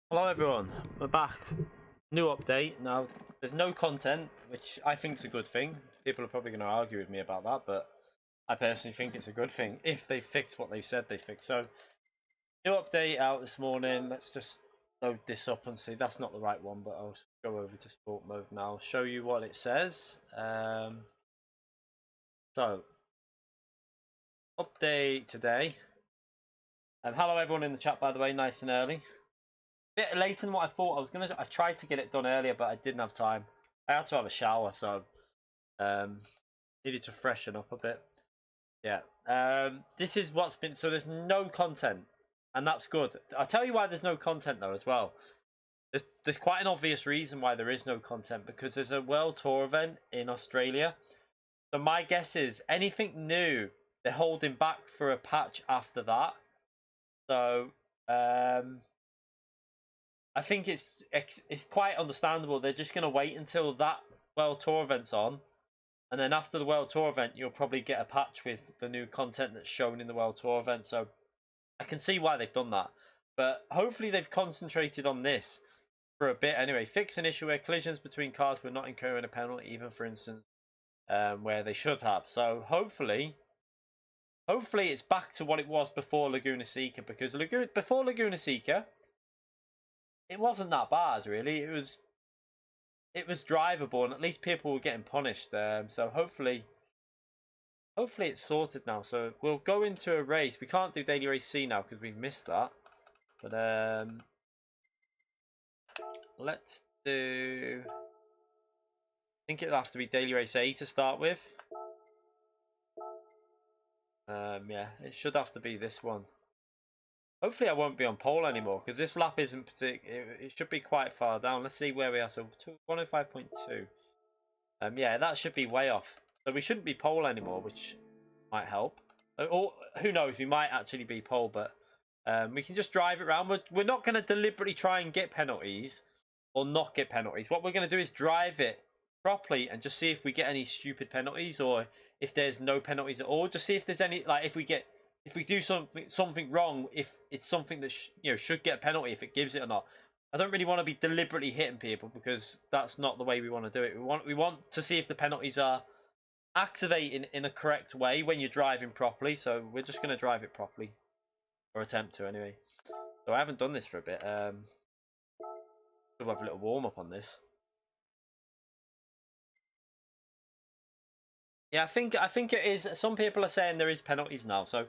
Hello everyone, we're back. New update. Now, there's no content, which I think is a good thing. People are probably going to argue with me about that, but I personally think it's a good thing if they fix what they said they fixed. So, new update out this morning. Let's just load this up and see. That's not the right one, but I'll go over to sport mode now. Show you what it says. So, update today. Hello everyone in the chat, by the way, nice and early. Bit later than what I thought. I tried to get it done earlier, but I didn't have time. I had to have a shower, so needed to freshen up a bit. Yeah. This is what's been. So there's no content, and that's good. I'll tell you why there's no content though as well. There's quite an obvious reason why there is no content, because there's a World Tour event in Australia. So my guess is anything new, they're holding back for a patch after that. So I think it's quite understandable. They're just going to wait until that World Tour event's on, and then after the World Tour event, you'll probably get a patch with the new content that's shown in the World Tour event. So I can see why they've done that, but hopefully they've concentrated on this for a bit anyway. Fix an issue where collisions between cars were not incurring a penalty, even for instance, where they should have. So hopefully it's back to what it was before Laguna Seca, because before Laguna Seca, it wasn't that bad, really. It was drivable, and at least people were getting punished. So hopefully it's sorted now. So we'll go into a race. We can't do Daily Race C now because we've missed that. But let's do. I think it'll have to be Daily Race A to start with. Yeah, it should have to be this one. Hopefully I won't be on pole anymore, because this lap isn't particular. It should be quite far down. Let's see where we are. So 105.2. Yeah, that should be way off. So we shouldn't be pole anymore, which might help. Or who knows, we might actually be pole, but we can just drive it around. We're not going to deliberately try and get penalties or not get penalties. What we're going to do is drive it properly and just see if we get any stupid penalties, or if there's no penalties at all. Just see if there's any, like, if we do something wrong, if it's something that should get a penalty, if it gives it or not. I don't really want to be deliberately hitting people, because that's not the way we want to do it. We want to see if the penalties are activating in a correct way when you're driving properly. So we're just going to drive it properly, or attempt to anyway. So I haven't done this for a bit. We'll have a little warm up on this. Yeah, I think it is. Some people are saying there is penalties now. So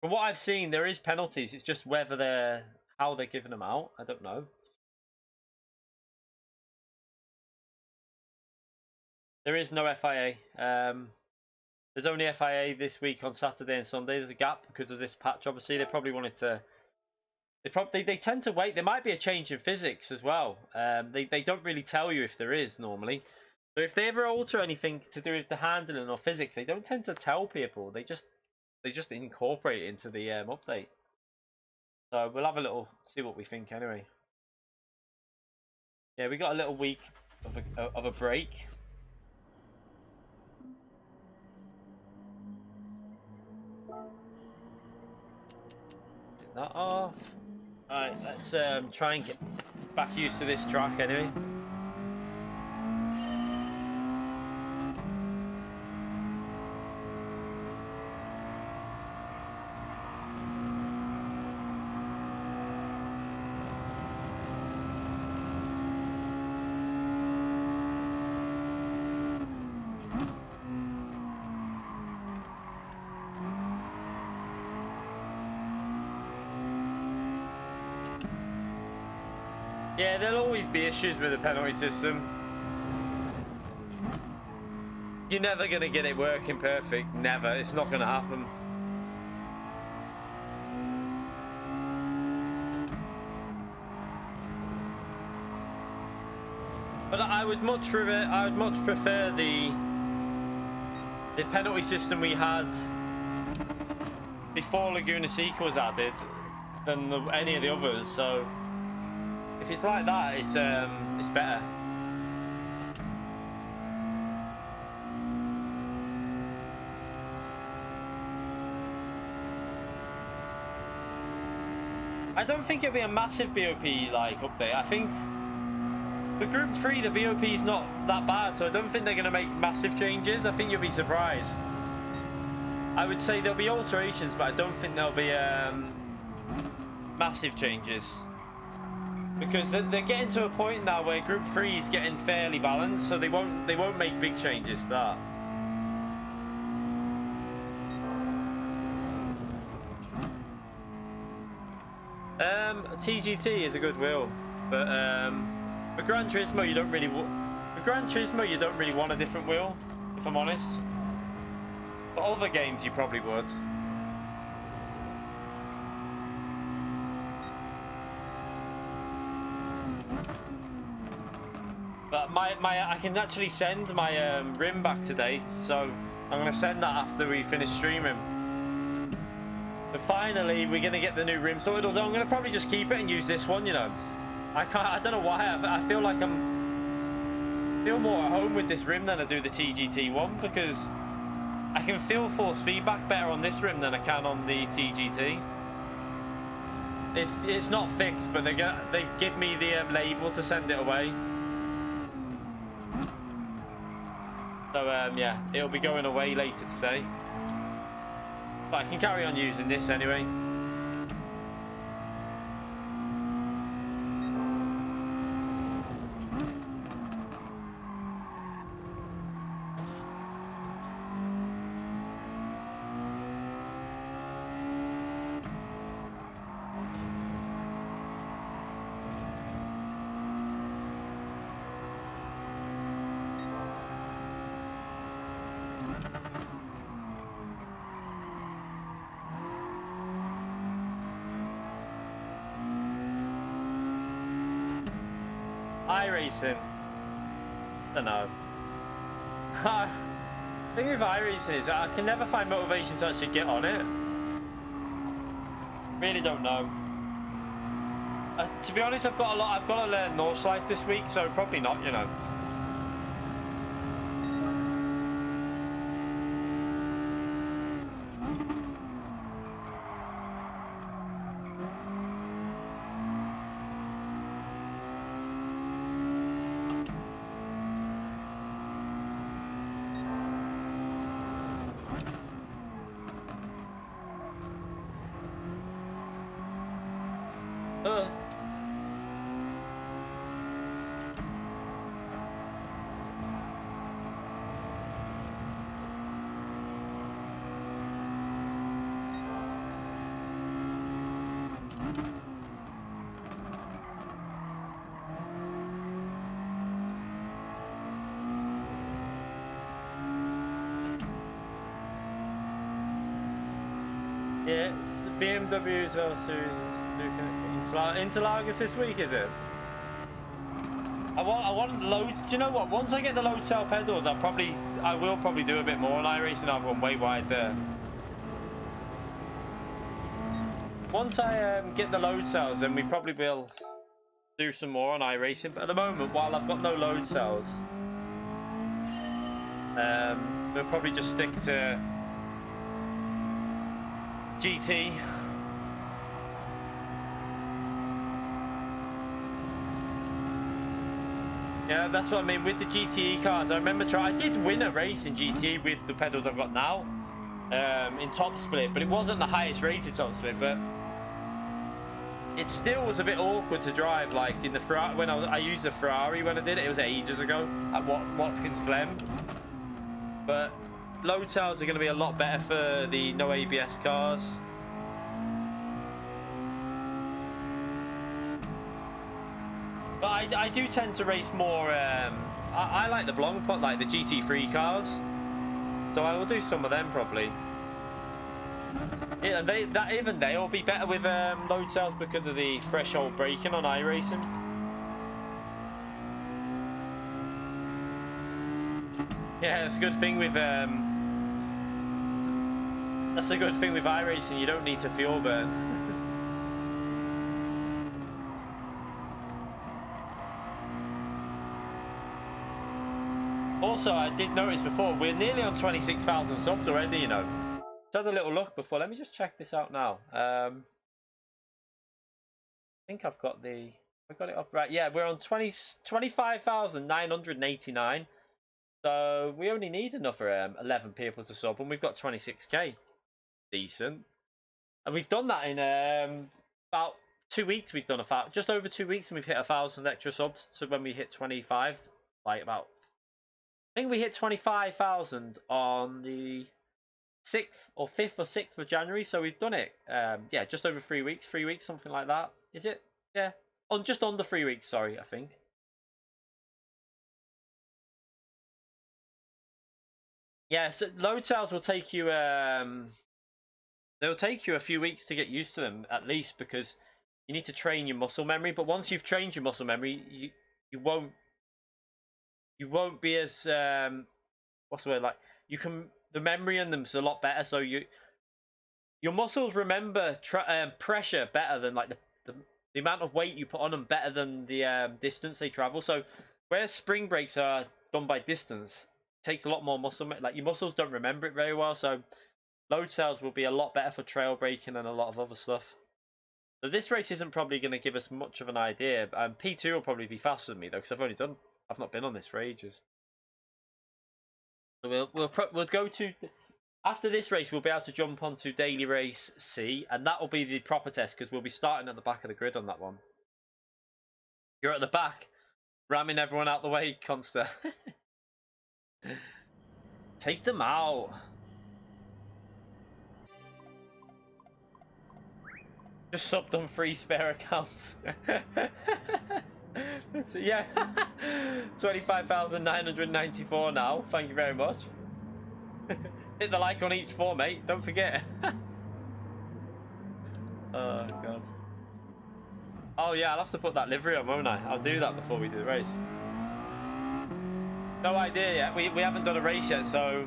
from what I've seen, there is penalties. It's just whether how they're giving them out. I don't know. There is no FIA. There's only FIA this week on Saturday and Sunday. There's a gap because of this patch. Obviously, they probably wanted to. They tend to wait. There might be a change in physics as well. They don't really tell you if there is normally. So if they ever alter anything to do with the handling or physics, they don't tend to tell people. They just incorporate it into the update. So we'll have a little see what we think anyway. Yeah, we got a little week of a break. Take that off. Alright, let's try and get back used to this track anyway. Yeah, there'll always be issues with the penalty system. You're never going to get it working perfect. Never. It's not going to happen. But I would much prefer the penalty system we had before Laguna Seca was added than any of the others. So if it's like that, it's better. I don't think it'll be a massive BOP like update. I think for Group 3 the BOP is not that bad, so I don't think they're going to make massive changes. I think you'll be surprised. I would say there'll be alterations, but I don't think there'll be massive changes. Because they're getting to a point now where Group 3 is getting fairly balanced, so they won't make big changes to that. TGT is a good wheel, but for Gran Turismo you don't really want a different wheel, if I'm honest. For other games you probably would. But I can actually send my rim back today, so I'm gonna send that after we finish streaming. But finally, we're gonna get the new rim sorted. So I'm gonna probably just keep it and use this one. You know, I don't know why. I feel like I feel more at home with this rim than I do the TGT one, because I can feel force feedback better on this rim than I can on the TGT. It's not fixed, but they've given me the label to send it away. So yeah, it'll be going away later today. But I can carry on using this anyway. iRacing. I don't know. The thing with iRacing is I can never find motivation to actually get on it. Really don't know. To be honest, I've got to learn Northlife this week, so probably not, you know. Yeah, it's the BMW as well, series Interlagos this week, is it? I want loads. Do you know what? Once I get the load cell pedals, I will probably do a bit more on iRacing. I've gone way wide there. Once I get the load cells, then we probably will do some more on iRacing. But at the moment, while I've got no load cells, we'll probably just stick to GT. Yeah, that's what I mean with the GTE cars. I remember I did win a race in GTE with the pedals I've got now, in top split, but it wasn't the highest rated top split. But it still was a bit awkward to drive, like in the Ferrari. When I used the Ferrari when I did it, it was ages ago at Watkins Glen. But load cells are going to be a lot better for the no ABS cars. But I do tend to race more. I like the long pot, like the GT3 cars. So I will do some of them probably. Yeah, and even they'll be better with load cells because of the threshold braking on iRacing. Yeah, that's a good thing with iRacing. You don't need to fuel burn. Also, I did notice before, we're nearly on 26,000 subs already, you know. Just had a little look before. Let me just check this out now. I think I've got it up right. Yeah, we're on 25,989. So we only need another 11 people to sub, and we've got 26k. Decent. And we've done that in about 2 weeks. We've done just over 2 weeks, and we've hit 1,000 extra subs. So when we hit 25, like I think we hit 25,000 on the 5th or 6th of January. So we've done it. Yeah, just over 3 weeks. 3 weeks, something like that. Is it? Yeah, just under 3 weeks. Sorry, I think. Yeah, so load cells will take you. They'll take you a few weeks to get used to them, at least, because you need to train your muscle memory. But once you've trained your muscle memory, you won't be as what's the word, like the memory in them's a lot better. So your muscles remember pressure better than like the amount of weight you put on them better than the distance they travel. So where spring brakes are done by distance, it takes a lot more muscle. Like your muscles don't remember it very well. So load cells will be a lot better for trail braking and a lot of other stuff. So this race isn't probably going to give us much of an idea. P2 will probably be faster than me though, because I've not been on this for ages. So we'll go to, after this race we'll be able to jump onto Daily Race C, and that will be the proper test because we'll be starting at the back of the grid on that one. You're at the back, ramming everyone out the way, Consta. Take them out. Just subbed on 3 spare accounts. Yeah. 25,994 now. Thank you very much. Hit the like on each 4, mate. Don't forget. Oh, God. Oh yeah, I'll have to put that livery on, won't I? I'll do that before we do the race. No idea yet. We haven't done a race yet, so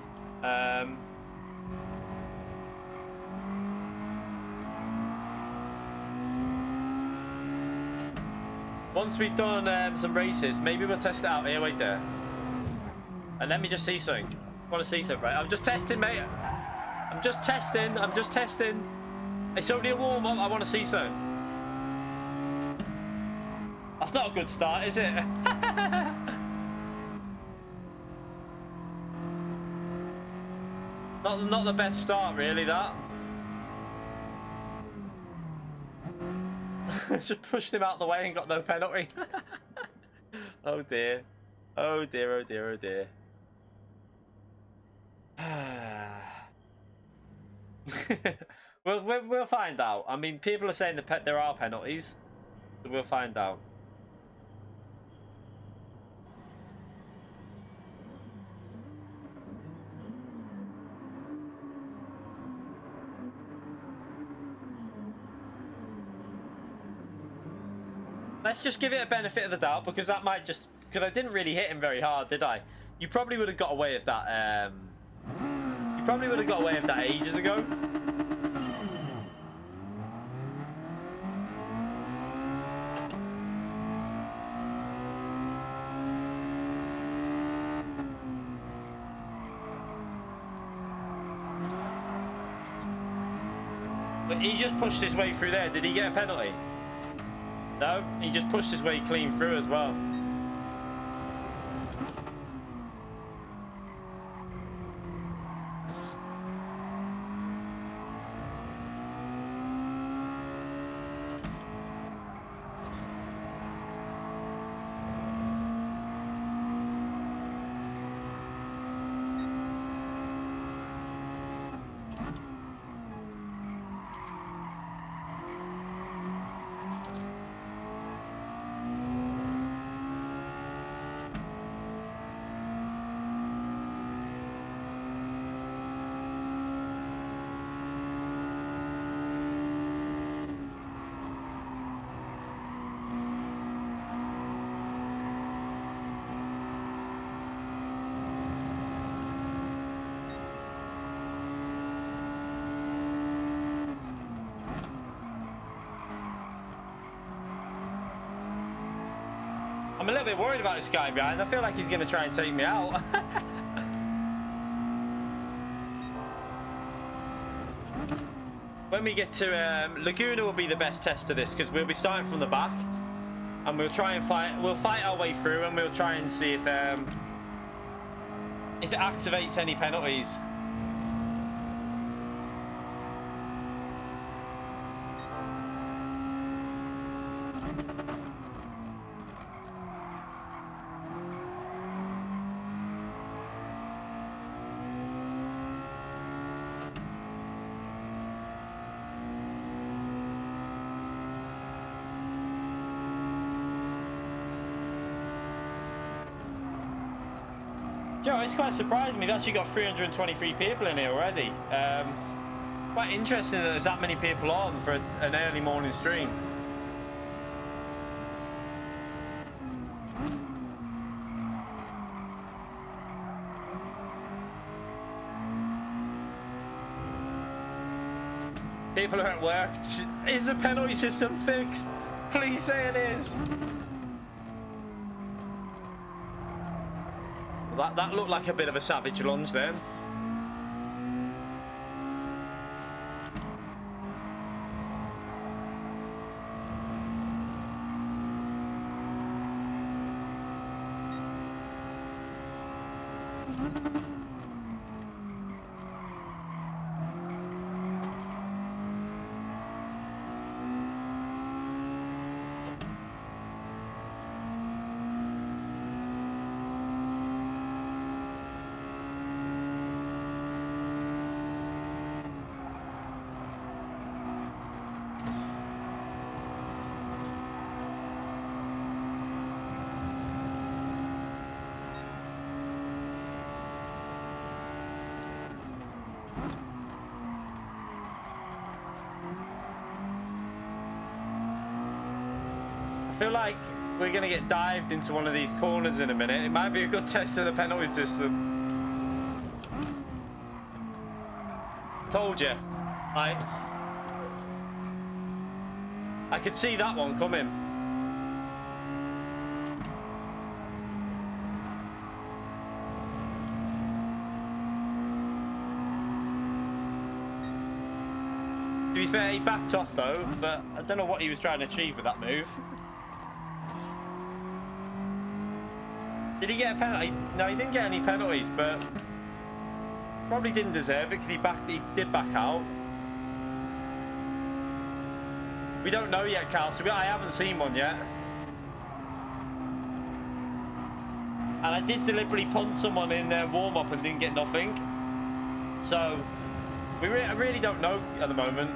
once we've done some races, maybe we'll test it out here. Wait there. And let me just see something. I want to see something, right? I'm just testing, mate. I'm just testing. I'm just testing. It's only a warm-up. I want to see something. That's not a good start, is it? Not the best start, really, that. Just pushed him out the way and got no penalty. Oh dear. Oh dear, oh dear, oh dear. We'll find out. I mean, people are saying there are penalties, so we'll find out. Let's just give it a benefit of the doubt, because that might just... Because I didn't really hit him very hard, did I? You probably would have got away with that, You probably would have got away with that ages ago. But he just pushed his way through there. Did he get a penalty? No, he just pushed his way clean through as well. I'm a little bit worried about this guy behind. I feel like he's going to try and take me out. When we get to Laguna will be the best test of this, because we'll be starting from the back and we'll try and fight our way through, and we'll try and see if it activates any penalties. Joe, it's quite surprised me. We've actually got 323 people in here already. Quite interesting that there's that many people on for an early morning stream. People are at work. Is the penalty system fixed? Please say it is. That looked like a bit of a savage lunge then. feel like we're going to get dived into one of these corners in a minute. It might be a good test of the penalty system. Told you. I could see that one coming. To be fair, he backed off though, but I don't know what he was trying to achieve with that move. Did he get a penalty? No, he didn't get any penalties, but probably didn't deserve it because he did back out. We don't know yet, Carl, so I haven't seen one yet. And I did deliberately punt someone in warm-up and didn't get nothing. So, I really don't know at the moment.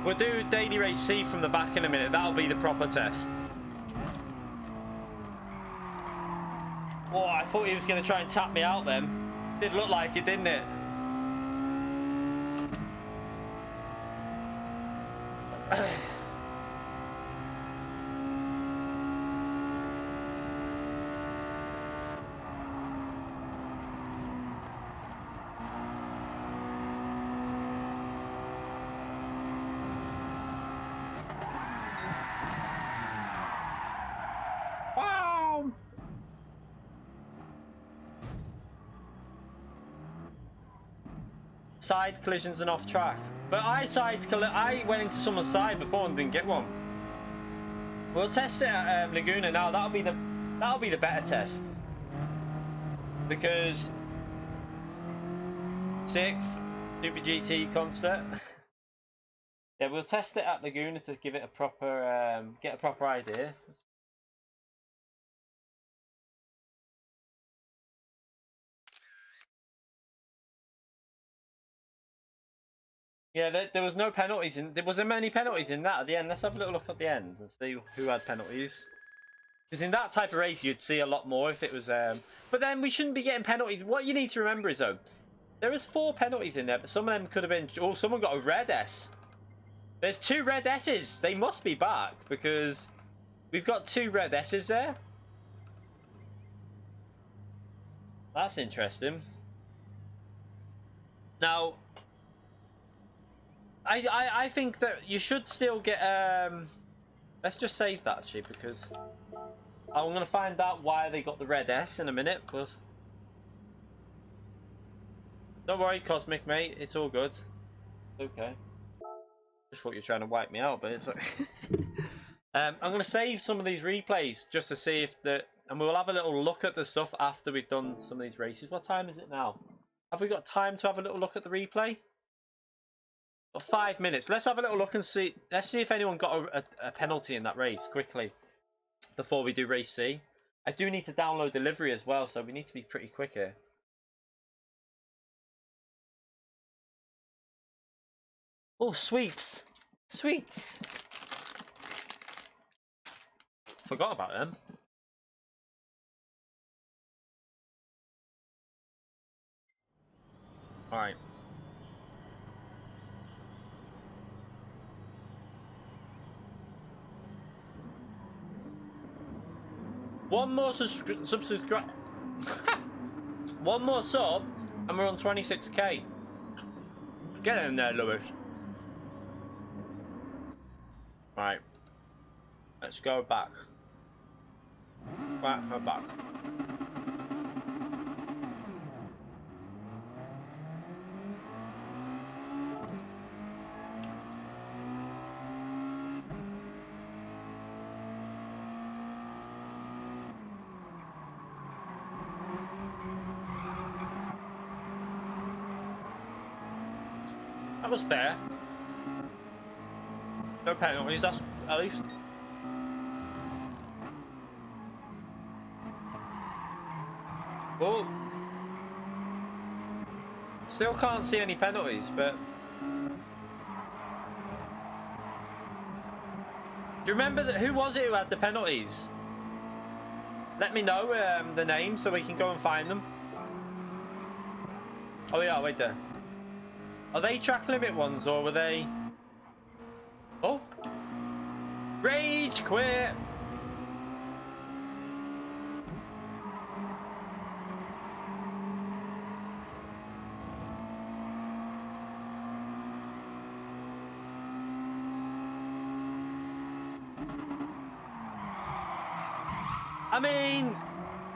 We'll do Daily Race C from the back in a minute. That'll be the proper test. Oh, I thought he was going to try and tap me out then. Did look like it, didn't it? Side collisions and off track, but I went into someone's side before and didn't get one. We'll test it at Laguna now. That'll be the better test because sixth Super GT concert. Yeah, we'll test it at Laguna to give it a proper get a proper idea. Yeah, there was no penalties in. There wasn't many penalties in that at the end. Let's have a little look at the end and see who had penalties. Because in that type of race, you'd see a lot more if it was. But then we shouldn't be getting penalties. What you need to remember is though, there was 4 penalties in there, but some of them could have been. Oh, someone got a red S. There's 2 red S's. They must be back because we've got 2 red S's there. That's interesting. Now. I think that you should still get let's just save that actually because I'm going to find out why they got the red S in a minute. But don't worry, Cosmic mate, it's all good. It's okay. Just thought you were trying to wipe me out, but it's okay. I'm going to save some of these replays just to see if and we'll have a little look at the stuff after we've done some of these races. What time is it now? Have we got time to have a little look at the replay? 5 minutes. Let's have a little look and see. Let's see if anyone got a penalty in that race quickly before we do race C. I do need to download delivery as well, so we need to be pretty quick here. Oh, sweets. Sweets. Forgot about them. All right. One more subscribe. One more sub, and we're on 26k. Get in there, Lewis. Right. Let's go back. Right, go back. That was fair. No penalties, that's at least. Oh. Still can't see any penalties, but... Do you remember that? Who was it who had the penalties? Let me know the name so we can go and find them. Oh yeah, wait there. Are they track limit ones or were they... Oh! Rage quit! I mean,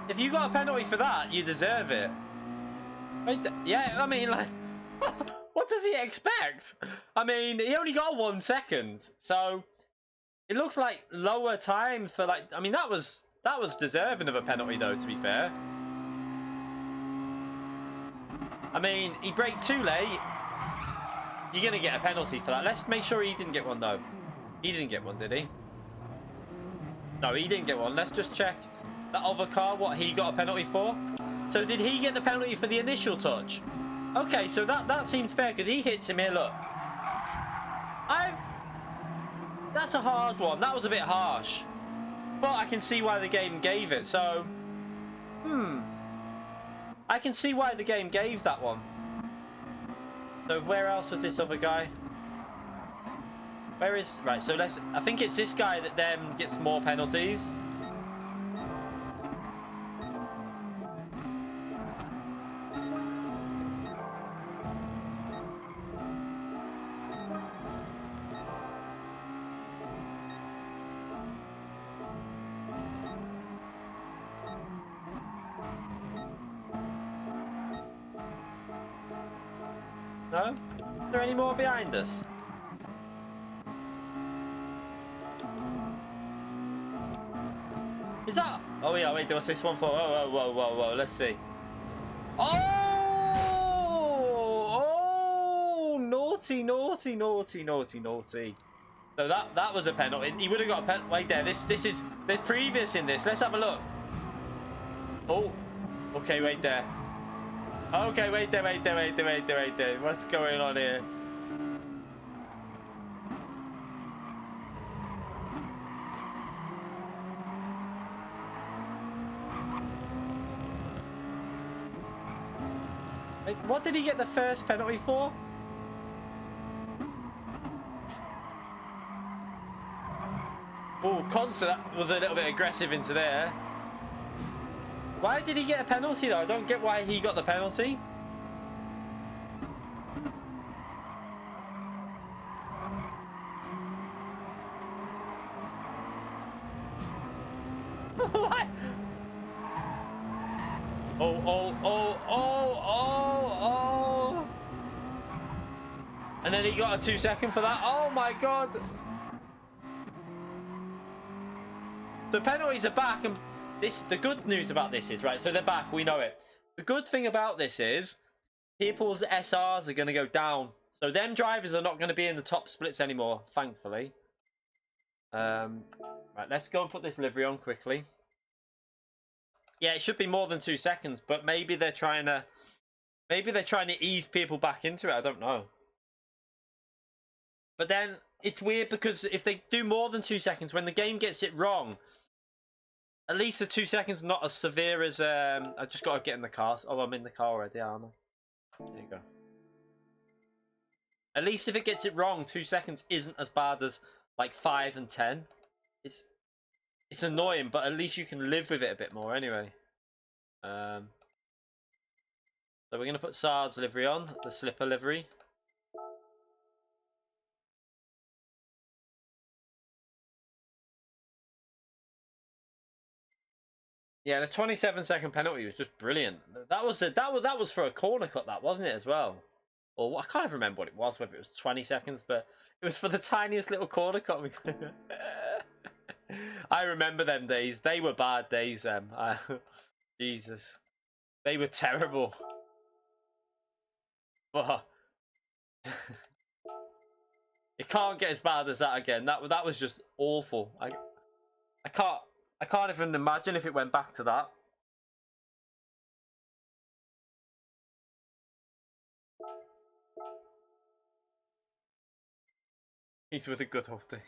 if you got a penalty for that, you deserve it. Wait, yeah, I mean, like, what does he expect? I mean, he only got 1 second, so it looks like lower time for like. I mean, that was deserving of a penalty, though. To be fair, I mean, he braked too late. You're gonna get a penalty for that. Let's make sure he didn't get one, though. He didn't get one, did he? No, he didn't get one. Let's just check that other car, what he got a penalty for. So did he get the penalty for the initial touch? Okay, so that seems fair because he hits him here, look. That's a hard one. That was a bit harsh. But I can see why the game gave it, so... I can see why the game gave that one. So where else was this other guy? Where is... Right, so let's... I think it's this guy that then gets more penalties. No? Is there any more behind us? Is that... Oh yeah, wait, there was this one for... Whoa, whoa, whoa, whoa, whoa, let's see. Oh! Oh! Naughty, naughty, naughty, naughty, naughty. So that was a penalty. He would have got a penalty. Wait there, there's previous in this. Let's have a look. Oh. Okay, wait there. Okay, wait there. What's going on here? Wait, what did he get the first penalty for? Oh, Concert was a little bit aggressive into there. Why did he get a penalty though? I don't get why he got the penalty. What? Oh. And then he got a 2 second for that. Oh my god. The penalties are back, and the good news about this is, right, so they're back, we know it. The good thing about this is people's SRs are going to go down. So them drivers are not going to be in the top splits anymore, thankfully. Right, let's go and put this livery on quickly. Yeah, it should be more than 2 seconds, but maybe they're trying to ease people back into it. I don't know. But then it's weird because if they do more than 2 seconds, when the game gets it wrong, at least the 2 seconds not as severe as I just got to get in the car. Oh, I'm in the car already, aren't I? There you go. At least if it gets it wrong, 2 seconds isn't as bad as like 5 and 10. It's annoying, but at least you can live with it a bit more anyway. So we're going to put Sard's livery on, the slipper livery. Yeah, the 27-second penalty was just brilliant. That was for a corner cut, that wasn't it as well? Or I can't even remember what it was, whether it was 20 seconds, but it was for the tiniest little corner cut. I remember them days. They were bad days, them. Jesus. They were terrible. But It can't get as bad as that again. That was just awful. I can't even imagine if it went back to that. He's with a good update.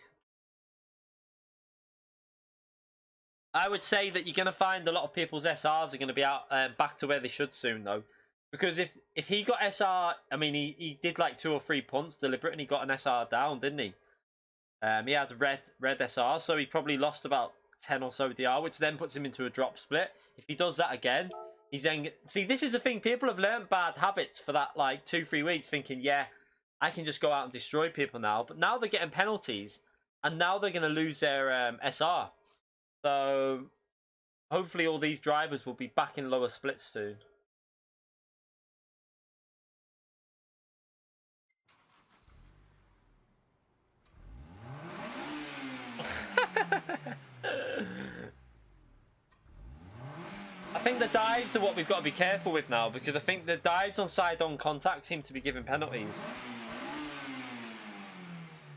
I would say that you're going to find a lot of people's SRs are going to be out back to where they should soon, though. Because if he got SR, I mean, he did like 2 or 3 punts deliberate and he got an SR down, didn't he? He had red SR, so he probably lost about 10 or so DR, which then puts him into a drop split. If he does that again, he's then... See, this is the thing. People have learned bad habits for that, like, 2-3 weeks, thinking, yeah, I can just go out and destroy people now. But now they're getting penalties, and now they're going to lose their SR. So, hopefully all these drivers will be back in lower splits soon. I think the dives are what we've got to be careful with now, because I think the dives on side-on contact seem to be giving penalties.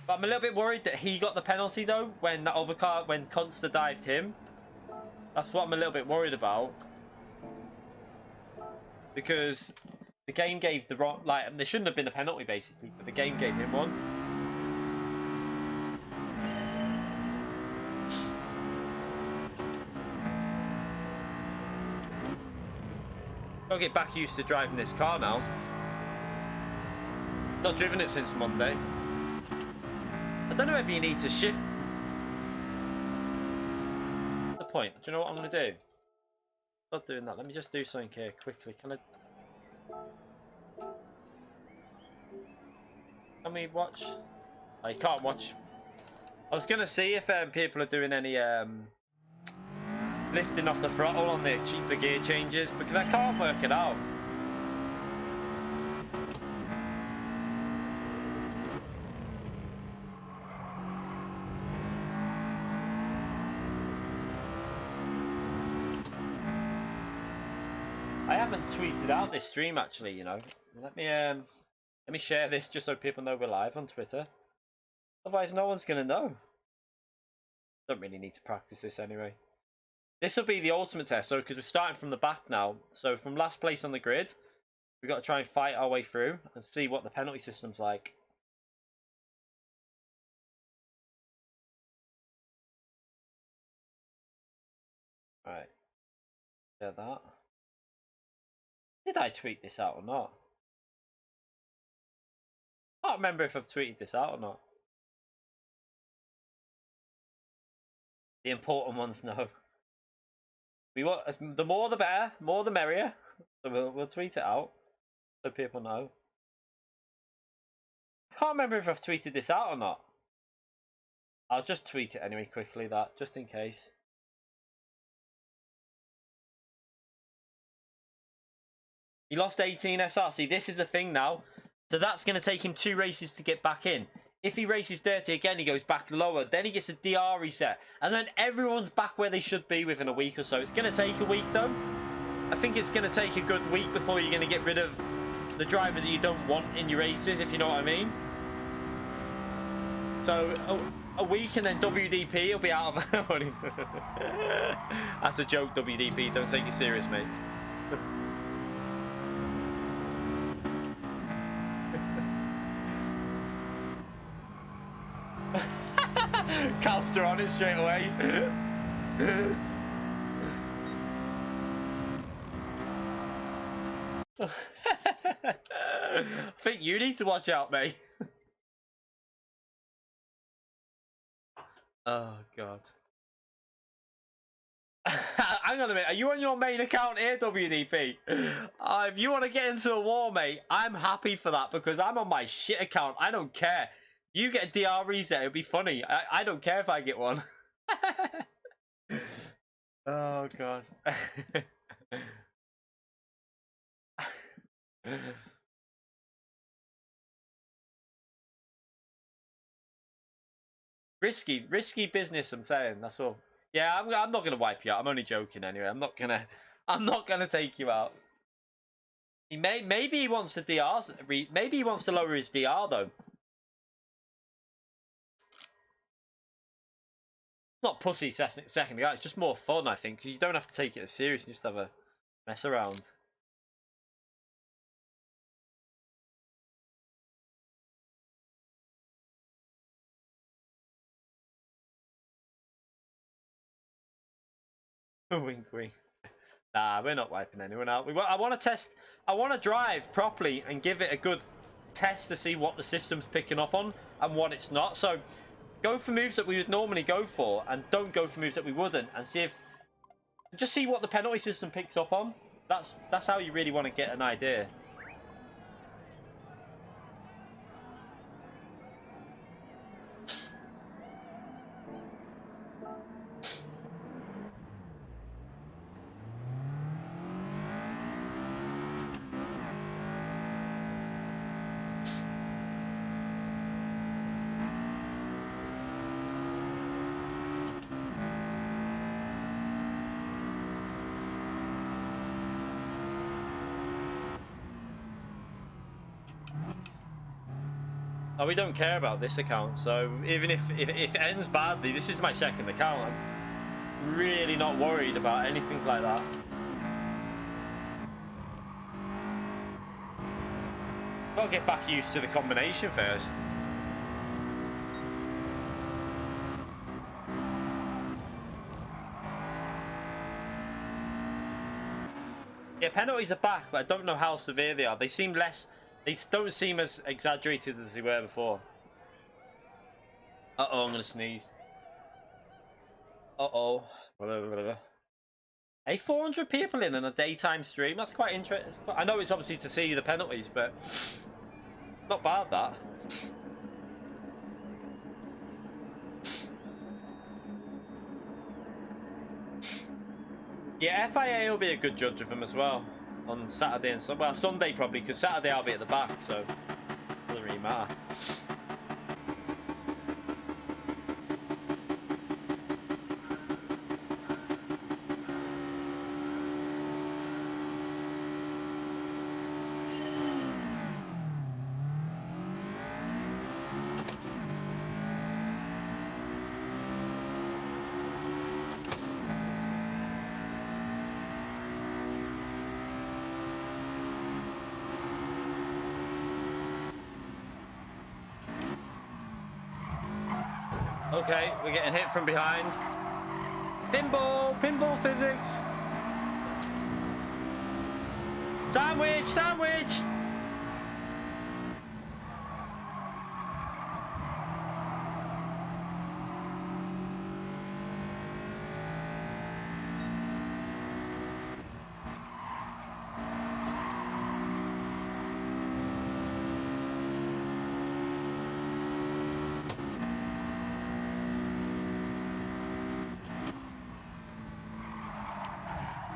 But I'm a little bit worried that he got the penalty, though, when that other car, when Consta dived him. That's what I'm a little bit worried about. Because the game gave the wrong... Like, there shouldn't have been a penalty, basically, but the game gave him one. I'll get back used to driving this car now. Not driven it since Monday. I don't know if you need to shift. The point. Do you know what I'm going to do? Not doing that. Let me just do something here quickly. Can we watch? Oh, you can't watch. I was going to see if people are doing any lifting off the throttle on the gear changes, because I can't work it out. I haven't tweeted out this stream actually, you know. Let me share this just so people know we're live on Twitter. Otherwise no one's gonna know. Don't really need to practice this anyway. This will be the ultimate test, so because we're starting from the back now. So from last place on the grid, we've got to try and fight our way through and see what the penalty system's like. Alright. Yeah, that. Did I tweet this out or not? I can't remember if I've tweeted this out or not. The important ones, no. We want the more the better, more the merrier. So we'll tweet it out so people know. I can't remember if I've tweeted this out or not. I'll just tweet it anyway quickly, that just in case. He lost 18 SR. See, this is the thing now. So that's going to take him 2 races to get back in. If he races dirty again, he goes back lower. Then he gets a DR reset. And then everyone's back where they should be within a week or so. It's going to take a week, though. I think it's going to take a good week before you're going to get rid of the drivers that you don't want in your races, if you know what I mean. So, a week and then WDP will be out of... That's a joke, WDP. Don't take it serious, mate. Calster on it straight away. I think you need to watch out, mate. Oh god. Hang on a minute, are you on your main account here, WDP? If you want to get into a war, mate, I'm happy for that because I'm on my shit account. I don't care. You get a DR reset, it'll be funny. I don't care if I get one. Oh god. risky business, I'm saying, that's all. Yeah, I'm not gonna wipe you out. I'm only joking anyway. I'm not gonna take you out. Maybe he wants to DR. Maybe he wants to lower his DR though. Not pussy second guy. It's just more fun, I think, because you don't have to take it as serious. You just have a mess around. Wink, wink. Nah, we're not wiping anyone out. I want to test. I want to drive properly and give it a good test to see what the system's picking up on and what it's not. So, go for moves that we would normally go for, and don't go for moves that we wouldn't, and see if just see what the penalty system picks up on. That's how you really want to get an idea. Oh, we don't care about this account, so even if it ends badly, this is my second account. I'm really not worried about anything like that. Gotta get back used to the combination first. Yeah, penalties are back, but I don't know how severe they are. They seem less... They don't seem as exaggerated as they were before. Uh-oh, I'm gonna sneeze. Uh-oh. Hey, 400 people in a daytime stream. That's quite interesting. I know it's obviously to see the penalties, but not bad, that. Yeah, FIA will be a good judge of them as well on Saturday and well, Sunday probably, because Saturday I'll be at the back, so it doesn't really matter. Okay, we're getting hit from behind. Pinball! Pinball physics! Sandwich! Sandwich!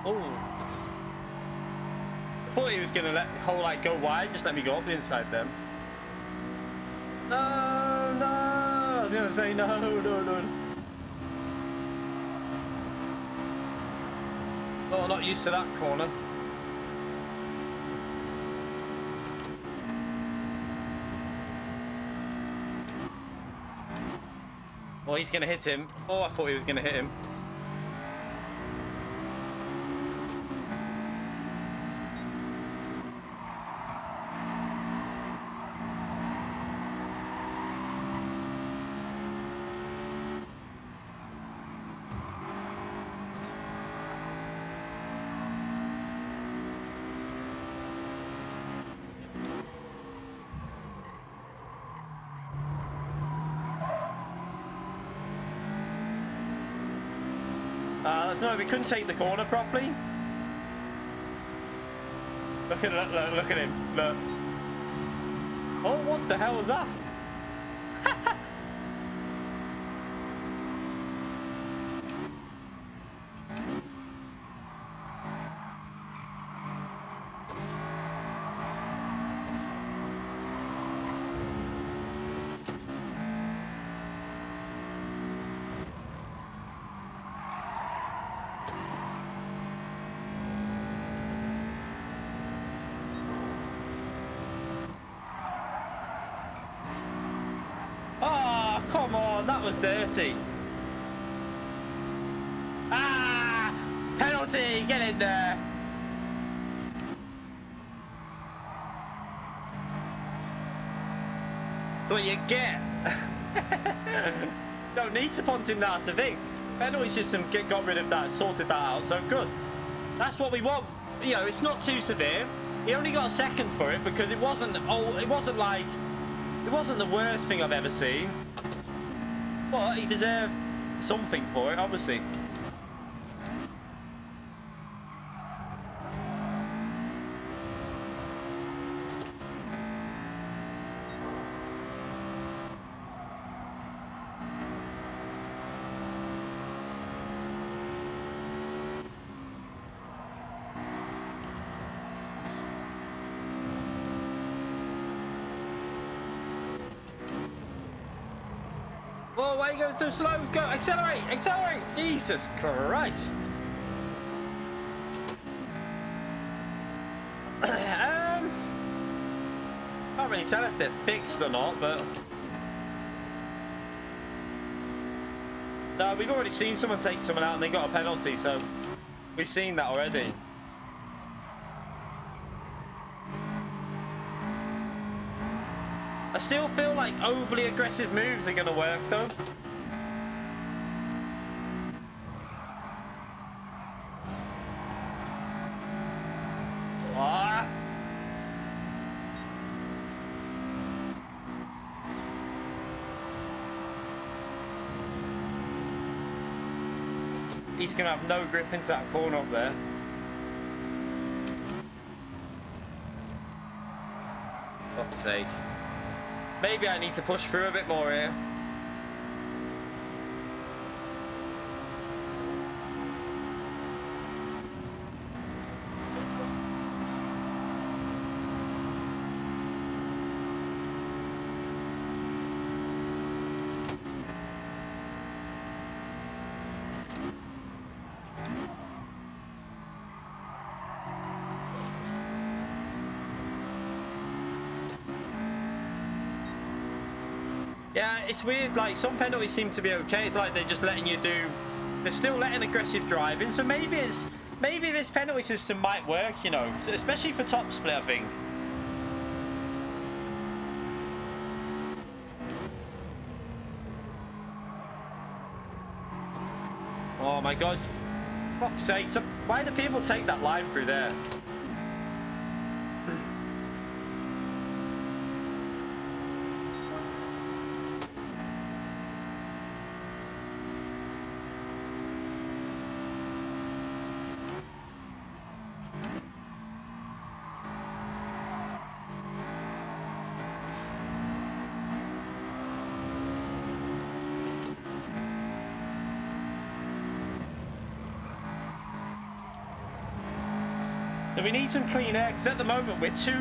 Oh. I thought he was going to let the whole light go wide, just let me go up the inside then. No, no! I was going to say no, no, no. Oh, not used to that corner. Oh, he's going to hit him. Oh, I thought he was going to hit him. No, we couldn't take the corner properly. Look at look at him. Look. Oh, what the hell was that? Come on, that was dirty. right there. That's what you get. Don't need to punt him, that's the thing. Penalty system got rid of that, sorted that out, so good. That's what we want. You know, it's not too severe. He only got a second for it because it wasn't the worst thing I've ever seen. But he deserved something for it, obviously. Whoa, why are you going so slow? Go, accelerate, accelerate! Jesus Christ! Can't really tell if they're fixed or not, but no, we've already seen someone take someone out and they got a penalty, so we've seen that already. I still feel like overly aggressive moves are going to work though. Ah. He's going to have no grip into that corner up there. Fuck's sake. Maybe I need to push through a bit more here. Yeah, it's weird, like some penalties seem to be okay. It's like they're just letting you do, they're still letting aggressive driving, so maybe this penalty system might work, you know, especially for top split, I think. Oh my god, fuck's sake, so why do people take that line through there? So we need some clean air, because at the moment we're two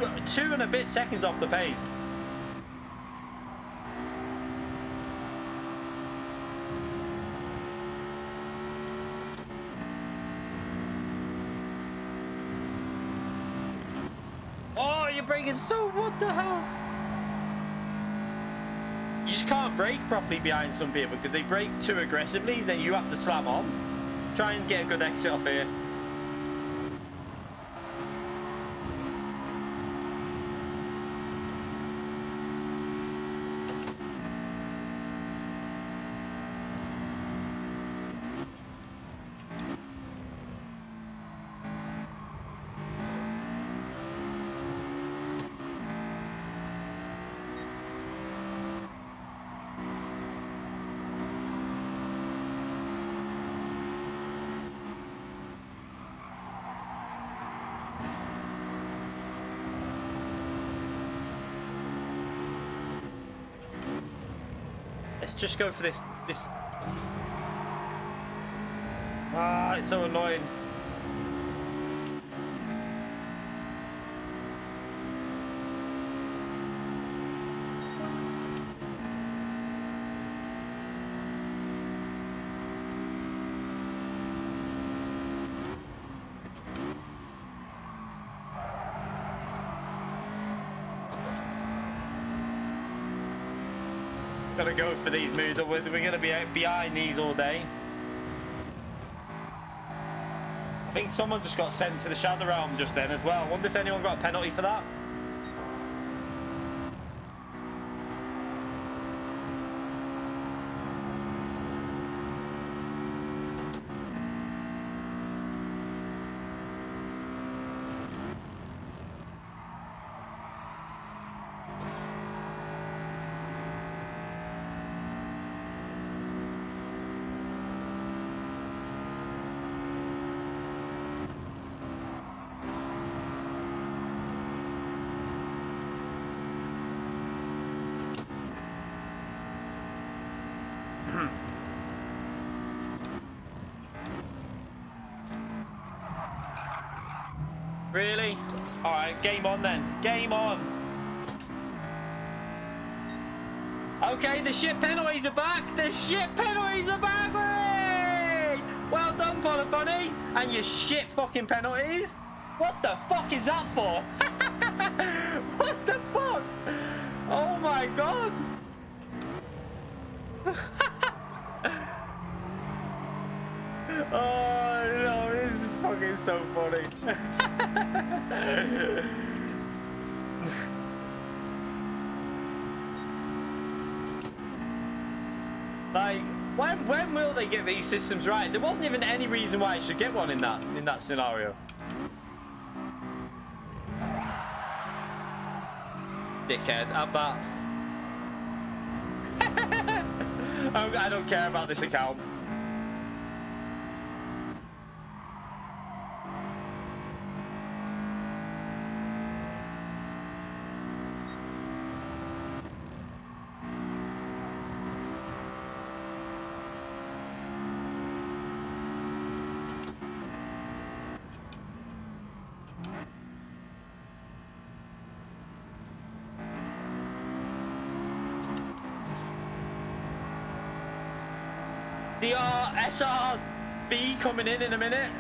and a bit seconds off the pace. Oh, you're braking so, what the hell? You just can't brake properly behind some people because they brake too aggressively, then you have to slam on. Try and get a good exit off here. Let's just go for this. Ah, it's so annoying. Gotta go for these moves, otherwise we're gonna be behind these all day. I I think someone just got sent to the Shadow Realm just then as well. I wonder if anyone got a penalty for that. Really? Alright, game on then. Game on. Okay, the shit penalties are back. The shit penalties are back. Hooray! Well done, Polyphony. And your shit fucking penalties. What the fuck is that for? What the fuck? Oh my god. Oh no, this is fucking so funny. Like, when will they get these systems right? There wasn't even any reason why I should get one in that scenario. Dickhead, have that. I don't care about this account. The SRB coming in a minute.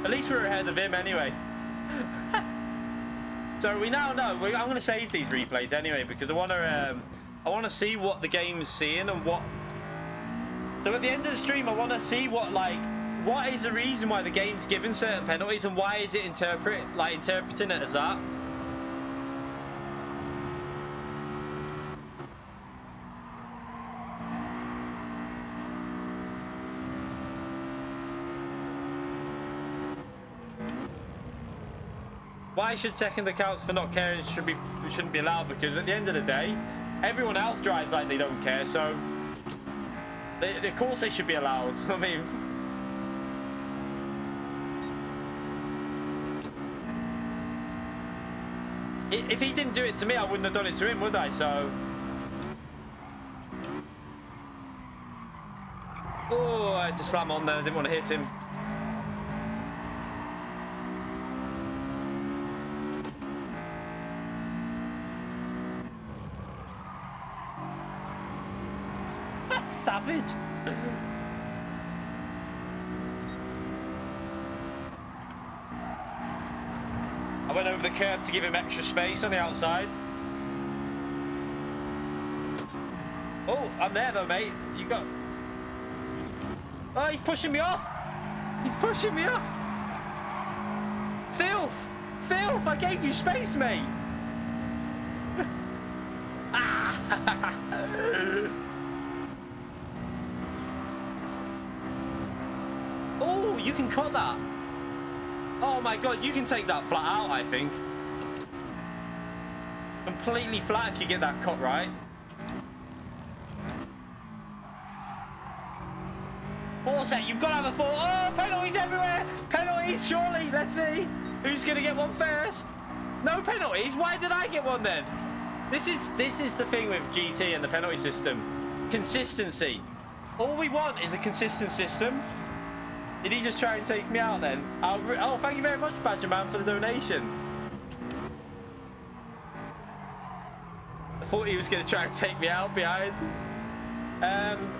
At least we're ahead of him anyway. So we now know. I'm going to save these replays anyway because I want to see what the game's seeing and what. So at the end of the stream, I want to see what is the reason why the game's giving certain penalties and why is it interpreting it as that? Why should second accounts for not caring shouldn't be allowed? Because at the end of the day, everyone else drives like they don't care, so of course they should be allowed. I mean. If he didn't do it to me, I wouldn't have done it to him, would I? So... Oh, I had to slam on there. I didn't want to hit him. Savage. I went over the curb to give him extra space on the outside. Oh, I'm there though, mate. You got... Oh, he's pushing me off. He's pushing me off. Filth. Filth, I gave you space, mate. Ah. Oh, you can cut that. Oh my god, you can take that flat out, I think. Completely flat if you get that cut right. Forset, you've got to have a four. Oh, penalties everywhere. Penalties, surely. Let's see. Who's going to get one first? No penalties? Why did I get one then? This is the thing with GT and the penalty system. Consistency. All we want is a consistent system. Did he just try and take me out then? Oh, thank you very much, Badger Man, for the donation. I thought he was going to try and take me out behind.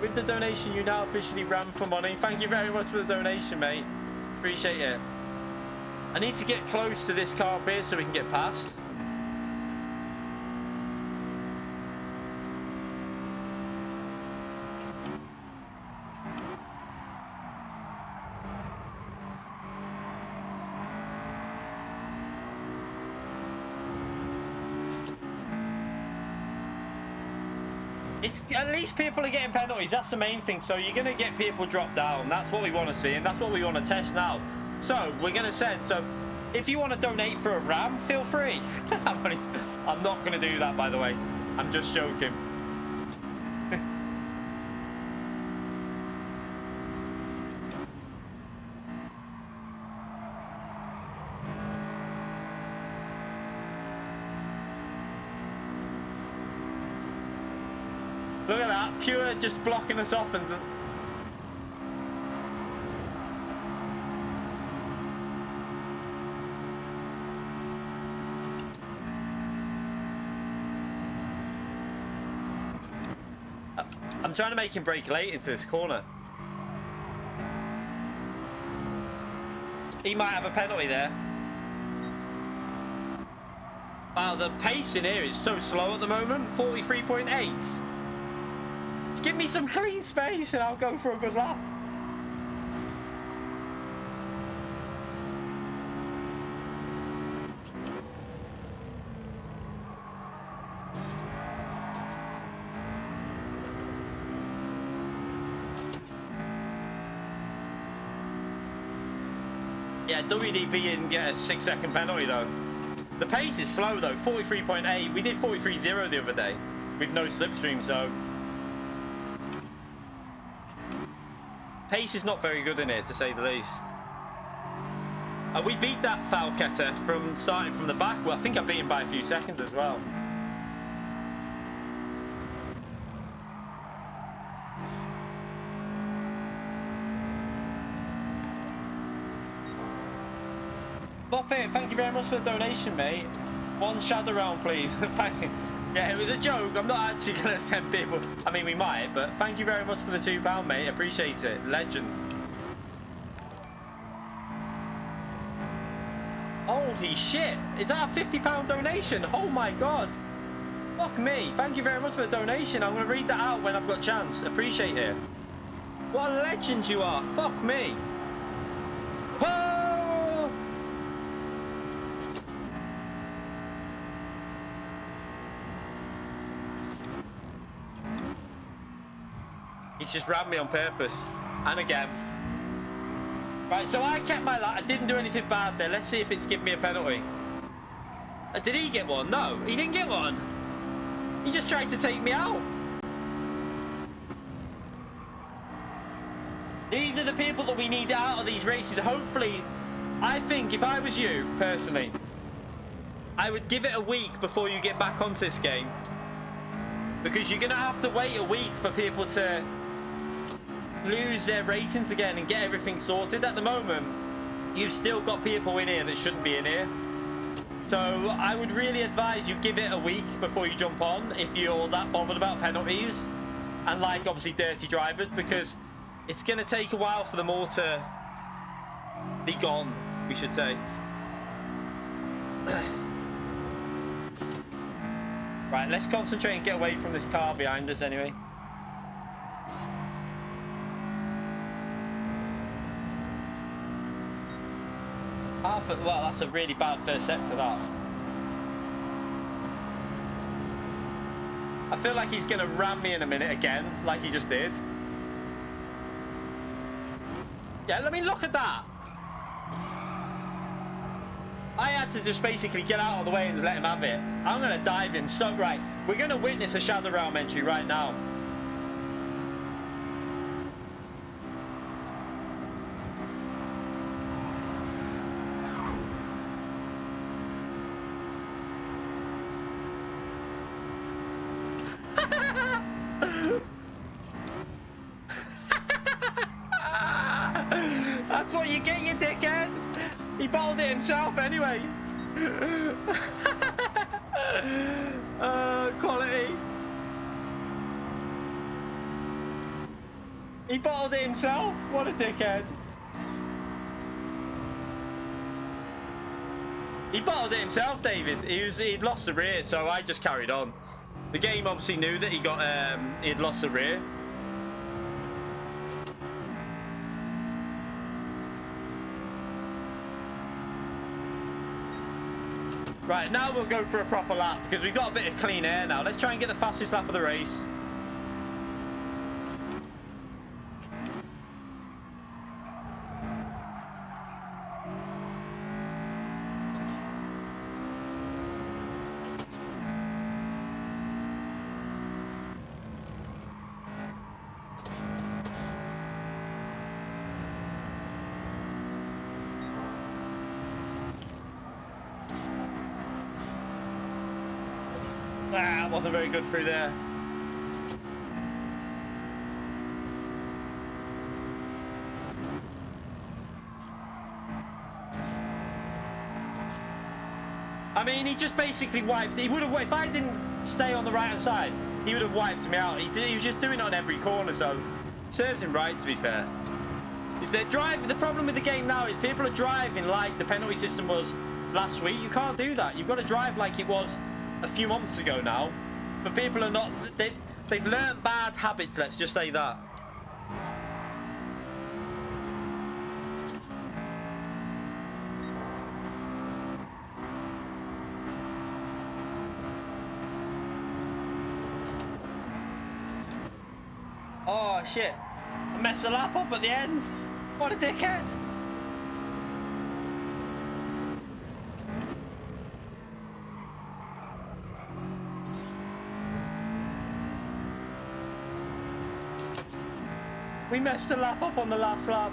With the donation, you now officially ran for money. Thank you very much for the donation, mate. Appreciate it. I need to get close to this car up here so we can get past. It's at least people are getting penalties. That's the main thing. So you're going to get people drop down. That's what we want to see, and that's what we want to test now. So we're going to send. So if you want to donate for a RAM, feel free. I'm not going to do that, by the way. I'm just joking. Look at that, Pure just blocking us off, and I'm trying to make him brake late into this corner. He might have a penalty there. Wow, the pace in here is so slow at the moment. 43.8. Give me some clean space and I'll go for a good lap. Yeah, WDB didn't get a 6-second penalty though. The pace is slow though, 43.8. We did 43.0 the other day with no slipstream, so pace is not very good in here, to say the least. We beat that Falketa from starting from the back. Well, I think I beat him by a few seconds as well. Bop it, thank you very much for the donation, mate. One shadow round, please. Yeah, it was a joke. I'm not actually going to send people. I mean, we might, but thank you very much for the £2, mate. Appreciate it. Legend. Holy shit. Is that a £50 donation? Oh my god. Fuck me. Thank you very much for the donation. I'm going to read that out when I've got a chance. Appreciate it. What a legend you are. Fuck me. Oh! He's just rammed me on purpose. And again. Right, so I kept my lap. I didn't do anything bad there. Let's see if it's given me a penalty. Did he get one? No, he didn't get one. He just tried to take me out. These are the people that we need out of these races. Hopefully, I think if I was you, personally, I would give it a week before you get back onto this game. Because you're going to have to wait a week for people to lose their ratings again and get everything sorted. At the moment, you've still got people in here that shouldn't be in here. So I would really advise you give it a week before you jump on if you're that bothered about penalties and like obviously dirty drivers, because it's going to take a while for them all to be gone, we should say. Right, let's concentrate and get away from this car behind us anyway. Well, that's a really bad first sector, that. I feel like he's going to ram me in a minute again, like he just did. Yeah, let me look at that. I had to just basically get out of the way and let him have it. I'm going to dive in. So, right, we're going to witness a shadow realm entry right now. That's what you get, you dickhead. He bottled it himself anyway. Quality. He bottled it himself. What a dickhead. He bottled it himself, David. He'd lost the rear, so I just carried on. The game obviously knew that he'd lost the rear. Right, now we'll go for a proper lap because we've got a bit of clean air now. Let's try and get the fastest lap of the race. Ah, wasn't very good through there. I mean, he just basically wiped. He would have, if I didn't stay on the right-hand side, he would have wiped me out. He was just doing it on every corner, so serves him right, to be fair. If they're driving, the problem with the game now is people are driving like the penalty system was last week. You can't do that. You've got to drive like it was a few months ago now. But people are not. They've learned bad habits. Let's just say that. Oh shit! I messed the lap up at the end. What a dickhead! We messed the lap up on the last lap.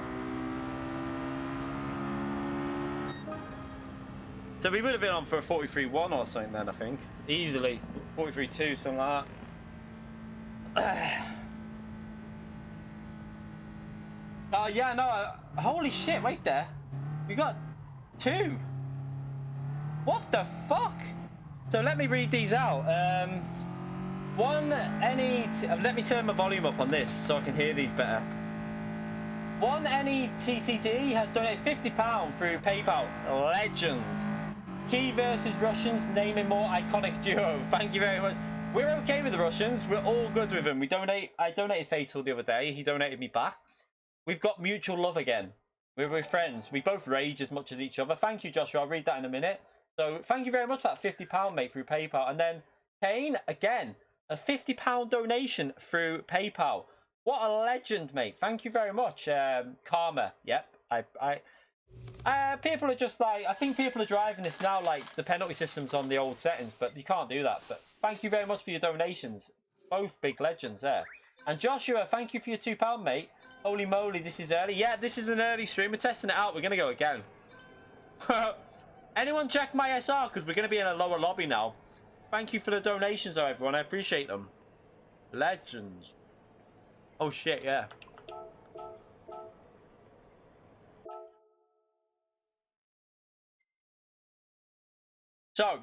So we would have been on for a 43.1 or something then, I think. Easily. 43.2, something like that. Oh yeah, no, holy shit, wait there. We got 2. What the fuck? So let me read these out. Let me turn my volume up on this so I can hear these better. One NETTT has donated £50 through PayPal. Legend. Key versus Russians, name a more iconic duo. Thank you very much. We're okay with the Russians. We're all good with them. I donated Fatal the other day. He donated me back. We've got mutual love again. We're friends. We both rage as much as each other. Thank you, Joshua. I'll read that in a minute. So thank you very much for that £50, mate, through PayPal. And then Kane, again, a £50 donation through PayPal. What a legend, mate. Thank you very much. Karma. Yep. People are just like, I think people are driving this now like the penalty system's on the old settings, but you can't do that. But thank you very much for your donations. Both big legends there. And Joshua, thank you for your £2, mate. Holy moly, this is early. Yeah, this is an early stream. We're testing it out. We're going to go again. Anyone check my SR? Because we're going to be in a lower lobby now. Thank you for the donations, though, everyone. I appreciate them. Legends. Oh, shit, yeah. So,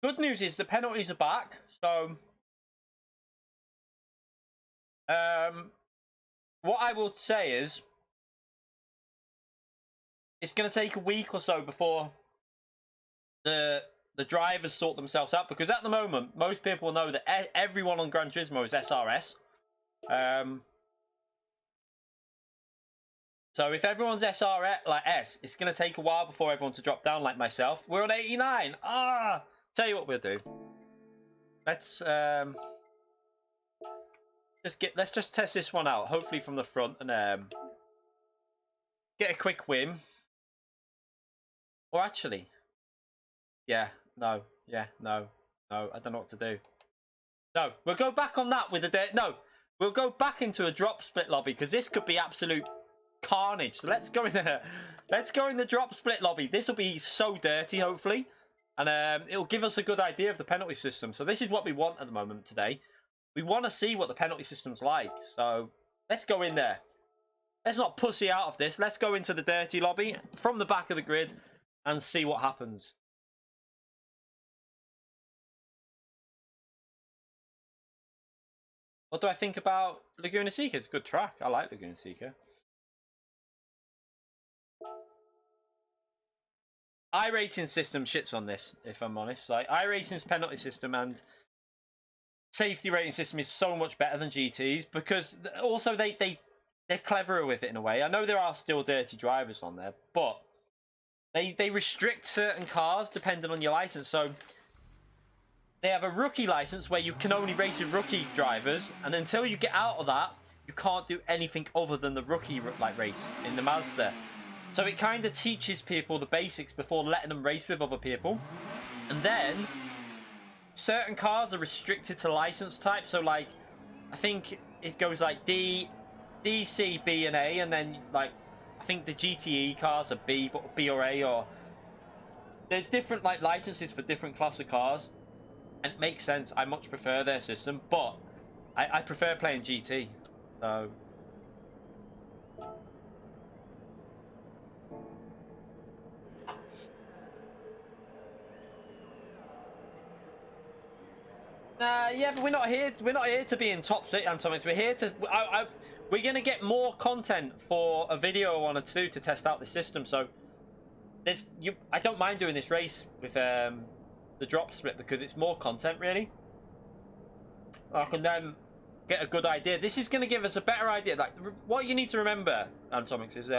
good news is the penalties are back. So, what I will say is, it's going to take a week or so before the drivers sort themselves out, because at the moment, most people know that everyone on Gran Turismo is SRS. So if everyone's SRS, like S, it's going to take a while before everyone to drop down like myself. We're on 89. Ah! Tell you what we'll do. Let's just test this one out, hopefully from the front, and get a quick win. Or actually, yeah, no, I don't know what to do. No, we'll go back on that with a no. We'll go back into a drop split lobby because this could be absolute carnage. So let's go in there. Let's go in the drop split lobby. This will be so dirty, hopefully, and it'll give us a good idea of the penalty system. So this is what we want at the moment today. We want to see what the penalty system's like. So let's go in there. Let's not pussy out of this. Let's go into the dirty lobby from the back of the grid and see what happens. What do I think about Laguna Seca? It's a good track. I like Laguna Seca. iRacing system shits on this, if I'm honest. Like, iRacing's penalty system and safety rating system is so much better than GT's, because also they're cleverer with it in a way. I know there are still dirty drivers on there, but they restrict certain cars depending on your license. So they have a rookie license where you can only race with rookie drivers, and until you get out of that, you can't do anything other than the rookie like race in the Mazda. So it kind of teaches people the basics before letting them race with other people. And then certain cars are restricted to license type. So like, I think it goes like D, C, B, and A, and then like I think the GTE cars are B or A, or there's different like licenses for different class of cars. And it makes sense. I much prefer their system, but I prefer playing GT. So yeah, but we're not here. We're not here to be in top split, Antomics. We're here to. We're gonna get more content for a video I wanted to do to test out the system. So there's you. I don't mind doing this race with the drop split because it's more content really. I can then get a good idea. This is gonna give us a better idea. Like what you need to remember, Antomics, is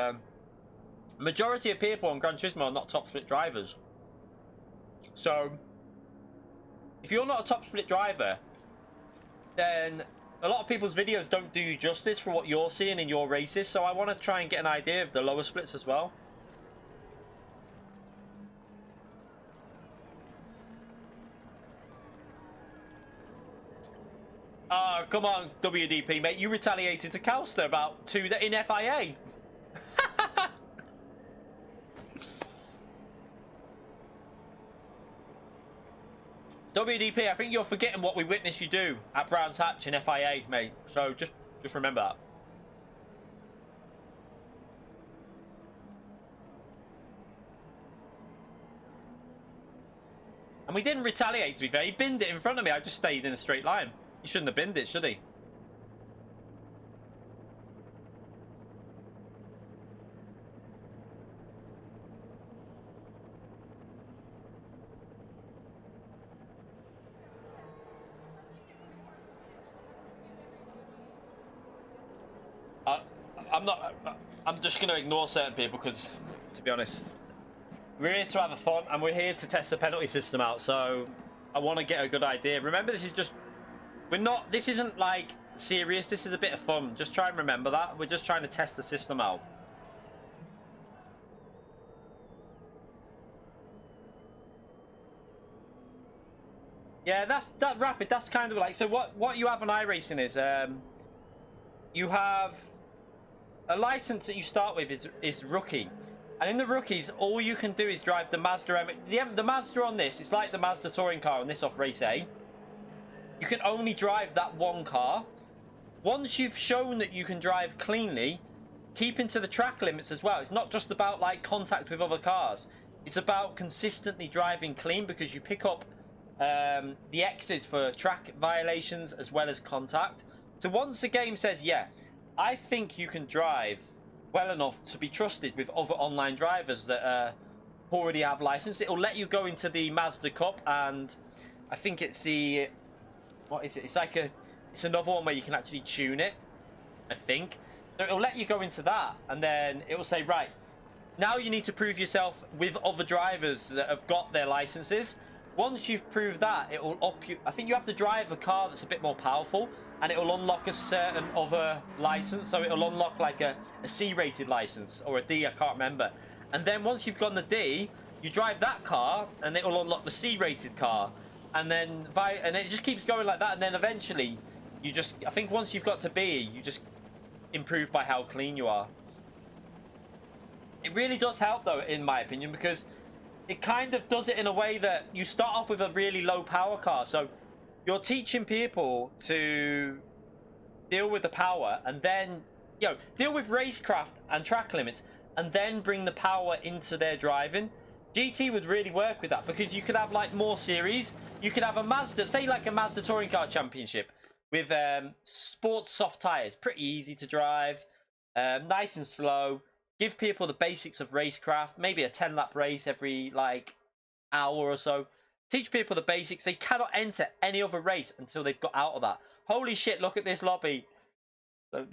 majority of people on Gran Turismo are not top split drivers. So if you're not a top split driver, then a lot of people's videos don't do you justice for what you're seeing in your races. So I want to try and get an idea of the lower splits as well. Oh, come on, WDP, mate. You retaliated to Calster about 2 in FIA. WDP, I think you're forgetting what we witnessed you do at Brands Hatch in FIA, mate. So just remember that. And we didn't retaliate, to be fair. He binned it in front of me. I just stayed in a straight line. He shouldn't have binned it, should he? I'm just going to ignore certain people because, to be honest, we're here to have a fun and we're here to test the penalty system out. So I want to get a good idea. Remember, this is just, this isn't like serious. This is a bit of fun. Just try and remember that. We're just trying to test the system out. Yeah, that rapid. That's kind of like, so what you have on iRacing is you have a license that you start with is rookie, and in the rookies all you can do is drive the Mazda the Mazda on this. It's like the Mazda touring car on this off race A. You can only drive that one car. Once you've shown that you can drive cleanly, keeping to the track limits as well. It's not just about like contact with other cars. It's about consistently driving clean because you pick up the X's for track violations as well as contact. So once the game says, yeah, I think you can drive well enough to be trusted with other online drivers that already have license, it'll let you go into the Mazda Cup, and I think it's the, what is it? It's another one where you can actually tune it, I think. So it'll let you go into that, and then it will say, right, now you need to prove yourself with other drivers that have got their licenses. Once you've proved that, it will up you. I think you have to drive a car that's a bit more powerful, and it will unlock a certain other license. So it'll unlock like a C-rated license or a D, I can't remember. And then once you've gotten the D, you drive that car, and it will unlock the C-rated car, and then it just keeps going like that. And then eventually, I think once you've got to B, you just improve by how clean you are. It really does help, though, in my opinion, because it kind of does it in a way that you start off with a really low power car. So you're teaching people to deal with the power, and then, deal with racecraft and track limits, and then bring the power into their driving. GT would really work with that, because you could have like more series. You could have a Mazda, say like a Mazda Touring Car Championship with sports soft tires, pretty easy to drive, nice and slow. Give people the basics of racecraft, maybe a 10-lap race every like hour or so. Teach people the basics. They cannot enter any other race until they've got out of that. Holy shit, look at this lobby. So,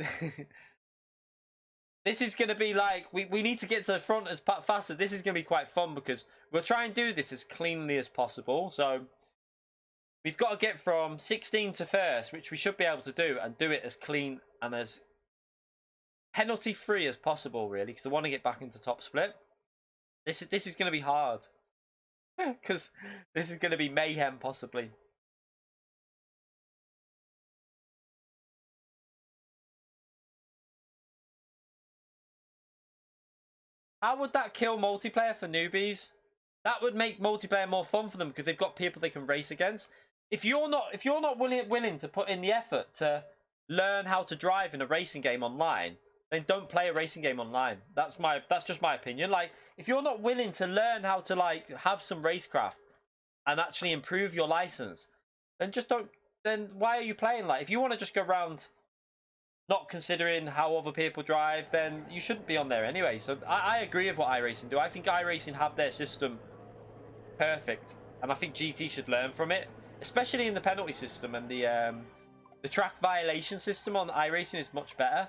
this is going to be like, we need to get to the front as faster. This is going to be quite fun because we'll try and do this as cleanly as possible. So we've got to get from 16 to first, which we should be able to do, and do it as clean and as penalty free as possible, really, because I want to get back into top split. This is going to be hard because this is going to be mayhem, possibly. How would that kill multiplayer for newbies? That would make multiplayer more fun for them because they've got people they can race against. if you're not willing to put in the effort to learn how to drive in a racing game online, then don't play a racing game online. That's just my opinion. Like, if you're not willing to learn how to like have some racecraft and actually improve your license, then just don't. Then why are you playing? Like, if you want to just go around not considering how other people drive, then you shouldn't be on there anyway. So I agree with what iRacing do. I think iRacing have their system perfect, and I think GT should learn from it, especially in the penalty system, and the track violation system on iRacing is much better.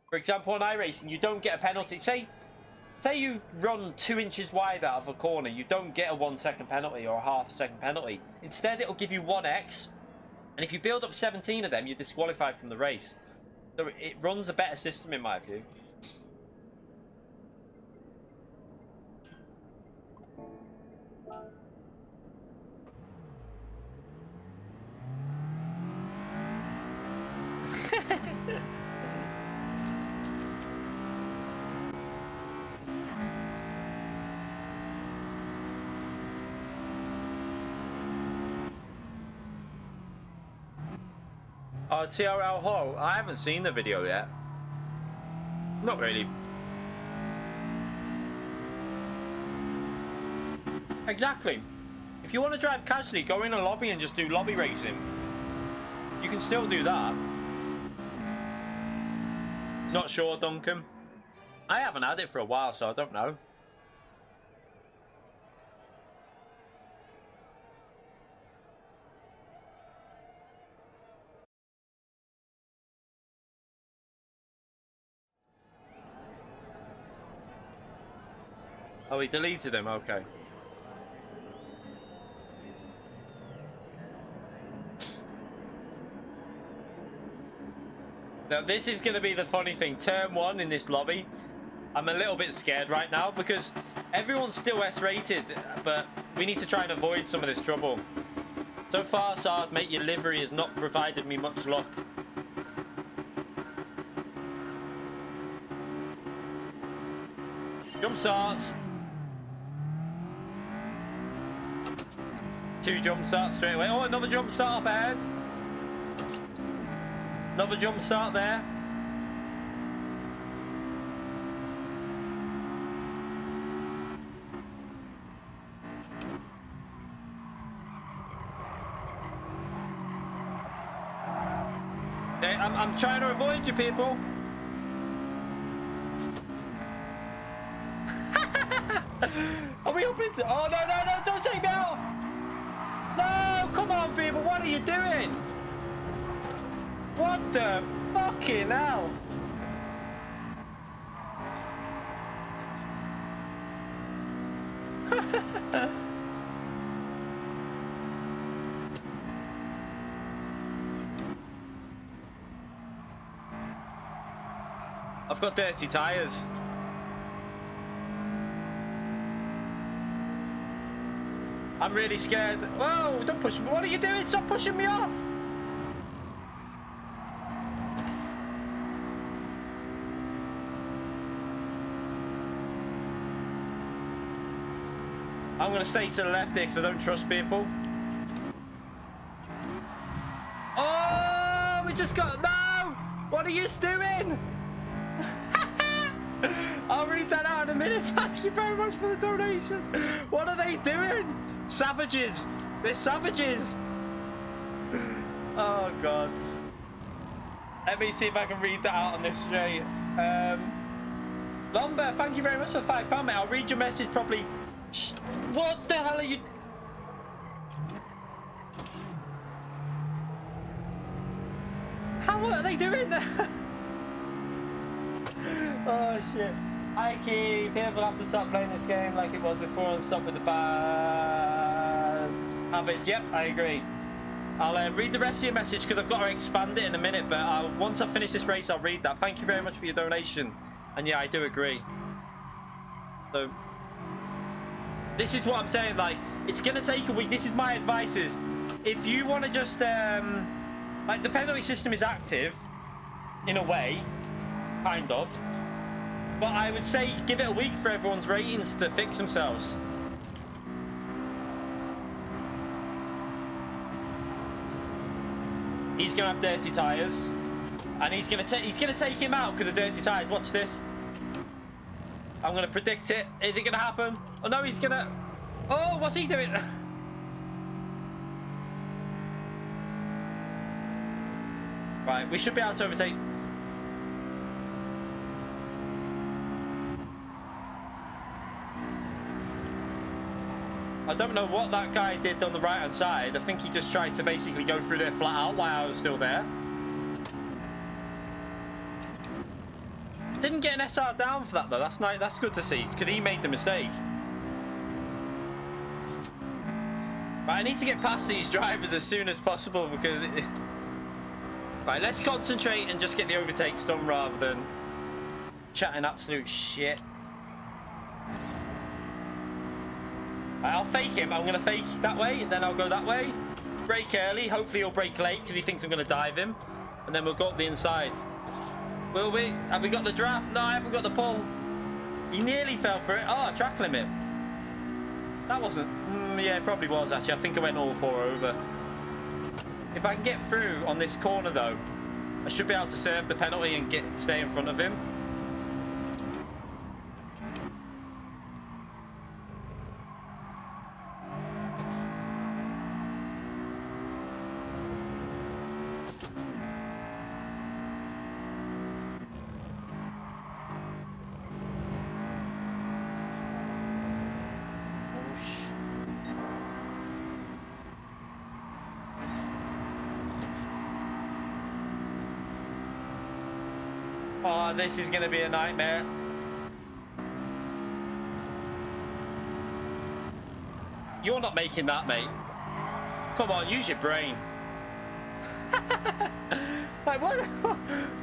For example, on iRacing, you don't get a penalty. Say you run 2 inches wide out of a corner, you don't get a 1 second penalty or a half a second penalty. Instead, it'll give you 1x, and if you build up 17 of them, you're disqualified from the race. So it runs a better system in my view. Oh, TRL Ho, I haven't seen the video yet. Not really. Exactly. If you want to drive casually, go in a lobby and just do lobby racing. You can still do that. Not sure, Duncan. I haven't had it for a while, so I don't know. Oh, he deleted him, okay. Now, this is going to be the funny thing. Turn 1 in this lobby. I'm a little bit scared right now because everyone's still S-rated, but we need to try and avoid some of this trouble. So far, Sard, mate, your livery has not provided me much luck. Jump starts. 2 jump starts straight away. Oh, another jump start up ahead. Another jump start there. Okay, I'm trying to avoid you people. Are we up into... Oh, no, no, no, don't take me out. No, come on, people. What are you doing? What the fucking hell? I've got dirty tires. I'm really scared. Whoa, don't push me. What are you doing? Stop pushing me off. I'm going to stay to the left here because I don't trust people. Oh, we just got... No! What are you doing? I'll read that out in a minute. Thank you very much for the donation. What are they doing? Savages. They're savages. Oh, God. Let me see if I can read that out on this straight. Lomber, thank you very much for the £5, mate. I'll read your message probably... What the hell are you... How are they doing that? Oh shit. Ike, people have to stop playing this game like it was before and stop with the bad habits. Yep, I agree. I'll read the rest of your message because I've got to expand it in a minute, but once I finish this race, I'll read that. Thank you very much for your donation. And yeah, I do agree. So, this is what I'm saying, like, it's going to take a week. This is my advice is, if you want to just, like, the penalty system is active, in a way, kind of. But I would say give it a week for everyone's ratings to fix themselves. He's gonna have dirty tires, and he's gonna take him out because of dirty tires. Watch this. I'm gonna predict it. Is it gonna happen? Oh no, he's gonna. Oh, what's he doing? Right, we should be able to overtake. I don't know what that guy did on the right hand side. I think he just tried to basically go through there flat out while I was still there. Didn't get an SR down for that though. That's nice. That's good to see because he made the mistake. Right, I need to get past these drivers as soon as possible because. Right, let's concentrate and just get the overtakes done rather than chatting absolute shit. Right, I'll fake him. I'm going to fake that way, then I'll go that way. Brake early. Hopefully he'll brake late because he thinks I'm going to dive him. And then we'll go up the inside. Will we? Have we got the draft? No, I haven't got the pull. He nearly fell for it. Oh, track limit. That wasn't... yeah, it probably was actually. I think I went all 4 over. If I can get through on this corner though, I should be able to serve the penalty and stay in front of him. Oh, this is going to be a nightmare. You're not making that, mate. Come on, use your brain. Like, what?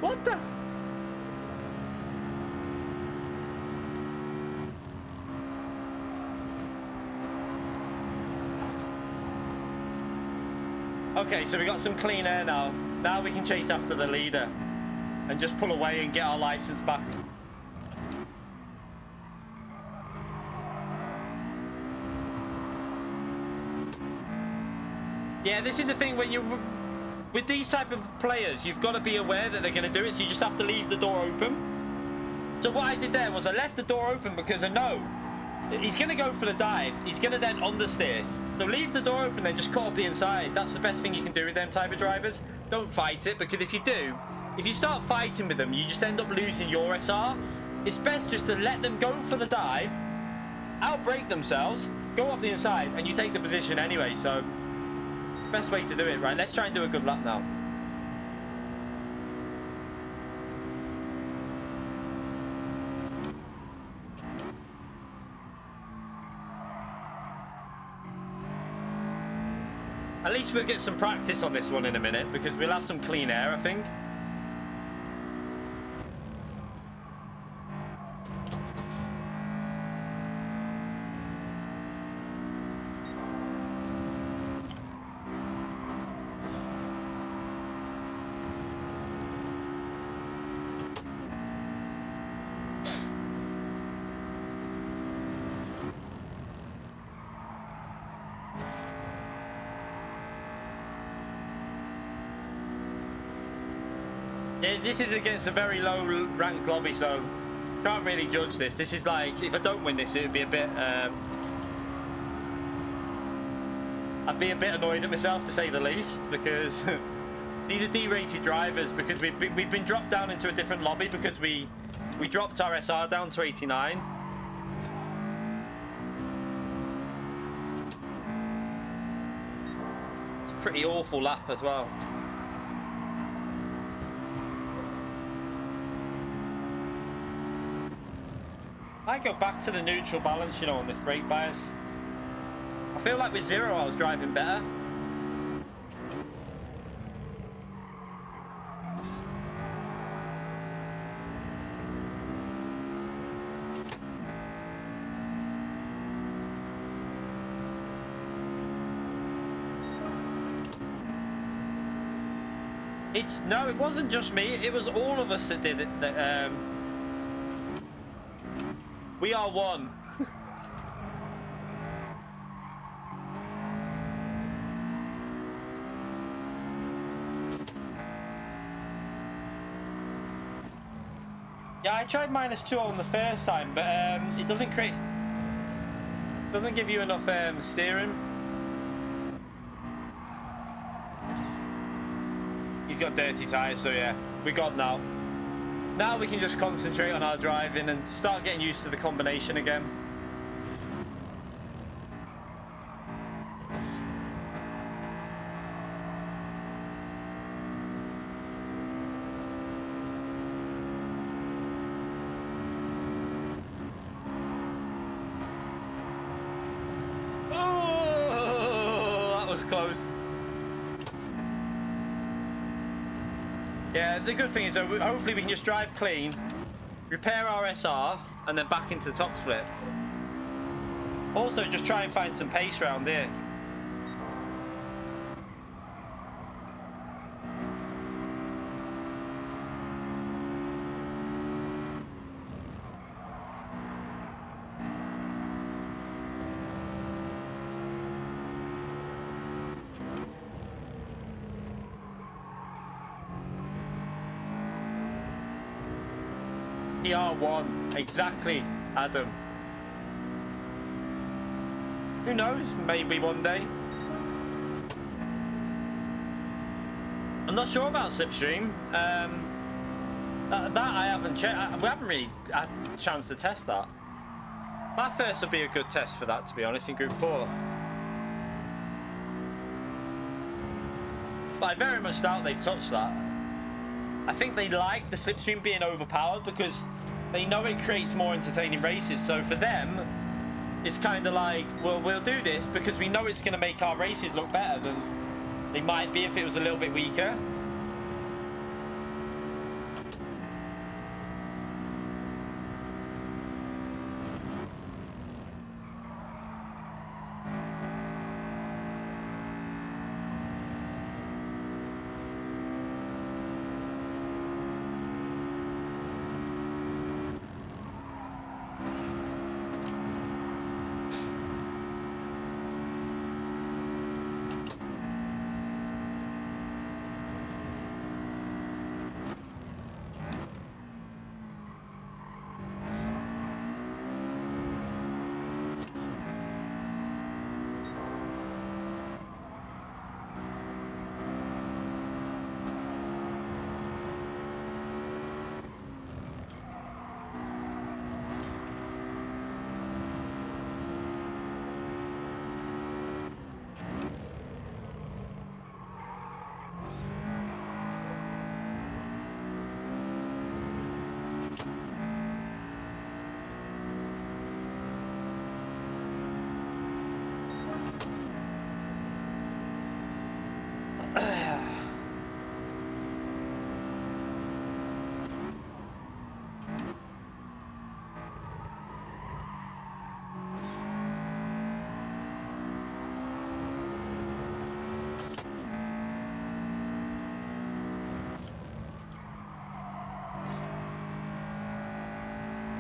What the? Okay, so we got some clean air now. Now we can chase after the leader. And just pull away and get our license back. Yeah, this is the thing when you... With these type of players, you've got to be aware that they're going to do it, so you just have to leave the door open. So what I did there was I left the door open because I know he's going to go for the dive. He's going to then understeer. So leave the door open and just cut up the inside. That's the best thing you can do with them type of drivers. Don't fight it, because if you do... If you start fighting with them, you just end up losing your SR. It's best just to let them go for the dive, outbrake themselves, go up the inside, and you take the position anyway. So, best way to do it, right? Let's try and do a good lap now. At least we'll get some practice on this one in a minute, because we'll have some clean air, I think. Yeah, this is against a very low ranked lobby, so can't really judge this. This is like, if I don't win this, it would be a bit, I'd be a bit annoyed at myself, to say the least, because these are D-rated drivers, because we've been dropped down into a different lobby because we dropped our SR down to 89. It's a pretty awful lap as well. I go back to the neutral balance, you know, on this brake bias. I feel like with zero I was driving better. No, it wasn't just me, it was all of us that did it. We are one. Yeah, I tried -2 on the first time, but it doesn't give you enough steering. He's got dirty tyres, so yeah, we got now. Now we can just concentrate on our driving and start getting used to the combination again. Close. Yeah, the good thing is that hopefully we can just drive clean, repair our SR, and then back into top split. Also, just try and find some pace around here. R1, exactly, Adam. Who knows? Maybe one day. I'm not sure about Slipstream. That I haven't checked. We haven't really had a chance to test that. That first would be a good test for that, to be honest, in Group 4. But I very much doubt they've touched that. I think they like the Slipstream being overpowered because they know it creates more entertaining races. So for them, it's kind of like, well, we'll do this because we know it's going to make our races look better than they might be if it was a little bit weaker.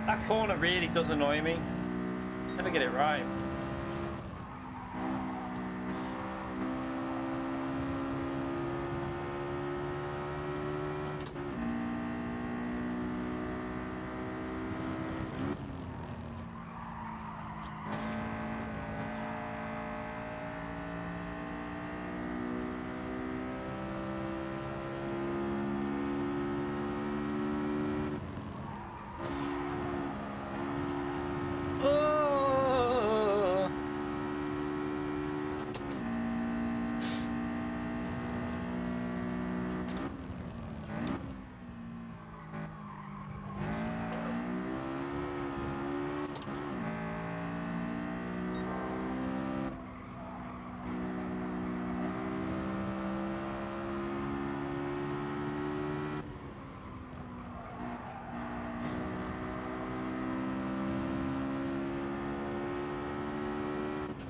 That corner really does annoy me. Never get it right.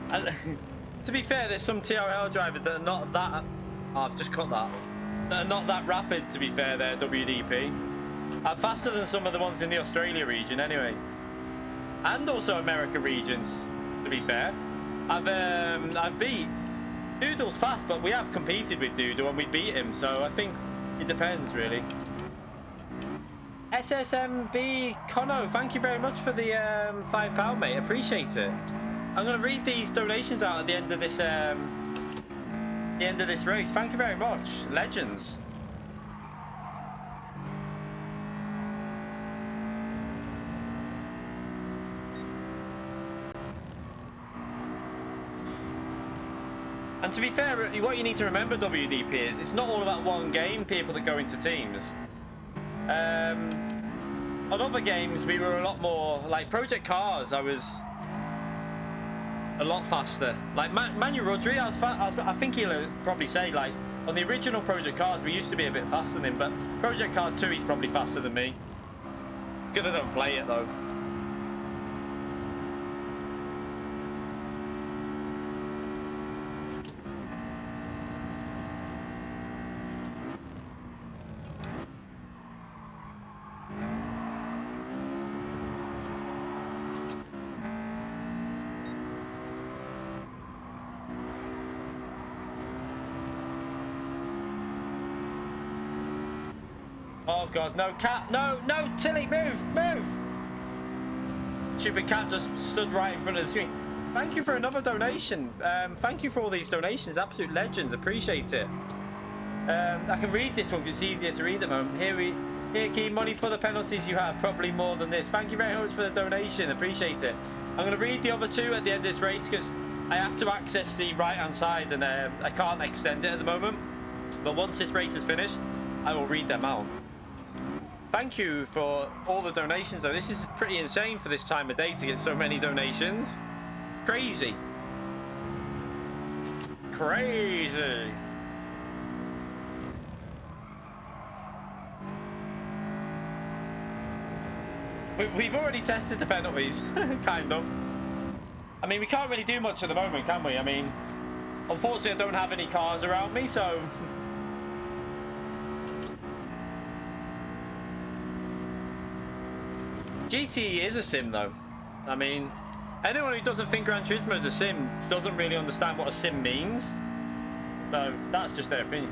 And to be fair, there's some TRL drivers that are not that... Oh, I've just cut that. That are not that rapid, to be fair, they're WDP. Faster than some of the ones in the Australia region, anyway. And also America regions, to be fair. I've beat... Doodle's fast, but we have competed with Doodle and we beat him, so I think it depends, really. SSMB Cono, thank you very much for the £5, mate. Appreciate it. I'm gonna read these donations out at the end of this race. Thank you very much, legends. And to be fair, what you need to remember, WDP, is it's not all about one game, people that go into teams. On other games, we were a lot more, like Project Cars, I was a lot faster. Like Manu Rodri, I think he'll probably say, like, on the original Project Cars, we used to be a bit faster than him, but Project Cars 2, he's probably faster than me. Good I don't play it, though. Oh god, no cat, no, Tilly, move! Stupid cat just stood right in front of the screen. Thank you for another donation. Thank you for all these donations, absolute legends, appreciate it. I can read this one because it's easier to read at the moment. Here, Key, money for the penalties you have, probably more than this. Thank you very much for the donation, appreciate it. I'm going to read the other two at the end of this race because I have to access the right hand side and I can't extend it at the moment. But once this race is finished, I will read them out. Thank you for all the donations though. This is pretty insane for this time of day to get so many donations. Crazy. Crazy. We've already tested the penalties, kind of. I mean, we can't really do much at the moment, can we? I mean, unfortunately I don't have any cars around me, so... GT is a sim though. I mean, anyone who doesn't think Gran Turismo is a sim doesn't really understand what a sim means. So that's just their opinion.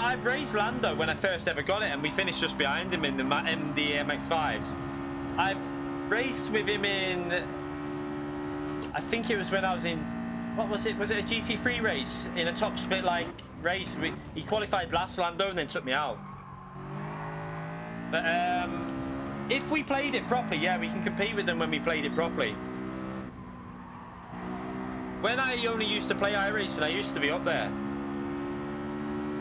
I've raced Lando when I first ever got it, and we finished just behind him in the MX-5s. I've raced with him in, I think it was when I was in, what was it? Was it a GT3 race in a top split like race? He qualified last, Lando, and then took me out. But if we played it properly, yeah, we can compete with them when we played it properly. When I only used to play iRacing, I used to be up there.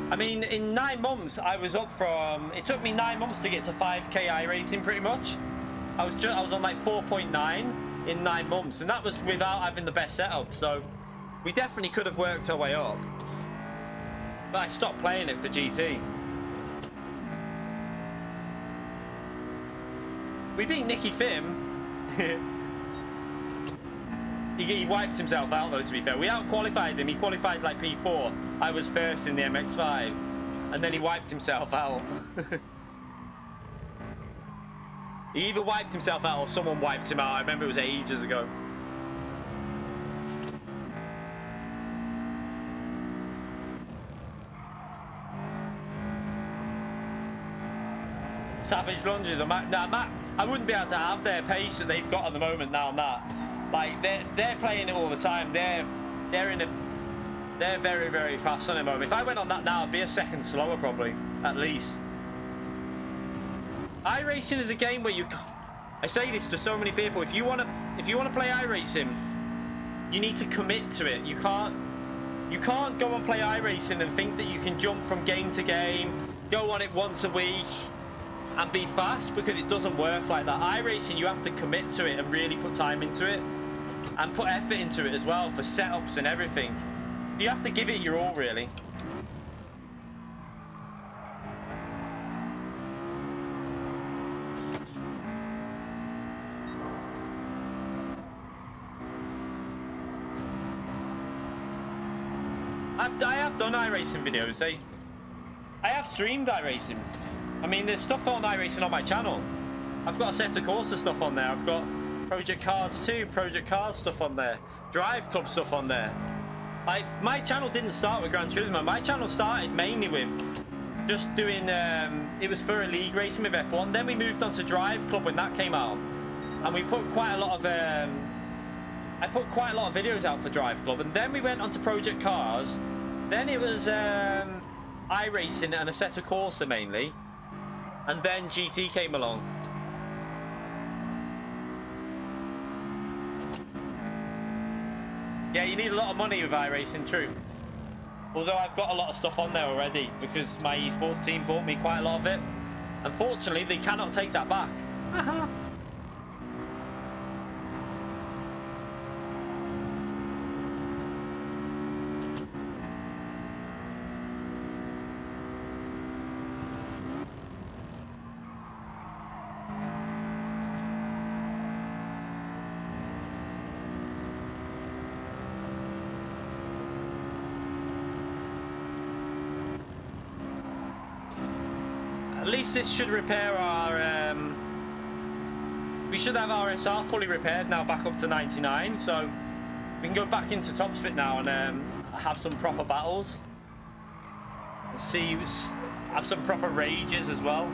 I mean, in 9 months, I was up from... It took me 9 months to get to 5k iRating, pretty much. I was on like 4.9 in 9 months, and that was without having the best setup. So we definitely could have worked our way up. But I stopped playing it for GT. We beat Nicky Phim. He wiped himself out though, to be fair. We out-qualified him. He qualified like P4. I was first in the MX-5. And then he wiped himself out. He either wiped himself out or someone wiped him out. I remember it was ages ago. Savage lunges. I wouldn't be able to have their pace that they've got at the moment now. Like they're playing it all the time. They're very, very fast on it moment. If I went on that now, I'd be a second slower probably, at least. iRacing is a game where I say this to so many people. If you want to play iRacing, you need to commit to it. You can't go and play iRacing and think that you can jump from game to game, go on it once a week, and be fast, because it doesn't work like that. iRacing, you have to commit to it and really put time into it and put effort into it as well for setups and everything. You have to give it your all, really. I have done iRacing videos. I have streamed iRacing. I mean, there's stuff on iRacing on my channel. I've got a set of Corsa stuff on there. I've got Project Cars 2, Project Cars stuff on there. Drive Club stuff on there. My channel didn't start with Gran Turismo. My channel started mainly with just doing, it was for a league racing with F1. Then we moved on to Drive Club when that came out. And we put quite a lot of, I put quite a lot of videos out for Drive Club. And then we went on to Project Cars. Then it was iRacing and Assetto Corsa mainly. And then GT came along. Yeah, you need a lot of money with iRacing, true. Although I've got a lot of stuff on there already because my esports team bought me quite a lot of it. Unfortunately, they cannot take that back. At least this should repair our, we should have our SR fully repaired now, back up to 99, so we can go back into Top Split now and have some proper battles. And see, have some proper rages as well.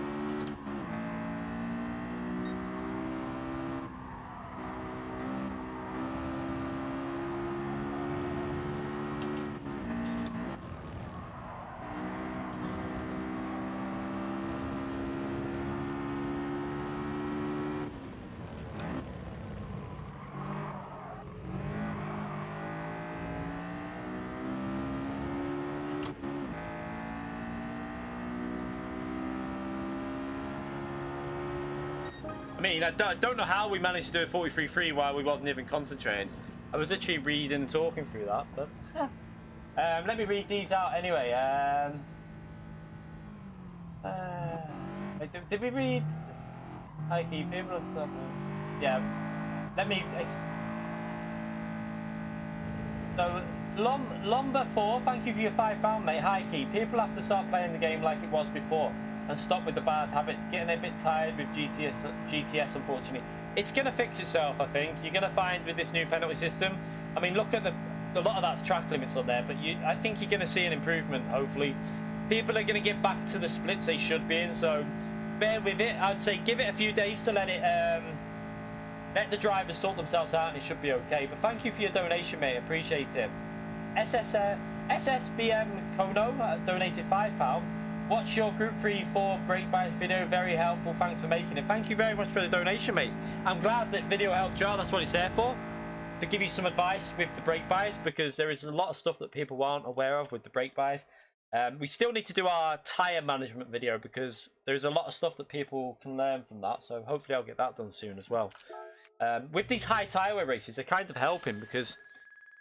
I mean, I don't know how we managed to do a 43.3 while we wasn't even concentrating. I was literally reading and talking through that, but let me read these out anyway. Did we read? I keep people or something. Yeah. Let me. So Lumber 4, thank you for your £5, mate. Hi, Key. People have to start playing the game like it was before and stop with the bad habits. Getting a bit tired with GTS, unfortunately. It's going to fix itself, I think. You're going to find with this new penalty system. I mean, look at a lot of that's track limits up there, but I think you're going to see an improvement, hopefully. People are going to get back to the splits they should be in, so bear with it. I'd say give it a few days to let it, let the drivers sort themselves out and it should be okay. But thank you for your donation, mate. Appreciate it. SSBM Kono donated £5. Watch your Group 3-4 brake bias video, very helpful, thanks for making it. Thank you very much for the donation, mate. I'm glad that video helped you out, that's what it's there for. To give you some advice with the brake bias, because there is a lot of stuff that people aren't aware of with the brake bias. We still need to do our tyre management video because there's a lot of stuff that people can learn from that, so hopefully I'll get that done soon as well. With these high tyre wear races, they're kind of helping because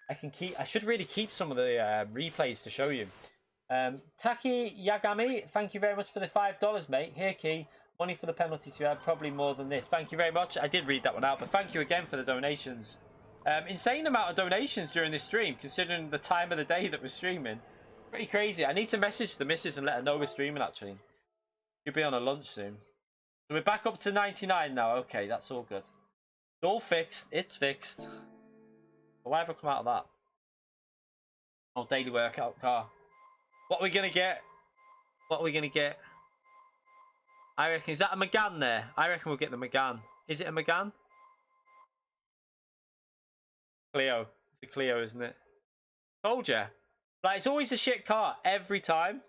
I should really keep some of the replays to show you. Taki Yagami, thank you very much for the $5, mate. Here, Key. Money for the penalties you have, probably more than this. Thank you very much. I did read that one out, but thank you again for the donations. Insane amount of donations during this stream, considering the time of the day that we're streaming. Pretty crazy. I need to message the missus and let her know we're streaming, actually. She'll be on a lunch soon. So we're back up to 99 now. Okay, that's all good. It's all fixed. It's fixed. Why have I come out of that? Oh, daily workout car. What are we going to get? What are we going to get? I reckon, is that a Megane there? I reckon we'll get the Megane. Is it a Megane? Clio. It's a Clio, isn't it? Told ya. Like, it's always a shit car every time.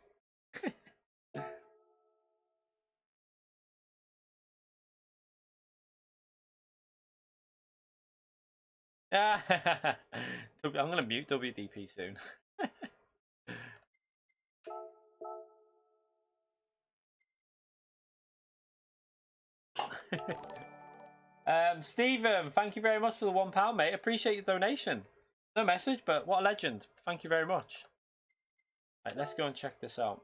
I'm going to mute WDP soon. Stephen, thank you very much for the £1, mate. Appreciate your donation. No message, but what a legend. Thank you very much. Right, let's go and check this out.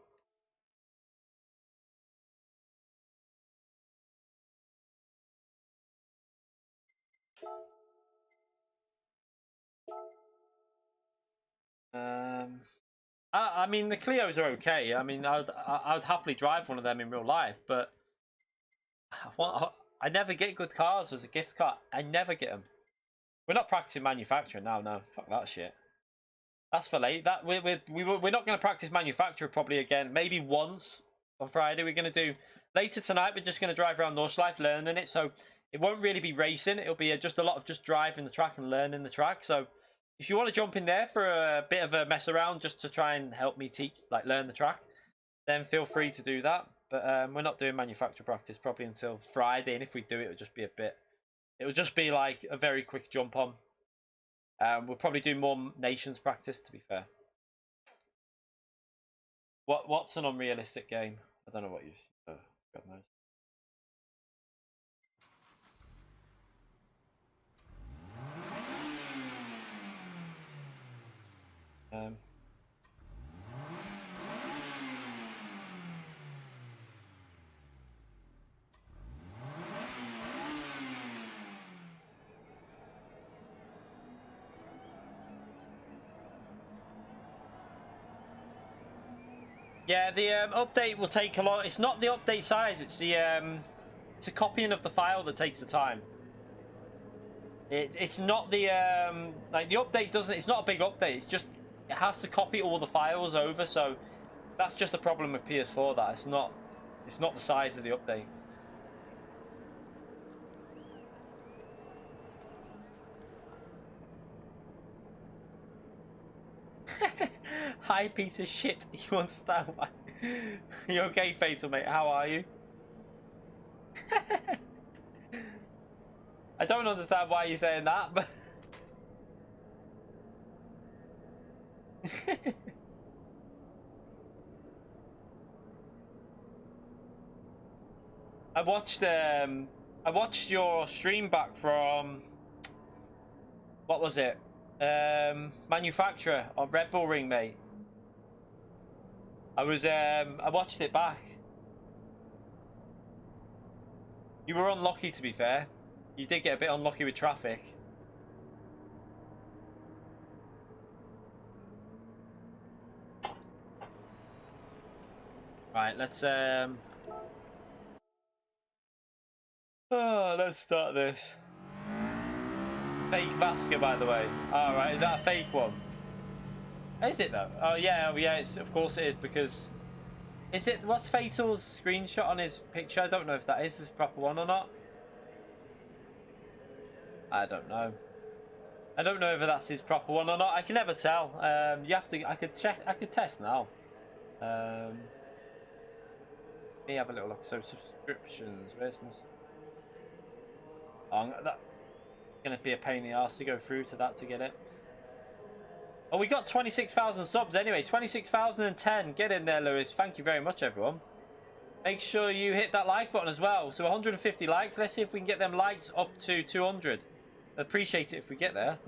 I mean, the Clios are okay. I mean, I would happily drive one of them in real life, but I never get good cars as a gift car. I never get them. We're not practicing manufacturing now. No, fuck that shit. That's for late. That we're not going to practice manufacture probably again. Maybe once on Friday. We're going to do later tonight. We're just going to drive around Nordschleife learning it. So it won't really be racing. It'll be just a lot of just driving the track and learning the track. So if you want to jump in there for a bit of a mess around just to try and help me teach, like learn the track, then feel free to do that. But we're not doing manufacturer practice probably until Friday. And if we do, it'll just be it'll just be like a very quick jump on. We'll probably do more nations practice, to be fair. What's an unrealistic game? I don't know what you. God knows. Yeah, the update will take a lot. It's not the update size; it's a copying of the file that takes the time. It's not the like the update doesn't. It's not a big update. It's just it has to copy all the files over. So that's just a problem with PS4. That it's not the size of the update. Hi, Peter. Shit, you understand why? You okay, Fatal, mate? How are you? I don't understand why you're saying that, but... I watched your stream back from... What was it? Manufacturer on Red Bull Ring, mate. I watched it back. You were unlucky, to be fair. You did get a bit unlucky with traffic. Right, let's start this. Fake Vasca, by the way. All right, is that a fake one? Is it though? Oh yeah, it's, of course it is, because is it, what's Fatal's screenshot on his picture? I don't know if that is his proper one or not. I don't know. I don't know if that's his proper one or not. I can never tell. You have to. I could check. I could test now. Let me have a little look. So subscriptions. Where's my? Oh, that's gonna be a pain in the arse to go through to that to get it. Oh, we got 26,000 subs anyway. 26,010. Get in there, Lewis. Thank you very much, everyone. Make sure you hit that like button as well. So 150 likes. Let's see if we can get them likes up to 200. Appreciate it if we get there.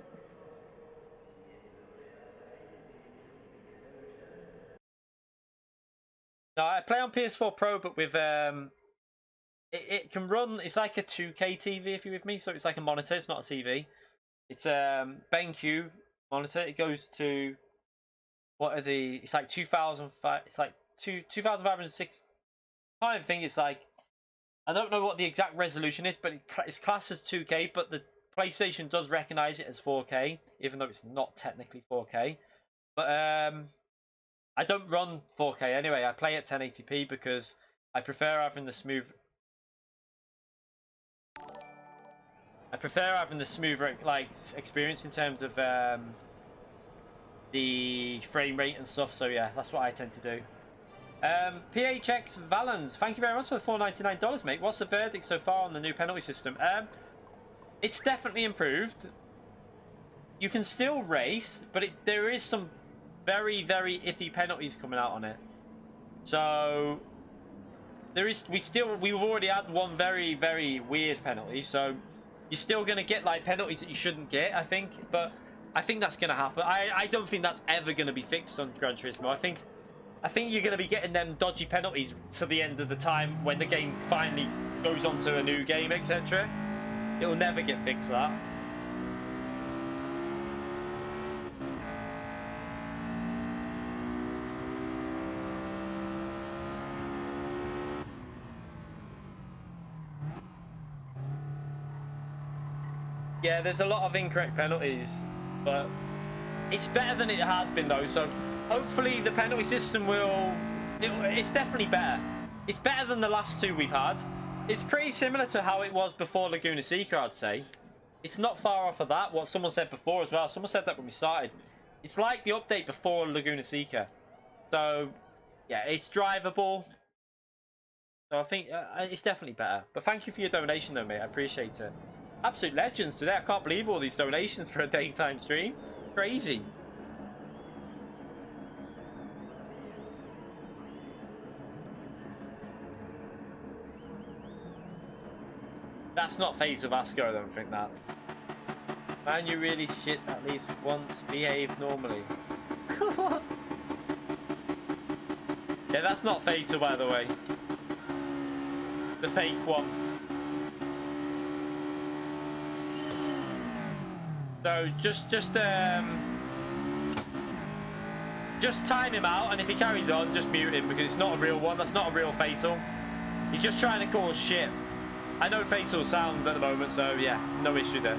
No, I play on PS4 Pro, but with it can run. It's like a 2K TV if you're with me. So it's like a monitor. It's not a TV. It's BenQ monitor. It goes to what are the? It's like 2005. It's like 2506. I don't think it's like. I don't know what the exact resolution is, but it's classed as 2K. But the PlayStation does recognize it as 4K, even though it's not technically 4K. But I don't run 4K anyway. I play at 1080p because I prefer having the smooth. I prefer having the smooth like experience in terms of the frame rate and stuff. So yeah, that's what I tend to do. PHX Valens, thank you very much for the $4.99, mate. What's the verdict so far on the new penalty system? It's definitely improved. You can still race, but there is some very, very iffy penalties coming out on it. So we've already had one very, very weird penalty. So you're still gonna get like penalties that you shouldn't get, I think. But I think that's gonna happen. I don't think that's ever gonna be fixed on Gran Turismo. I think you're gonna be getting them dodgy penalties to the end of the time when the game finally goes on to a new game, etc. It'll never get fixed, that. Yeah, there's a lot of incorrect penalties, but it's better than it has been though. So hopefully the penalty system it's definitely better. It's better than the last two we've had. It's pretty similar to how it was before Laguna Seca, I'd say. It's not far off of that, what someone said before as well. Someone said that when we started. It's like the update before Laguna Seca. So, yeah, it's drivable. So I think it's definitely better. But thank you for your donation though, mate. I appreciate it. Absolute legends today. I can't believe all these donations for a daytime stream. Crazy. That's not Fates with Asco, I don't think that. Man, you really shit at least once. Behave normally. Yeah, that's not Fatal, by the way. The fake one. So just time him out, and if he carries on, just mute him because it's not a real one. That's not a real Fatal. He's just trying to cause shit. I know Fatal sound at the moment, so yeah, no issue there.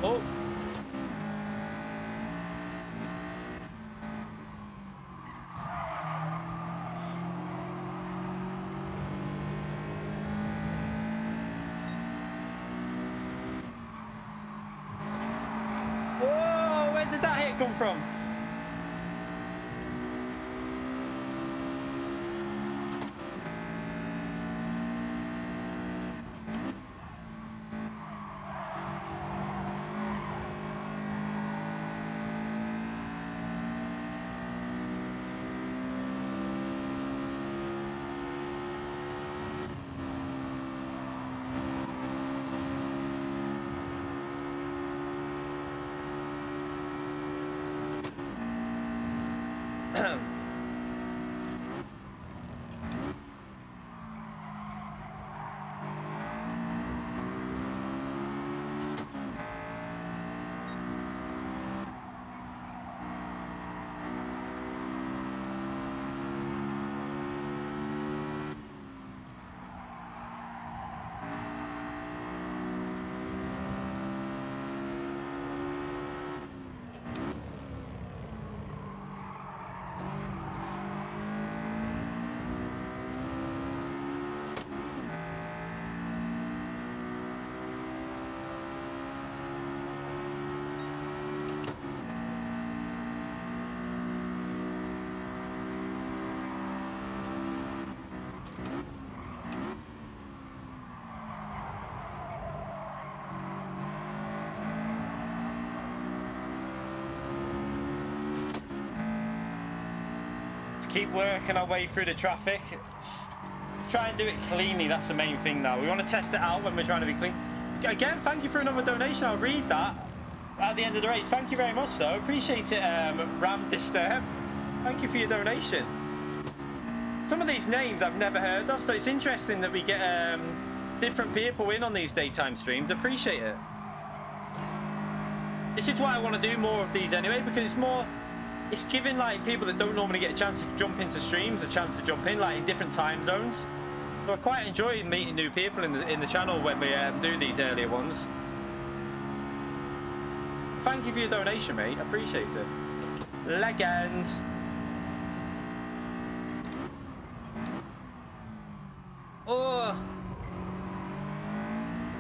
Oh. Whoa, where did that hit come from? Keep working our way through the traffic. Try and do it cleanly. That's the main thing now. We want to test it out when we're trying to be clean. Again, thank you for another donation. I'll read that at the end of the race. Thank you very much, though. Appreciate it, Ram Disturb. Thank you for your donation. Some of these names I've never heard of, so it's interesting that we get different people in on these daytime streams. Appreciate it. This is why I want to do more of these anyway, because it's more... It's giving like people that don't normally get a chance to jump into streams a chance to jump in, like in different time zones. So I quite enjoy meeting new people in the channel when we do these earlier ones. Thank you for your donation, mate. I appreciate it. Legend. Oh,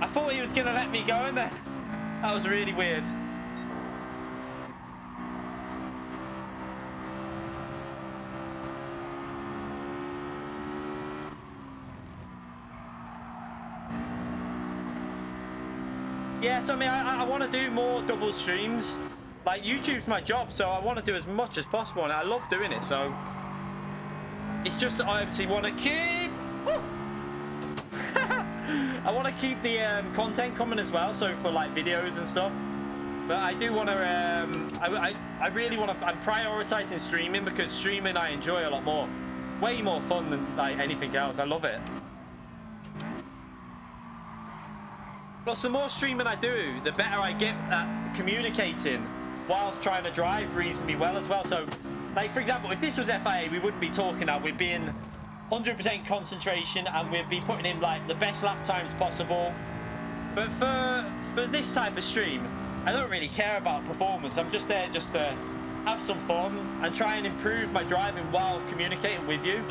I thought he was gonna let me go in there. That was really weird. Yeah, so I mean, I want to do more double streams. Like, YouTube's my job, so I want to do as much as possible, and I love doing it, so... It's just that I obviously want to keep... I want to keep the content coming as well, so for, like, videos and stuff. But I do want to... I really want to... I'm prioritising streaming, because streaming I enjoy a lot more. Way more fun than, like, anything else. I love it. Plus, the more streaming I do, the better I get at communicating whilst trying to drive reasonably well as well. So, like, for example, if this was FIA, we wouldn't be talking now. We'd be in 100% concentration, and we'd be putting in, like, the best lap times possible. But for this type of stream, I don't really care about performance. I'm just there just to have some fun and try and improve my driving while communicating with you.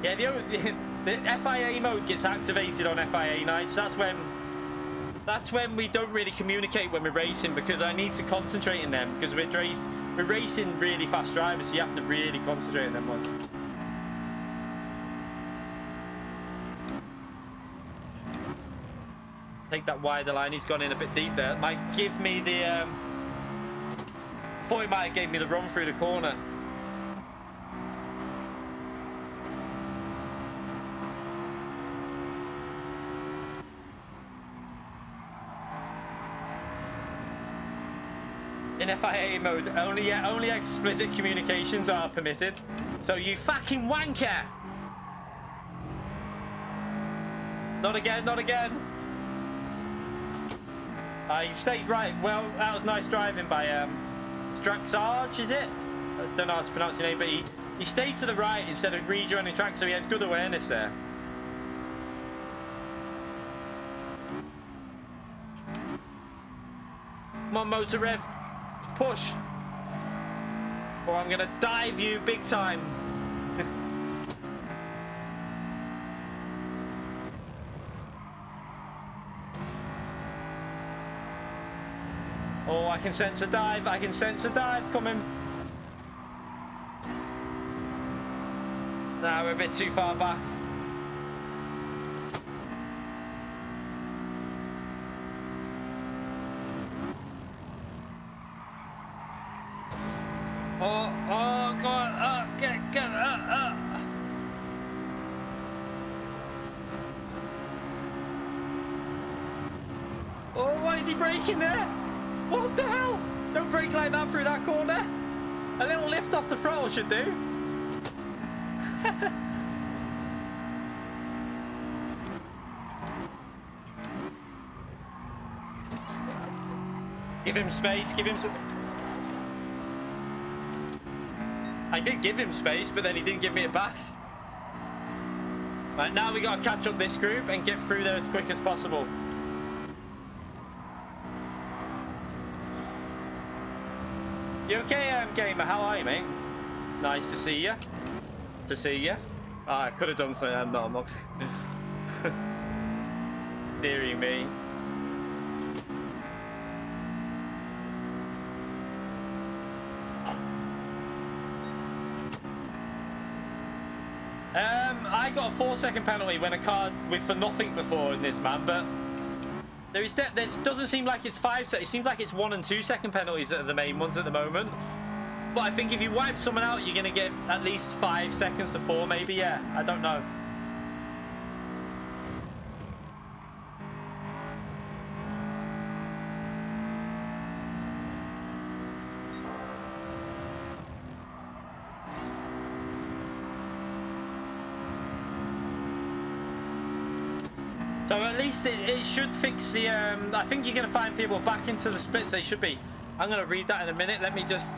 Yeah, the FIA mode gets activated on FIA nights. That's when we don't really communicate when we're racing, because I need to concentrate in them, because we're racing really fast drivers, so you have to really concentrate on them ones. Take that wider line. He's gone in a bit deep there. Might give me the thought he might have gave me the run through the corner. In FIA mode, only explicit communications are permitted. So you fucking wanker! Not again, not again. He stayed right. Well, that was nice driving by Straxarge, is it? I don't know how to pronounce your name, but he stayed to the right instead of rejoining track, so he had good awareness there. Come on, Motor Rev. Push, or I'm gonna dive you big time. Oh, I can sense a dive. I can sense a dive coming. Nah, we're a bit too far back. Oh, go on, get, Oh, why is he braking there? What the hell? Don't brake like that through that corner. A little lift off the throttle should do. Give him space, give him some... I did give him space, but then he didn't give me it back. Right, now we gotta catch up this group and get through there as quick as possible. You okay, gamer? How are you, mate? Nice to see you. I could have done something. I'm not. Deary me. I got a 4-second penalty when a car with for nothing before in this, man, but there doesn't seem like it's 5 seconds. It seems like it's 1 and 2 second penalties that are the main ones at the moment. But I think if you wipe someone out, you're gonna get at least 5 seconds to 4, maybe. Yeah, I don't know. So at least it should fix the, I think you're going to find people back into the splits they should be. I'm going to read that in a minute. Let me just...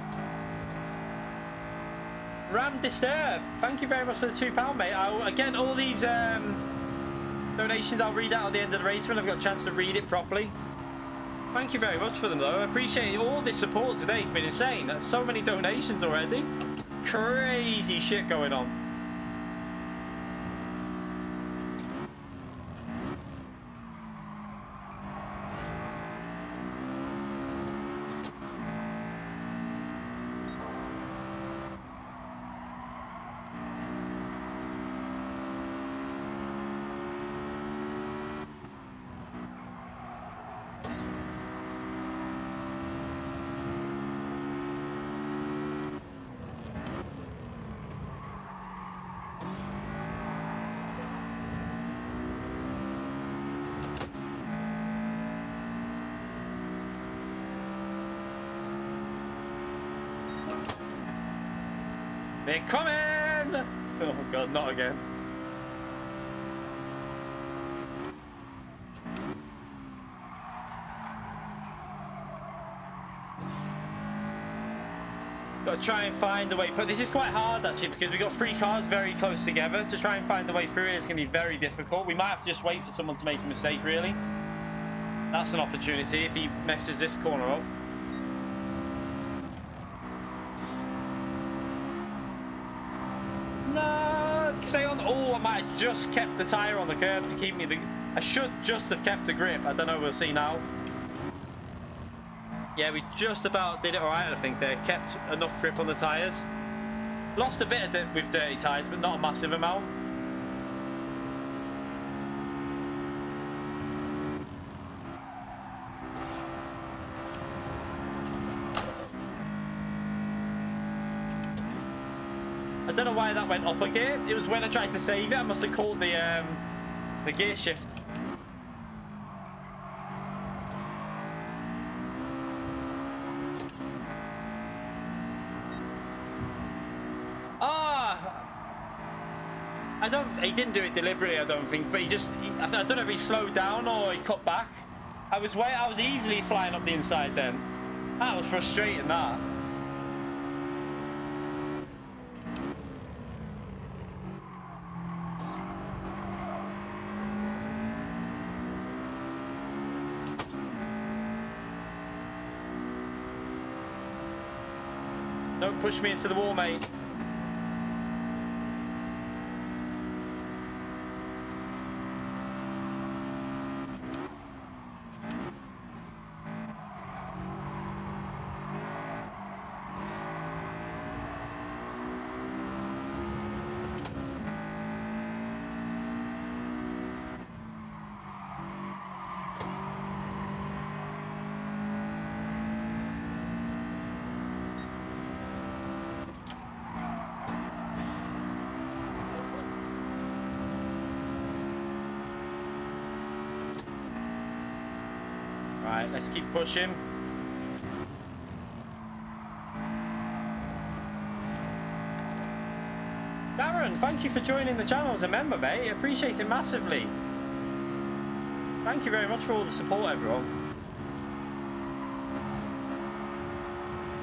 Ram Disturb, thank you very much for the £2, mate. Again, all these donations I'll read out at the end of the race when I've got a chance to read it properly. Thank you very much for them, though. I appreciate all this support today. It's been insane. There's so many donations already. Crazy shit going on. They're coming! Oh god, not again. Got to try and find a way, but this is quite hard actually because we got 3 cars very close together. To try and find a way through it is going to be very difficult. We might have to just wait for someone to make a mistake, really. That's an opportunity if he messes this corner up. No! Stay on. Oh, I might have just kept the tyre on the curb to keep me the... I should just have kept the grip. I don't know. We'll see now. Yeah, we just about did it all right, I think. They kept enough grip on the tyres. Lost a bit of it with dirty tyres, but not a massive amount. I don't know why that went up a gear. It was when I tried to save it. I must have caught the gear shift. He didn't do it deliberately, I don't think, but I don't know if he slowed down or he cut back. I was easily flying up the inside then. That was frustrating, that. Don't push me into the wall, mate. Right, let's keep pushing. Darren, thank you for joining the channel as a member, mate. I appreciate it massively. Thank you very much for all the support, everyone.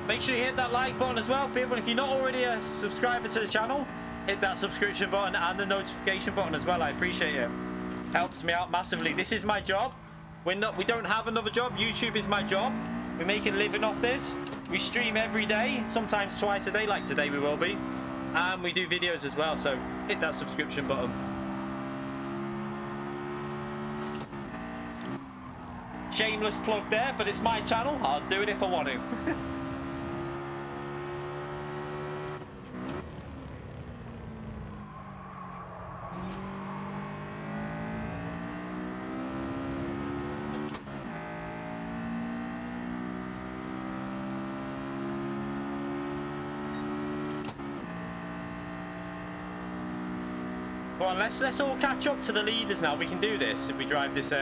Make sure you hit that like button as well, people. If you're not already a subscriber to the channel, hit that subscription button and the notification button as well. I appreciate it. Helps me out massively. This is my job. We don't have another job. YouTube is my job. We make a living off this. We stream every day, sometimes twice a day, like today we will be. And we do videos as well, so hit that subscription button. Shameless plug there, but it's my channel. I'll do it if I want to. Come on, let's all catch up to the leaders now. We can do this if we drive this.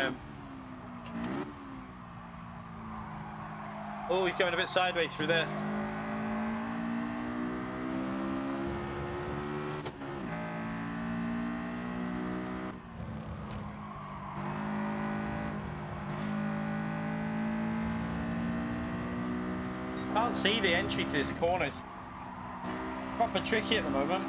Oh, he's going a bit sideways through there. Can't see the entry to this corner. It's proper tricky at the moment.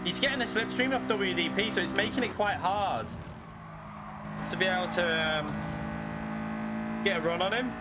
He's getting a slipstream off WDP, so it's making it quite hard to be able to get a run on him.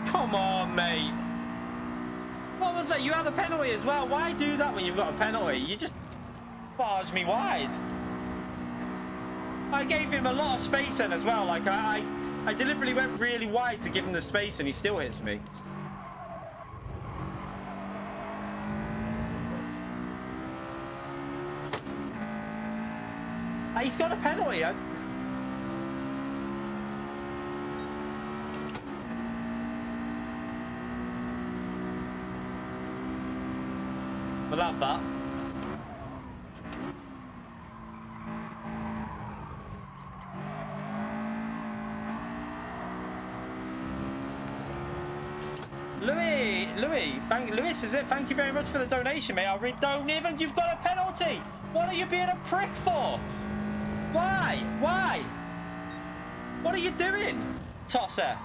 Come on, mate. What was that? You had a penalty as well. Why do that when you've got a penalty? You just barged me wide. I gave him a lot of space then as well. Like I deliberately went really wide to give him the space and he still hits me. He's got a penalty. We'll have that. Lewis, is it? Thank you very much for the donation, mate. I'll read. Don't even. You've got a penalty. What are you being a prick for? Why? Why? What are you doing, Tosser?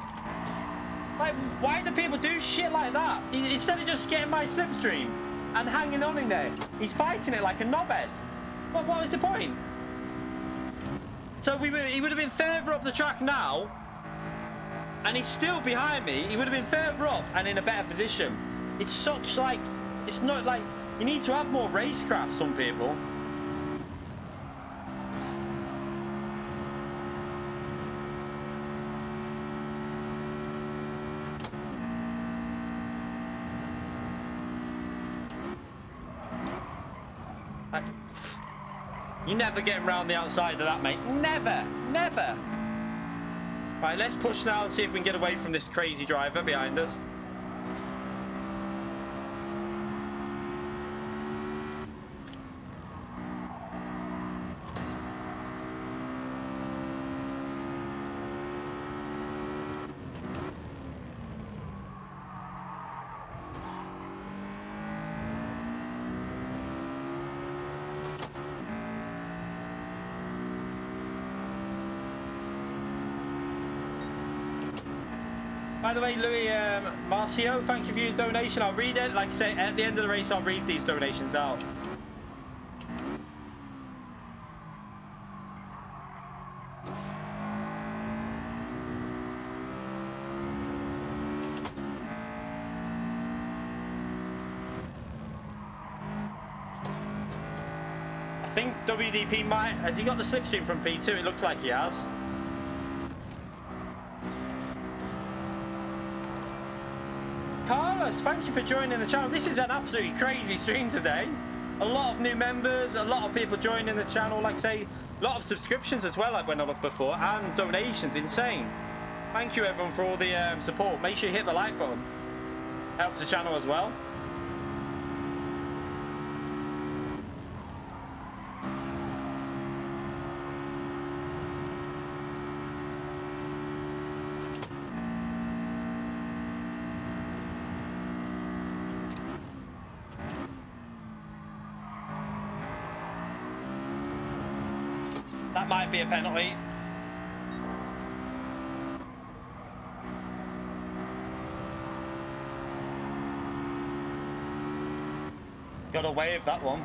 Like, why do people do shit like that? Instead of just getting my Slipstream and hanging on in there, he's fighting it like a knobhead. What was the point? So he would have been further up the track now, and he's still behind me. He would have been further up and in a better position. It's such like, it's not like, you need to have more racecraft, some people. You're never getting around the outside of that, mate. Never, never. Right, let's push now and see if we can get away from this crazy driver behind us. By the way, Louis Marcio, thank you for your donation. I'll read it. Like I say, at the end of the race, I'll read these donations out. I think WDP might... Has he got the Slipstream from P2? It looks like he has. Carlos, thank you for joining the channel. This is an absolutely crazy stream today. A lot of new members, a lot of people joining the channel. Like I say, a lot of subscriptions as well, like when I looked before, and donations. Insane. Thank you everyone for all the support. Make sure you hit the like button. Helps the channel as well. That might be a penalty. Got away with that one.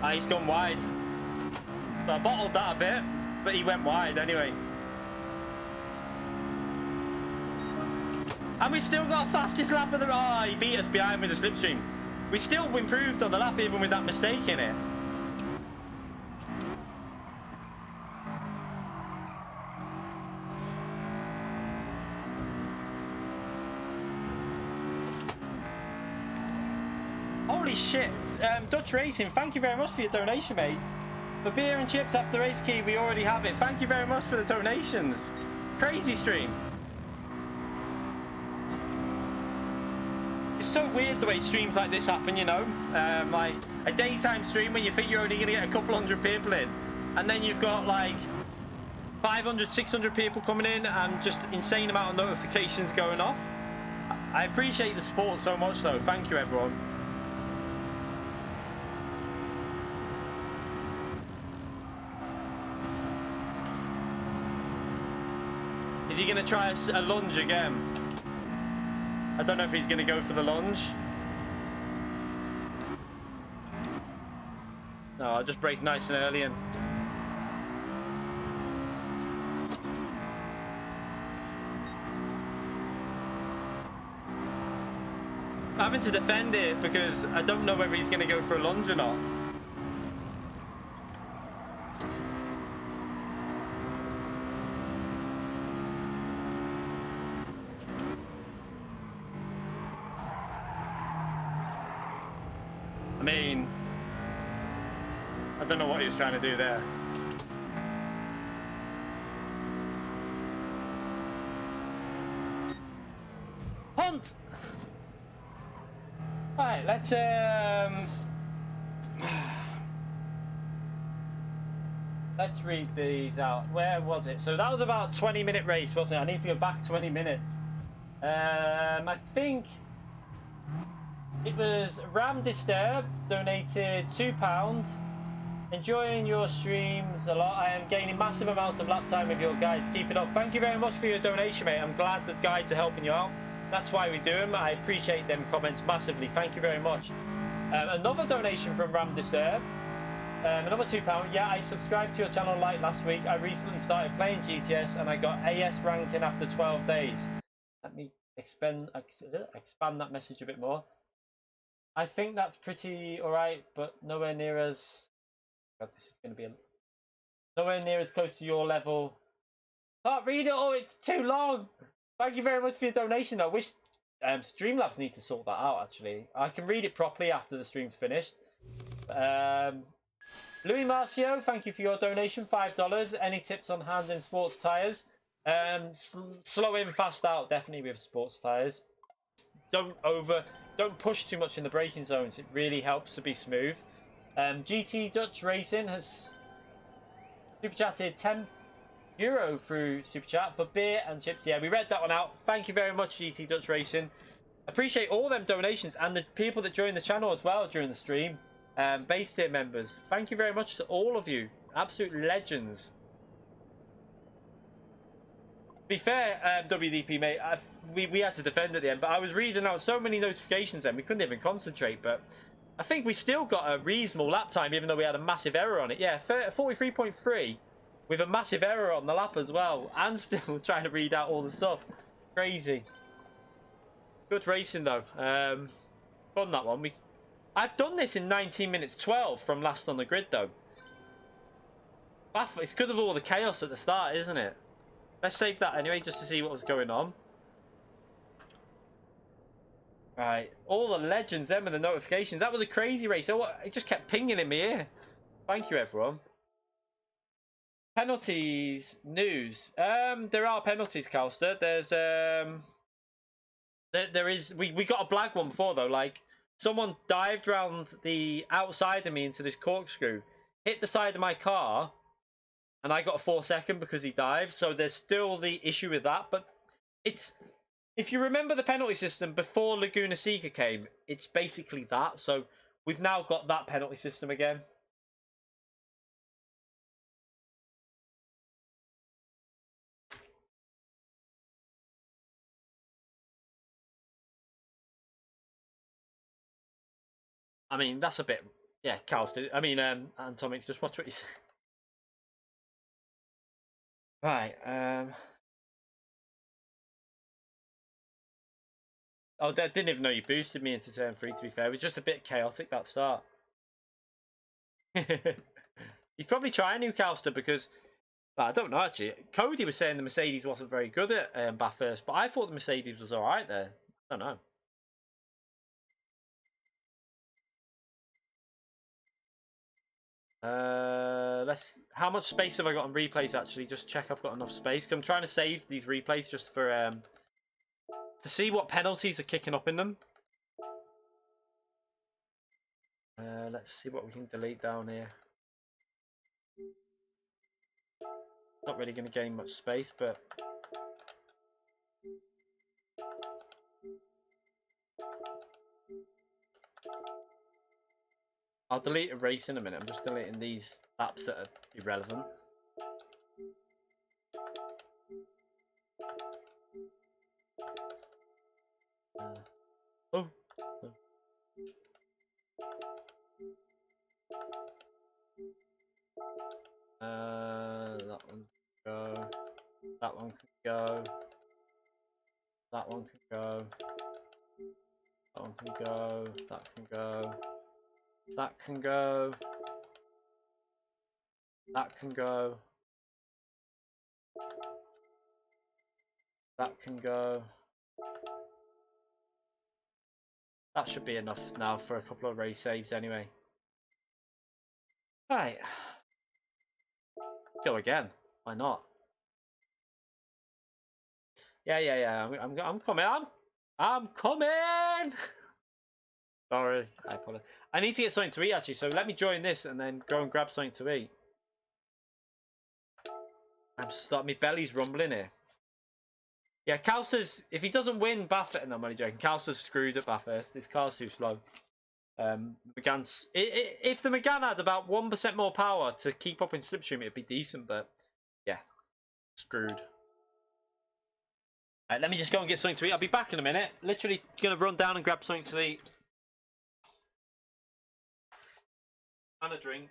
Ah, he's gone wide. So I bottled that a bit, but he went wide anyway. And we still got fastest lap of the... Oh, he beat us behind with the Slipstream. We still improved on the lap even with that mistake in it. Holy shit. Dutch Racing, thank you very much for your donation, mate. For beer and chips after race key, we already have it. Thank you very much for the donations. Crazy stream. It's so weird the way streams like this happen, you know, like a daytime stream when you think you're only going to get a couple hundred people in, and then you've got like 500, 600 people coming in and just insane amount of notifications going off. I appreciate the support so much though. Thank you everyone. Is he going to try a lunge again? I don't know if he's going to go for the lunge. No, I'll just brake nice and early and... I'm having to defend it because I don't know whether he's going to go for a lunge or not. I mean, I don't know what he was trying to do there. Hunt! Alright, let's let's read these out. Where was it? So that was about 20-minute race, wasn't it? I need to go back 20 minutes. I think it was Ram Disturb donated £2. Enjoying your streams a lot. I am gaining massive amounts of lap time with your guys. Keep it up. Thank you very much for your donation, mate. I'm glad the guides are helping you out. That's why we do them. I appreciate them comments massively. Thank you very much. Another donation from Ram Disturb. Another £2. Yeah, I subscribed to your channel like last week. I recently started playing GTS and I got AS ranking after 12 days. Let me expand that message a bit more. I think that's pretty alright, but nowhere near as... God, this is going to be nowhere near as close to your level. Can't read it all, it's too long. Thank you very much for your donation. I wish Streamlabs need to sort that out, actually. I can read it properly after the stream's finished. Louis Marcio, thank you for your donation, $5. Any tips on handling sports tyres? Slow in, fast out, definitely with sports tyres. Don't push too much in the braking zones. It really helps to be smooth. GT Dutch Racing has super chatted €10 through super chat for beer and chips. Yeah, we read that one out. Thank you very much, GT Dutch Racing. Appreciate all them donations and the people that joined the channel as well during the stream. Base tier members, thank you very much to all of you. Absolute legends. To be fair, WDP mate, we had to defend at the end, but I was reading out so many notifications then we couldn't even concentrate. But I think we still got a reasonable lap time, even though we had a massive error on it. Yeah, 43.3 with a massive error on the lap as well, and still trying to read out all the stuff. Crazy. Good racing though. Fun that one. I've done this in 19 minutes 12 from last on the grid though. It's because of all the chaos at the start, isn't it? Let's save that anyway, just to see what was going on. Right, all the legends then with the notifications. That was a crazy race. It just kept pinging in my ear. Thank you, everyone. Penalties news. There are penalties, Calster. There's there is. We got a black one before though. Like someone dived round the outside of me into this corkscrew, hit the side of my car, and I got a 4-second because he dived. So there's still the issue with that, but it's. If you remember the penalty system before Laguna Seca came, it's basically that. So we've now got that penalty system again. I mean, that's a bit... Yeah, Carl's do. I mean, Antomics, just watch what you say. Right, Oh, I didn't even know you boosted me into turn 3, to be fair. It was just a bit chaotic, that start. He's probably trying Newcastle because... Well, I don't know, actually. Cody was saying the Mercedes wasn't very good at Bathurst, but I thought the Mercedes was alright there. I don't know. How much space have I got on replays, actually? Just check I've got enough space. I'm trying to save these replays just for... to see what penalties are kicking up in them. Let's see what we can delete down here. Not really going to gain much space, but... I'll delete a race in a minute. I'm just deleting these apps that are irrelevant. That one can go. That one can go. That one can go. That one can go. That can go. That can go. That can go. That can go. That should be enough now for a couple of race saves anyway. Right. Go again. Why not? Yeah. I'm coming. I'm coming. Sorry, I apologize. I need to get something to eat actually, so let me join this and then go and grab something to eat. My belly's rumbling here. Yeah, Kousa's, if he doesn't win Bathurst, and I'm only joking, Kousa's screwed at Bathurst. This car's too slow. Megane's, if the Megane had about 1% more power to keep up in Slipstream, it'd be decent, but yeah, screwed. Right, let me just go and get something to eat. I'll be back in a minute. Literally gonna run down and grab something to eat. And a drink.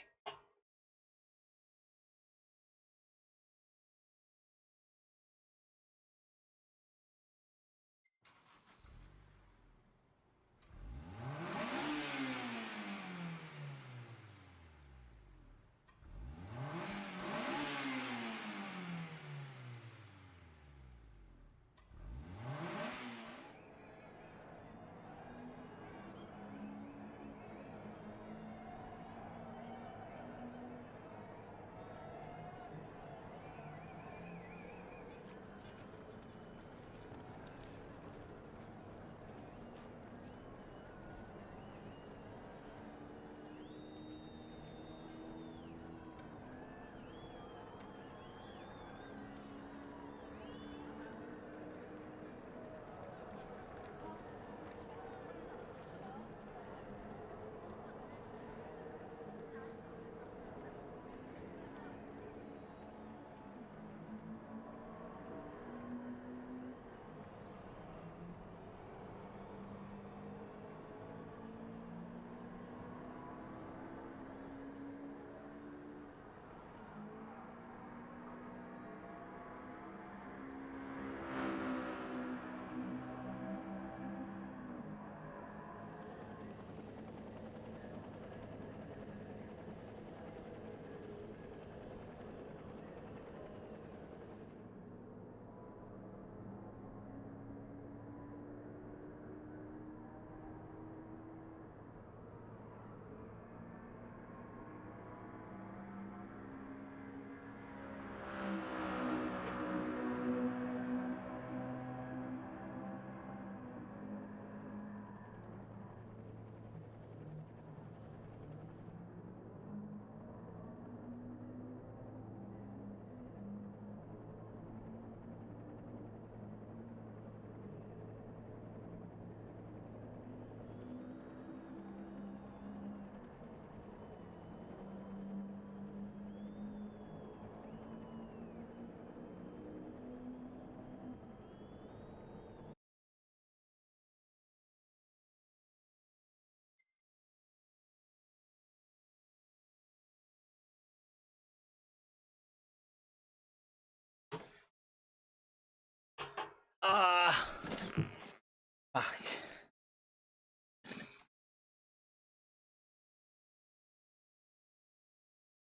Fuck.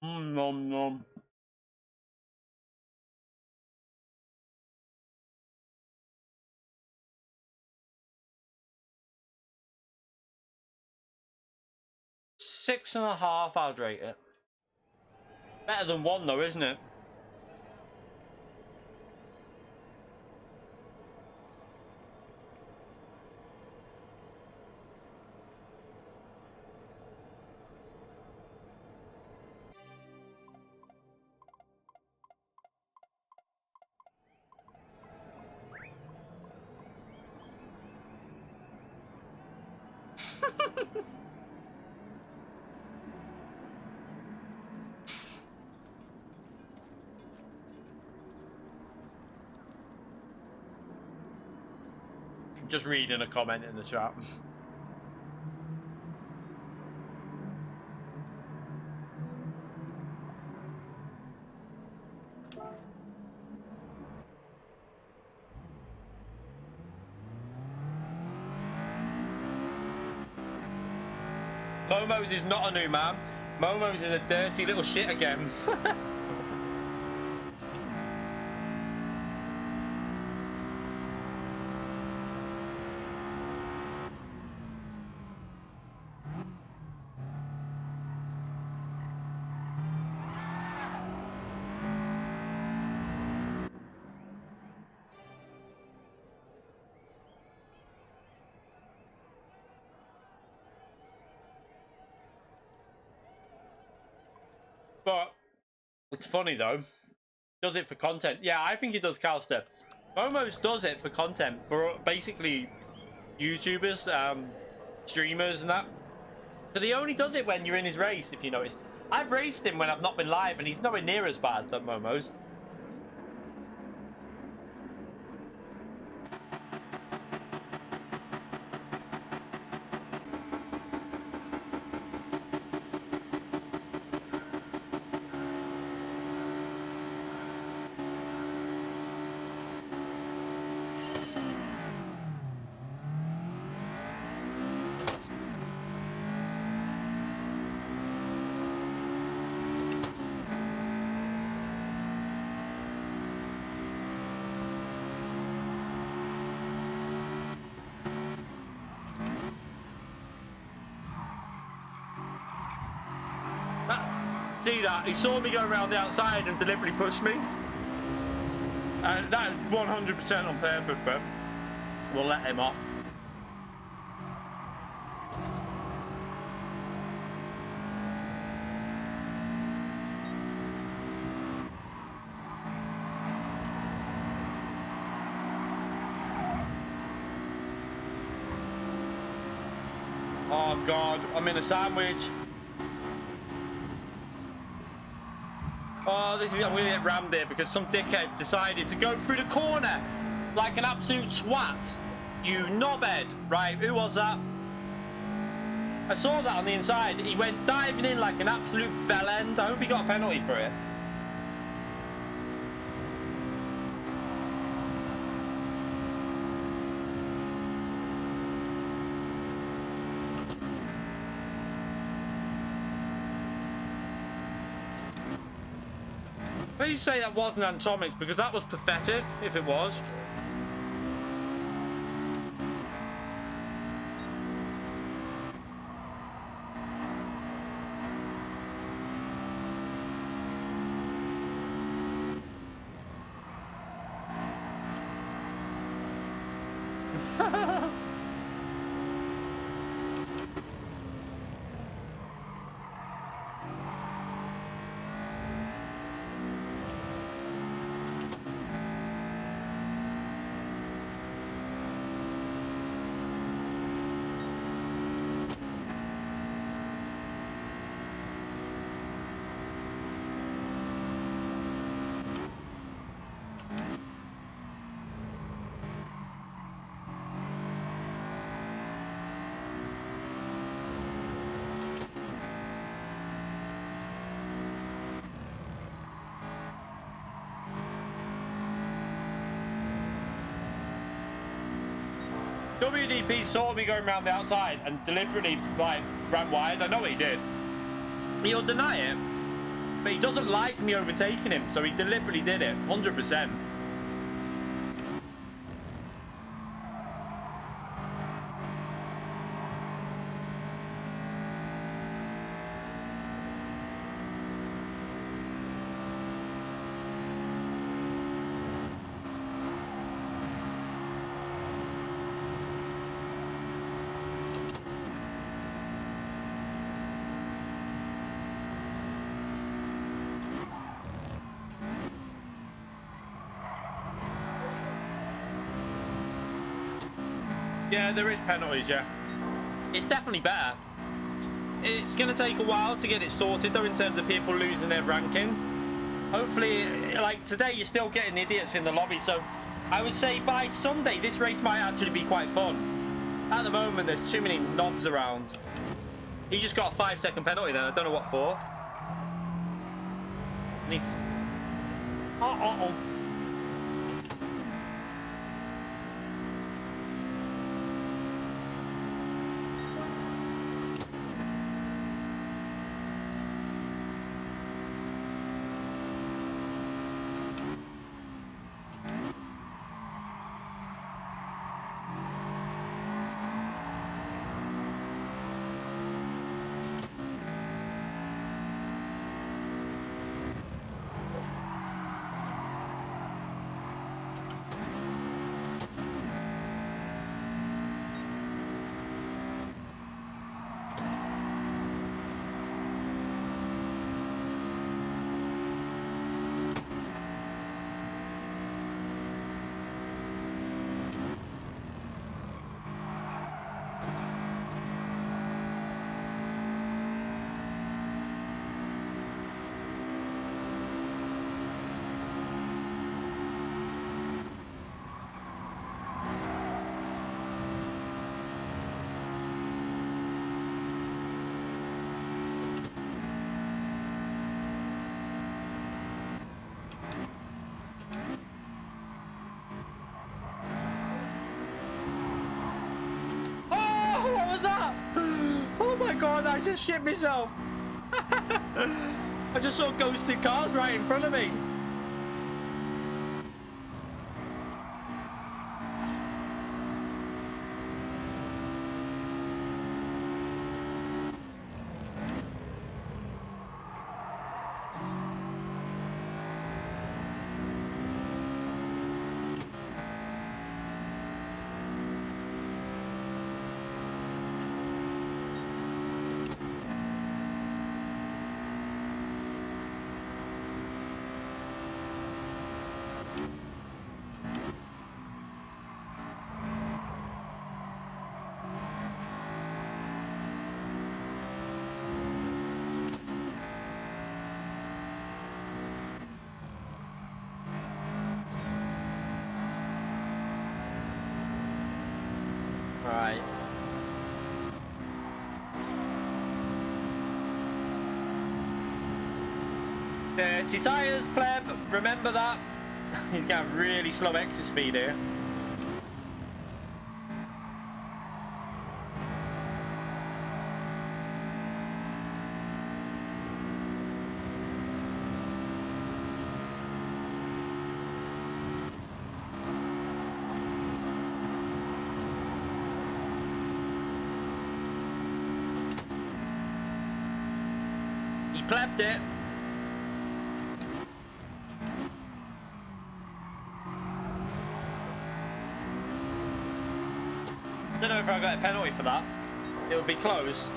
Nom nom. Six and a half, I'd rate it. Better than one though, isn't it? Just reading a comment in the chat. Momo's is not a new man. Momo's is a dirty little shit again. But it's funny though. Does it for content? Yeah, I think he does Calster. Almost does it for content for basically YouTubers, streamers, and that. But he only does it when you're in his race, if you notice. I've raced him when I've not been live, and he's nowhere near as bad than Momo's. See that? He saw me go around the outside and deliberately pushed me. And that is 100% on purpose, but we'll let him off. Oh God, I'm in a sandwich. Oh, I'm going to get rammed here because some dickheads decided to go through the corner like an absolute twat. You knobhead. Right, who was that? I saw that on the inside. He went diving in like an absolute bellend. I hope he got a penalty for it. Please say that wasn't Atomics, because that was pathetic if it was. WDP saw me going around the outside and deliberately like ran wide. I know what he did. He'll deny it, but he doesn't like me overtaking him, so he deliberately did it, 100%. Yeah, there is penalties, yeah. It's definitely better. It's going to take a while to get it sorted, though, in terms of people losing their ranking. Hopefully, like, today you're still getting idiots in the lobby, so I would say by Sunday, this race might actually be quite fun. At the moment, there's too many knobs around. He just got a 5-second penalty there. I don't know what for. Needs... Uh-oh. I just shit myself. I just saw ghosted cars right in front of me. Right. Dirty tyres, pleb. Remember that. He's got really slow exit speed here. He plebbed it. I don't know if I got a penalty for that. It would be close.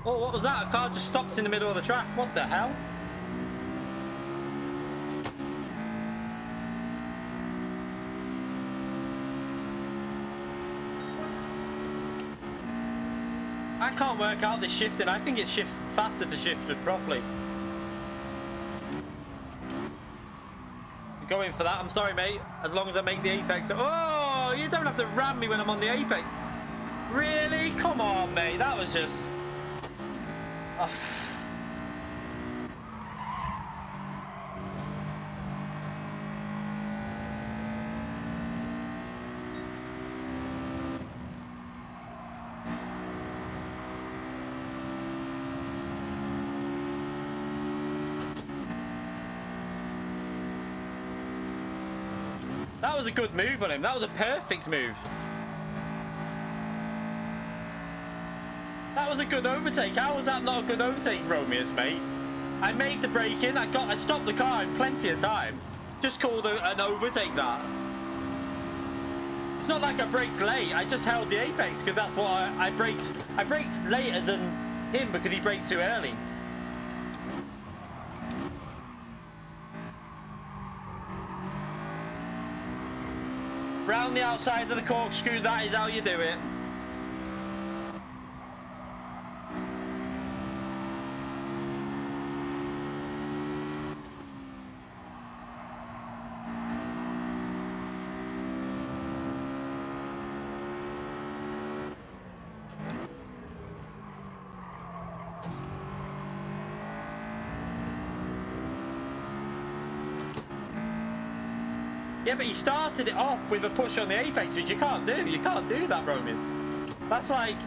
Oh, what was that? A car just stopped in the middle of the track. What the hell? I can't work out this shifting. I think it's faster to shift it properly. Go in for that. I'm sorry, mate. As long as I make the apex. Oh, you don't have to ram me when I'm on the apex. Really? Come on, mate. That was just... Oh. That was a good move on him. That was a perfect move. That was a good overtake. How was that not a good overtake, Romeus, mate? I made the break in. I stopped the car in plenty of time. Just called an overtake that. It's not like I braked late. I just held the apex because that's what I braked. I braked later than him because he braked too early. Round the outside of the corkscrew, that is how you do it. Yeah, but he started it off with a push on the apex, which you can't do. You can't do that, Roman. That's like,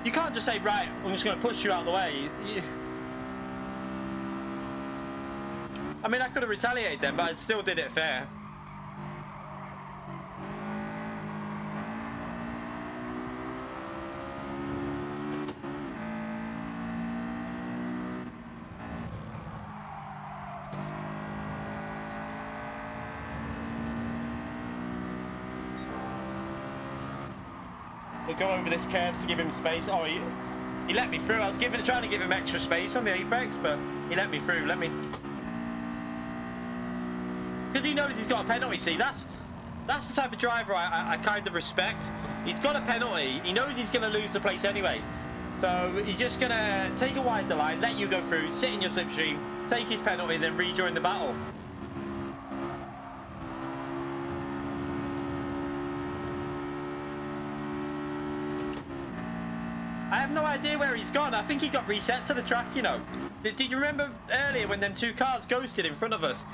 you can't just say, right, I'm just going to push you out of the way. I mean, I could have retaliated then, but I still did it fair. We'll go over this curve to give him space. Oh, he let me through. I was trying to give him extra space on the apex, but he let me through. Because he knows he's got a penalty. See, that's the type of driver I kind of respect. He's got a penalty. He knows he's going to lose the place anyway. So he's just going to take a wider line, let you go through, sit in your slipstream, take his penalty, then rejoin the battle. idea where he's gone. I think he got reset to the track, you know. Did you remember earlier when them two cars ghosted in front of us?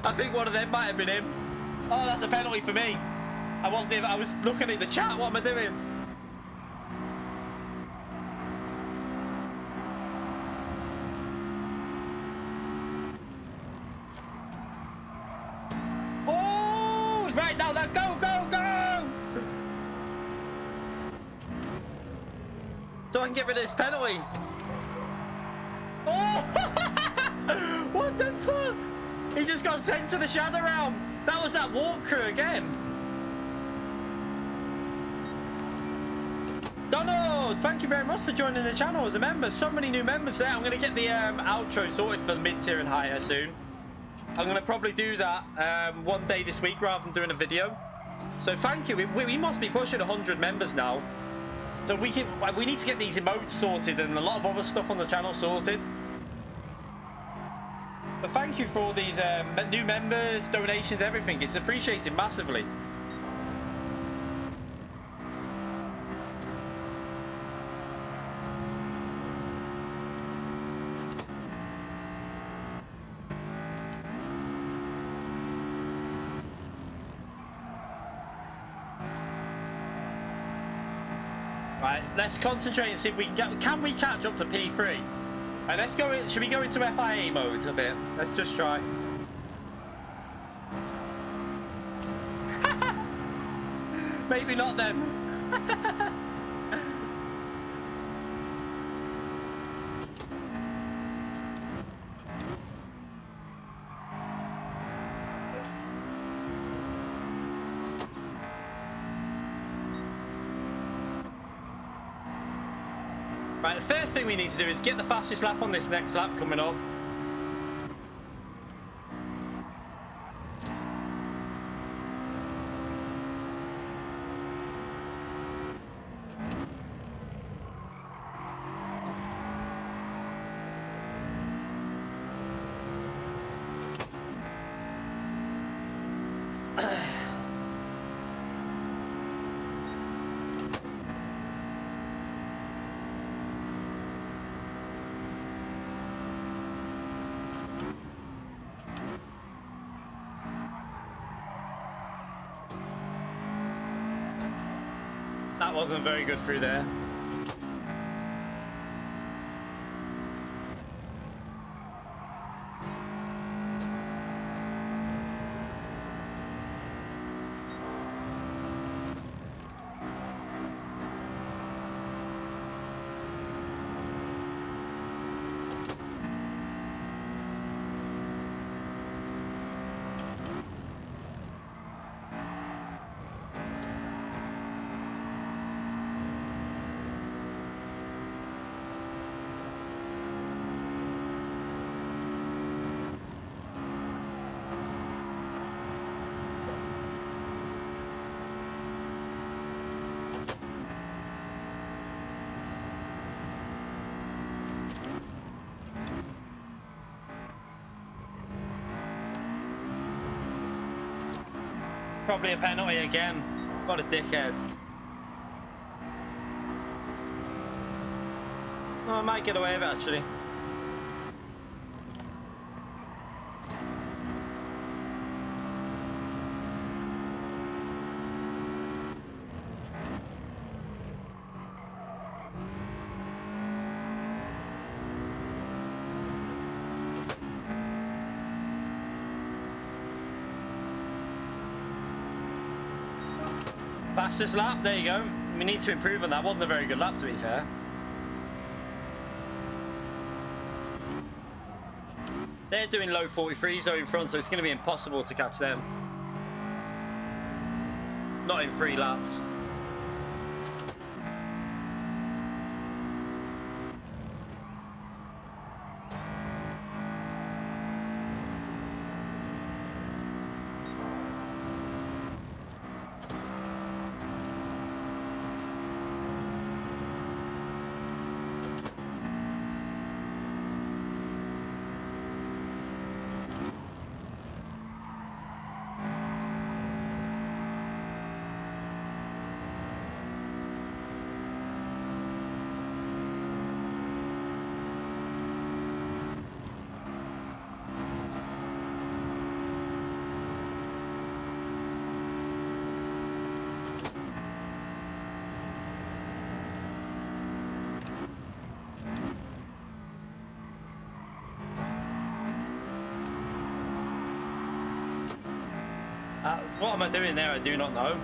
I think one of them might have been him. Oh, that's a penalty for me. I wasn't even, I was looking at the chat. What am I doing? Oh, right now, that go, go, go! So I can get rid of this penalty. Oh! What the fuck? He just got sent to the shadow realm. That was that warp crew again. Donald, thank you very much for joining the channel as a member. So many new members there. I'm going to get the outro sorted for the mid-tier and higher soon. I'm going to probably do that one day this week rather than doing a video. So thank you. We must be pushing 100 members now. So we need to get these emotes sorted and a lot of other stuff on the channel sorted. But thank you for all these new members, donations, everything. It's appreciated massively. Right, let's concentrate and see if we can we catch up to P3. Right, let's go in, should we go into FIA mode a bit? Let's just try. Maybe not then. Right, the first thing we need to do is get the fastest lap on this next lap coming up. That wasn't very good through there. Probably a penalty again. What a dickhead. Oh, I might get away with it actually. Fastest lap, there you go. We need to improve on that. Wasn't a very good lap to be fair. They're doing low 43s though in front, so it's going to be impossible to catch them. Not in 3 laps. What am I doing there? I do not know.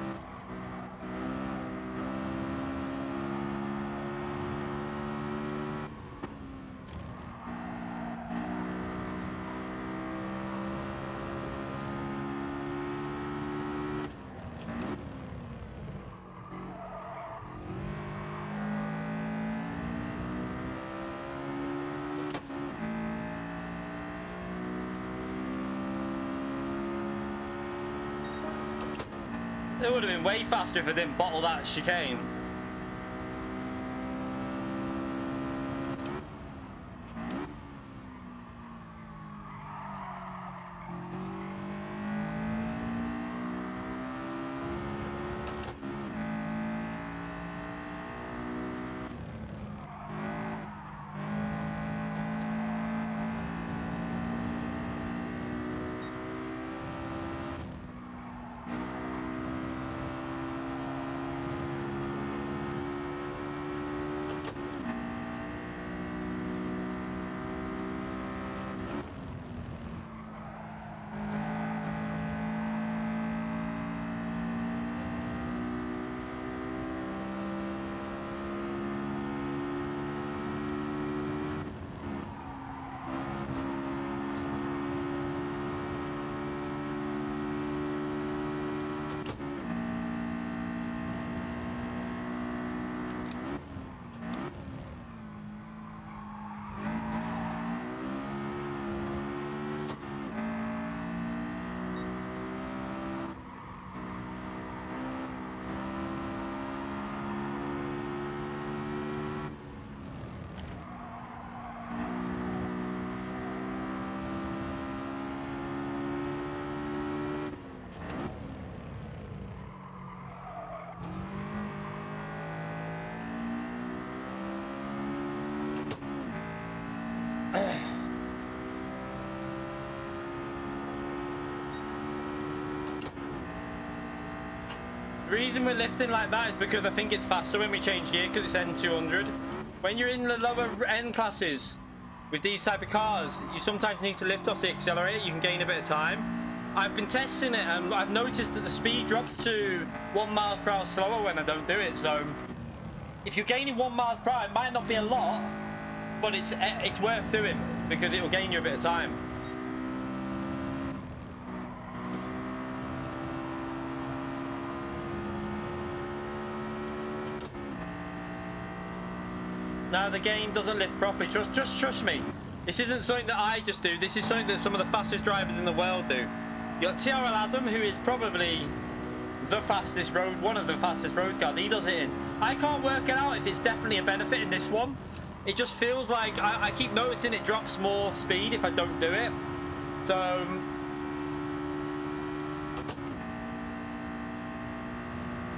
It would have been way faster if I didn't bottle that chicane. The reason we're lifting like that is because I think it's faster when we change gear because it's N200. When you're in the lower end classes with these type of cars, you sometimes need to lift off the accelerator. You can gain a bit of time. I've been testing it and I've noticed that the speed drops to 1 mile per hour slower when I don't do it. So if you're gaining 1 mile per hour, it might not be a lot, but it's worth doing because it will gain you a bit of time. Now the game doesn't lift properly. Just trust me. This isn't something that I just do. This is something that some of the fastest drivers in the world do. You got TRL Adam, who is probably the fastest road, one of the fastest road cars. He does it in. I can't work it out if it's definitely a benefit in this one. It just feels like I keep noticing it drops more speed if I don't do it. So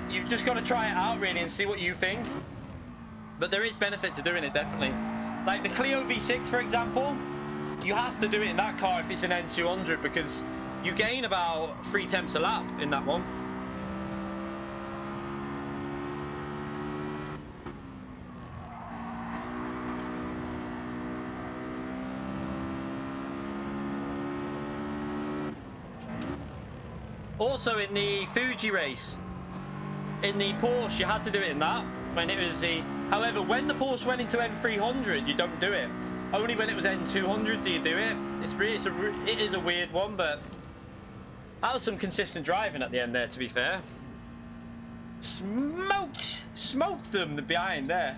you've just got to try it out really and see what you think. But there is benefit to doing it, definitely. Like the Clio V6, for example, you have to do it in that car if it's an N200 because you gain about 3/10 a lap in that one. Also in the Fuji race, in the Porsche, you had to do it in that when it was the... However, when the Porsche went into N300, you don't do it. Only when it was N200 do you do it. It is a weird one, but that was some consistent driving at the end there, to be fair. Smoked them behind there.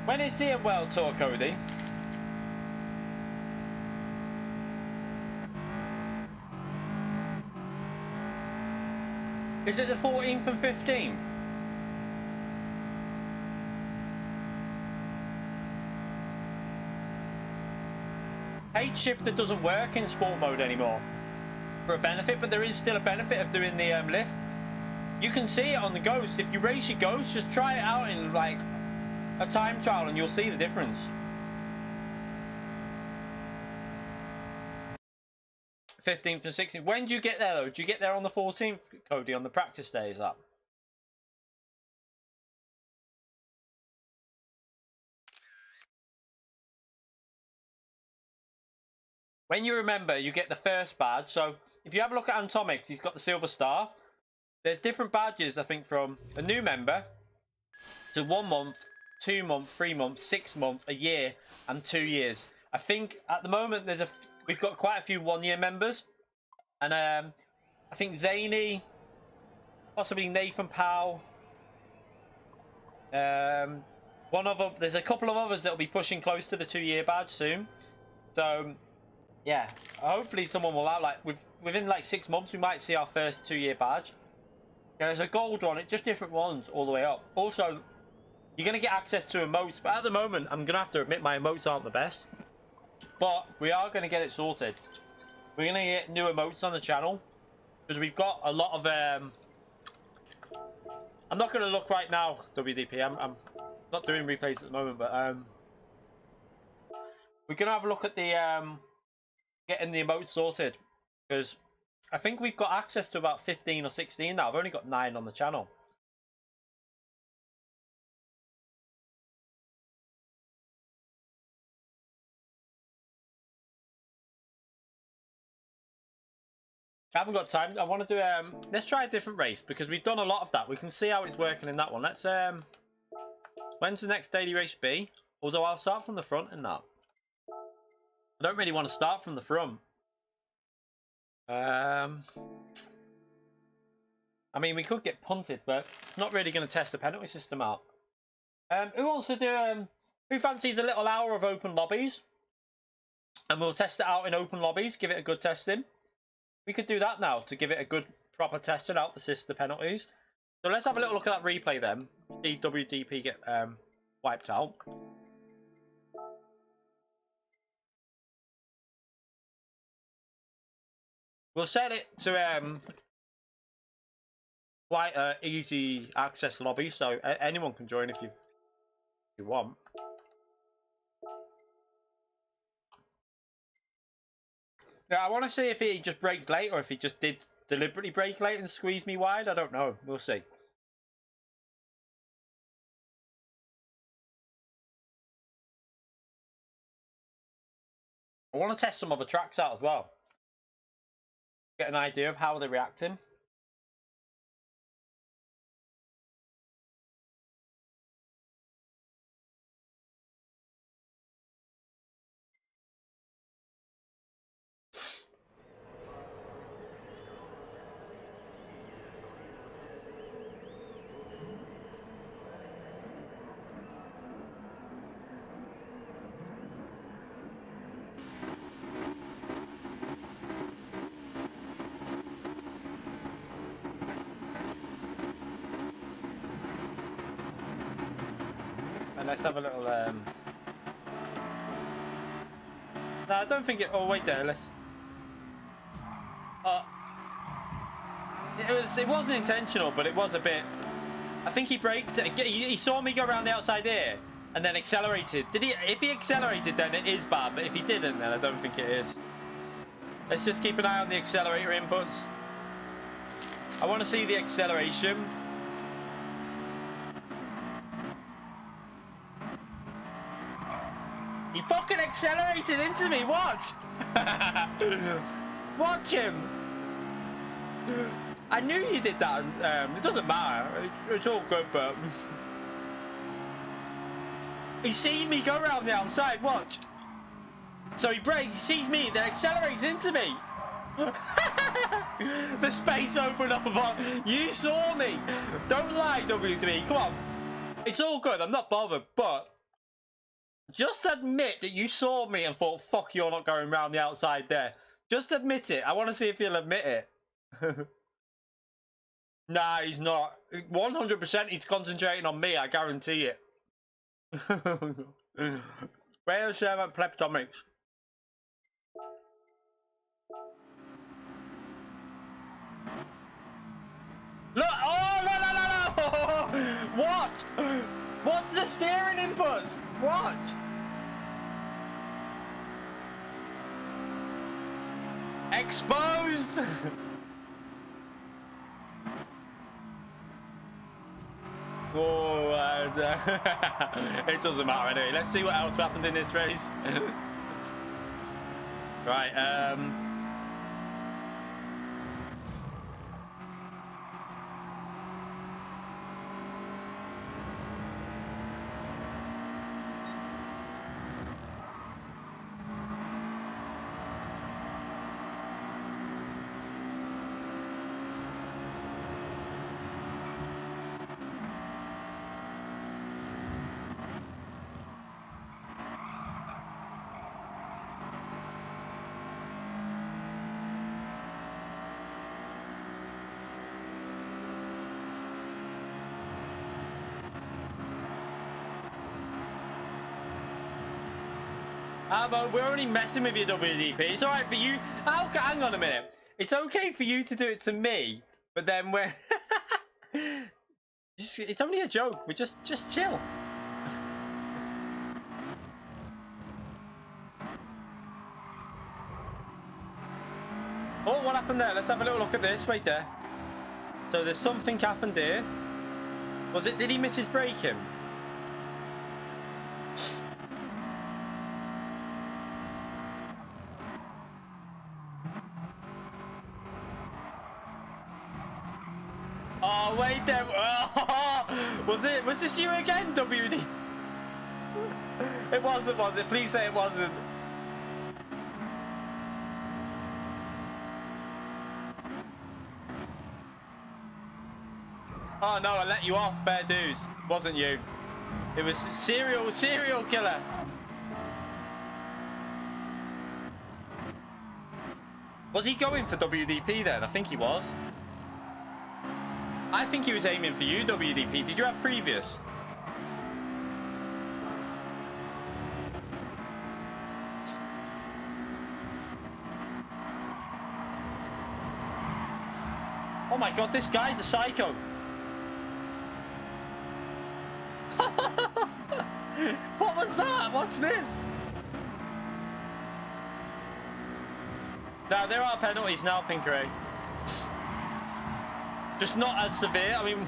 When is the World Tour, Cody? Is it the 14th and 15th? H shifter doesn't work in sport mode anymore for a benefit, but there is still a benefit of doing the lift. You can see it on the Ghost. If you race your Ghost, just try it out in like a time trial and you'll see the difference. 15th and 16th. When do you get there, though? Do you get there on the 14th, Cody, on the practice day, is that? When you remember, you get the first badge. So if you have a look at Antomix, he's got the silver star. There's different badges, I think, from a new member to 1 month, 2 month, 3 months, 6 month, a year, and 2 years. I think at the moment we've got quite a few 1-year members, and I think Zany, possibly Nathan Powell. There's a couple of others that'll be pushing close to the 2-year badge soon. So yeah, hopefully someone will have, like, within like 6 months we might see our first 2-year badge. There's a gold one, it's just different ones all the way up. Also, you're going to get access to emotes, but at the moment, I'm going to have to admit my emotes aren't the best. But we are going to get it sorted. We're going to get new emotes on the channel, because we've got a lot of... I'm not going to look right now, WDP. I'm not doing replays at the moment, but we're going to have a look at the getting the emotes sorted, because I think we've got access to about 15 or 16 now. I've only got 9 on the channel. I haven't got time. I want to do let's try a different race, because we've done a lot of that. We can see how it's working in that one. Let's when's the next daily race be? Although I'll start from the front in that. I don't really want to start from the front. I mean, we could get punted, but it's not really going to test the penalty system out. Who wants to do who fancies a little hour of open lobbies? And we'll test it out in open lobbies, give it a good testing. We could do that now to give it a good proper testing out the penalties. So let's have a little look at that replay then. See WDP get wiped out. We'll set it to quite an easy access lobby, so anyone can join if you want. Yeah, I want to see if he just braked late or if he just did deliberately brake late and squeeze me wide. I don't know. We'll see. I want to test some other tracks out as well. Get an idea of how they're reacting. And let's have a little no, I don't think it. Oh wait, there. Let's. It wasn't intentional, but it was a bit. I think he braked. He saw me go around the outside here and then accelerated. Did he? If he accelerated, then it is bad. But if he didn't, then I don't think it is. Let's just keep an eye on the accelerator inputs. I want to see the acceleration. He fucking accelerated into me. Watch. Watch him. I knew you did that. It doesn't matter. It's all good, but he's seen me go around the outside. Watch. So he brakes, he sees me, then accelerates into me. The space opened up. You saw me. Don't lie, WD. Come on. It's all good. I'm not bothered, but just admit that you saw me and thought, fuck, you're not going around the outside there. Just admit it. I want to see if he'll admit it. Nah, he's not. 100% he's concentrating on me, I guarantee it. Where's Pleptomics? Look! Oh, no! What? What's the steering inputs? Watch! Exposed! Oh, it doesn't matter anyway. Let's see what else happened in this race. Right, we're only messing with your WDP. It's all right for you. Hang on a minute. It's okay for you to do it to me, but then we're it's only a joke. We just chill. Oh, what happened there? Let's have a little look at this. Wait there. So there's something happened here. Did he miss his braking? Oh, wait there. Oh, was this you again, WD? It wasn't, was it? Please say it wasn't. Oh no, I let you off, fair dues. Wasn't you? It was serial killer. Was he going for WDP then? I think he was. I think he was aiming for you, WDP. Did you have previous? Oh my god, this guy's a psycho. What was that? What's this? Now, there are penalties now, Pinkeray. Just not as severe. I mean,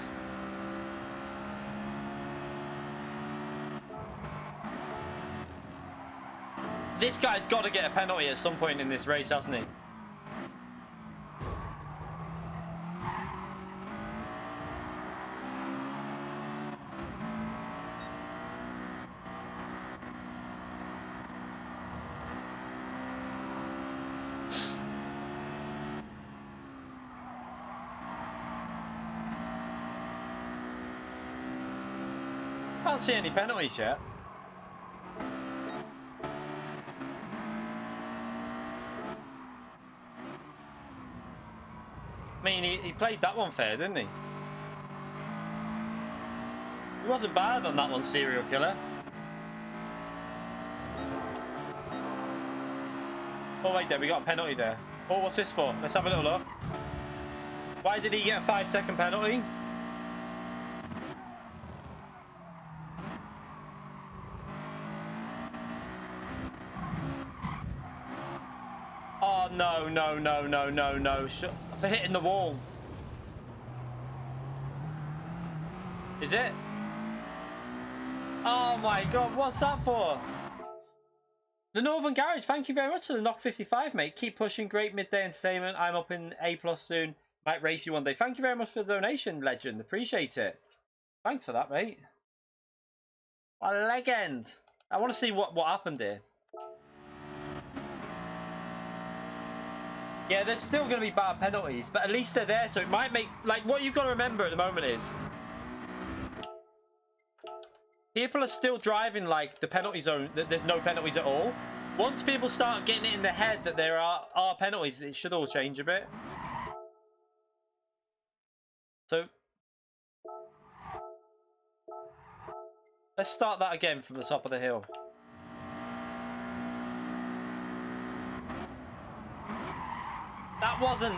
this guy's got to get a penalty at some point in this race, hasn't he? Can't see any penalties yet. I mean, he played that one fair, didn't he? He wasn't bad on that one, serial killer. Oh wait there, we got a penalty there. Oh, what's this for? Let's have a little look. Why did he get a 5-second penalty? Oh, no. For hitting the wall. Is it? Oh my god, what's that for? The Northern Garage, thank you very much for the knock 55, mate. Keep pushing, great midday entertainment. I'm up in A+ soon. Might race you one day. Thank you very much for the donation, legend. Appreciate it. Thanks for that, mate. A legend. I want to see what happened here. Yeah, there's still going to be bad penalties, but at least they're there, so it might make... Like, what you've got to remember at the moment is... people are still driving, like, the penalty zone, that there's no penalties at all. Once people start getting it in their head that there are penalties, it should all change a bit. So... let's start that again from the top of the hill. That wasn't...